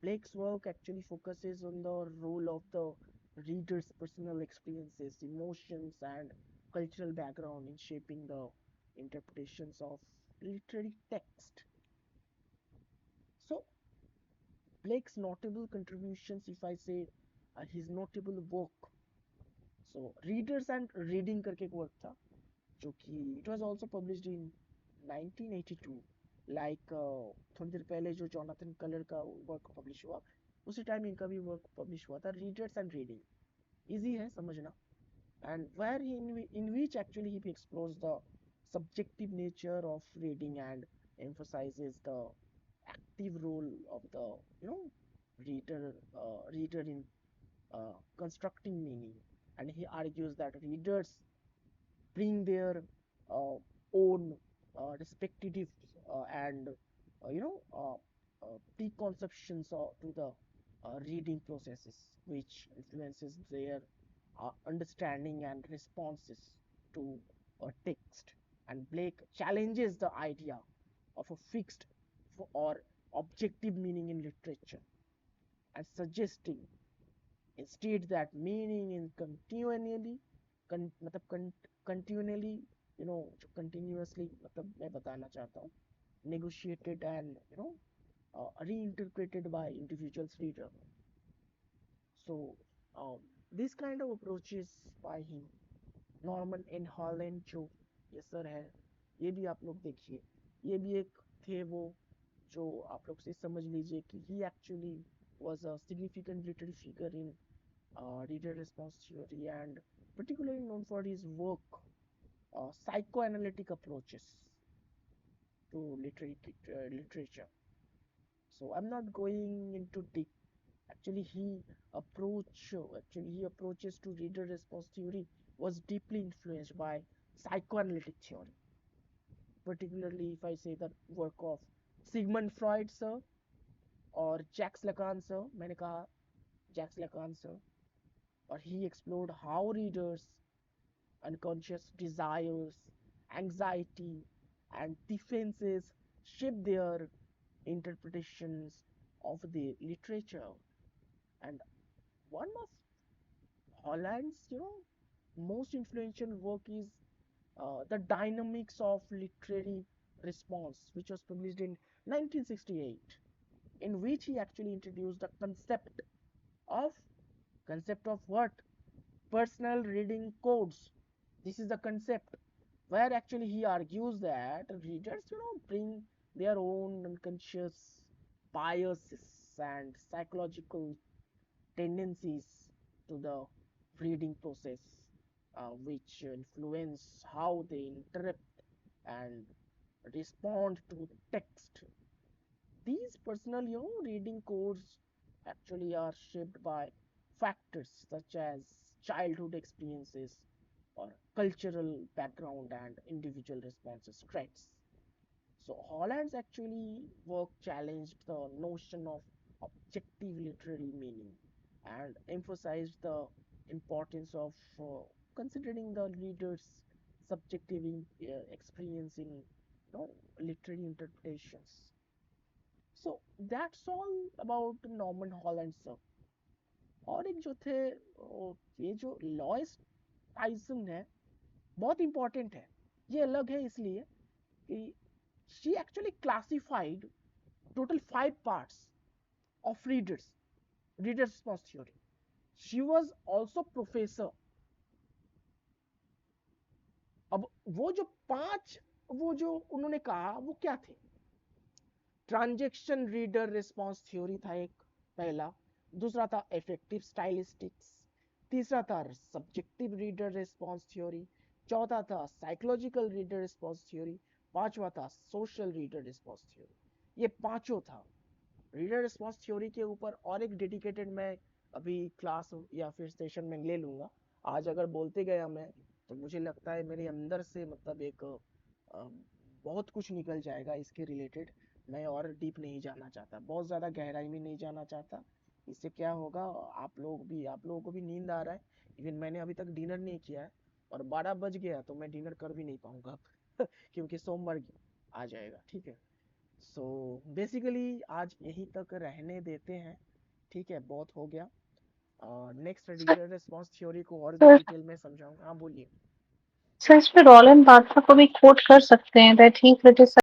Blake's work actually focuses on the role of the reader's personal experiences, emotions, and cultural background in shaping the interpretations of literary text. So Blake's notable contributions, if I say, his notable work. So Readers and Reading करके एक work था, जो कि it was also published in 1982. Like थोड़ी देर पहले जो Jonathan colour का work publish हुआ, उसी टाइम इनका भी वर्क पब्लिश हुआ था, रीडर्स एंड रीडिंग. इजी है समझना. And where in which actually he explores the subjective nature of reading and emphasizes the active role of the reader in constructing meaning. And he argues that readers bring their own respective and preconceptions to the reading processes, which influences their understanding and responses to a text. And Blake challenges the idea of a fixed or objective meaning in literature and suggesting instead that meaning is continually continuously मतलब मैं बताना चाहता हूँ negotiated and reinterpreted by individuals reader. So this kind of approaches by him, Norman in Holland जो ये sir है, ये भी आप लोग देखिए, ये भी एक थे वो जो आप लोग से समझ लीजिए कि ही actually was a significant literary figure in reader response theory and particularly known for his work psychoanalytic approaches to literature. So I'm not going into deep. Actually, he approaches to reader response theory was deeply influenced by psychoanalytic theory. Particularly, if I say the work of Sigmund Freud, sir, or Jacques Lacan, sir, मैंने कहा Jacques Lacan, sir, or he explored how readers' unconscious desires, anxiety, and defenses shape their interpretations of the literature. And one of Holland's, most influential work is The Dynamics of Literary Response, which was published in 1968, in which he actually introduced the of concept of what? Personal reading codes. This is the concept where actually he argues that readers, bring their own unconscious biases and psychological tendencies to the reading process, which influence how they interpret and respond to the text. These personal, reading codes actually are shaped by factors such as childhood experiences or cultural background and individual responses traits. So Holland's actually work challenged the notion of objective literary meaning and emphasized the importance of considering the reader's subjective experience in literary interpretations. So that's all about Norman Holland sir. और एक जो थे ये जो लॉयस Tyson है बहुत important है, ये अलग है इसलिए कि she actually classified total 5 parts of reader response theory. She was also professor. अब वो जो 5 वो जो उन्होंने कहा वो क्या थे? ट्रांजैक्शन रीडर रिस्पॉन्स थ्योरी था एक पहला, दूसरा था इफेक्टिव स्टाइलिस्टिक्स, तीसरा था सब्जेक्टिव रीडर रिस्पॉन्स थ्योरी, चौथा था साइकोलॉजिकल रीडर रिस्पॉन्स थ्योरी, पांचवा था सोशल रीडर रिस्पॉन्स थ्योरी. ये पांचों था रीडर रिस्पॉन्स थ्योरी के ऊपर और एक डेडिकेटेड मैं अभी क्लास या फिर सेशन में ले लूँगा. आज अगर बोलते गया मैं तो मुझे लगता है मेरे अंदर से मतलब एक बहुत कुछ निकल जाएगा इसके रिलेटेड. मैं और डीप नहीं जाना चाहता, बहुत ज़्यादा गहराई में नहीं जाना चाहता. इससे क्या होगा, आप लोगों को भी नींद आ रहा है. इवन मैंने अभी तक डिनर नहीं किया है और 12 बज गया तो मैं डिनर कर भी नहीं पाऊँगा क्योंकि सोमवार आ जाएगा. ठीक है, सो बेसिकली आज यहीं तक रहने देते हैं. ठीक है, बहुत हो गया. नेक्स्ट रीडर रिस्पॉन्स थ्योरी को और भी सर डिटेल में समझाऊंगा. हाँ बोलिए. सर इस पे रॉलन बार्था को भी कोट कर सकते हैं दैट ही क्रिटिसाइज्ड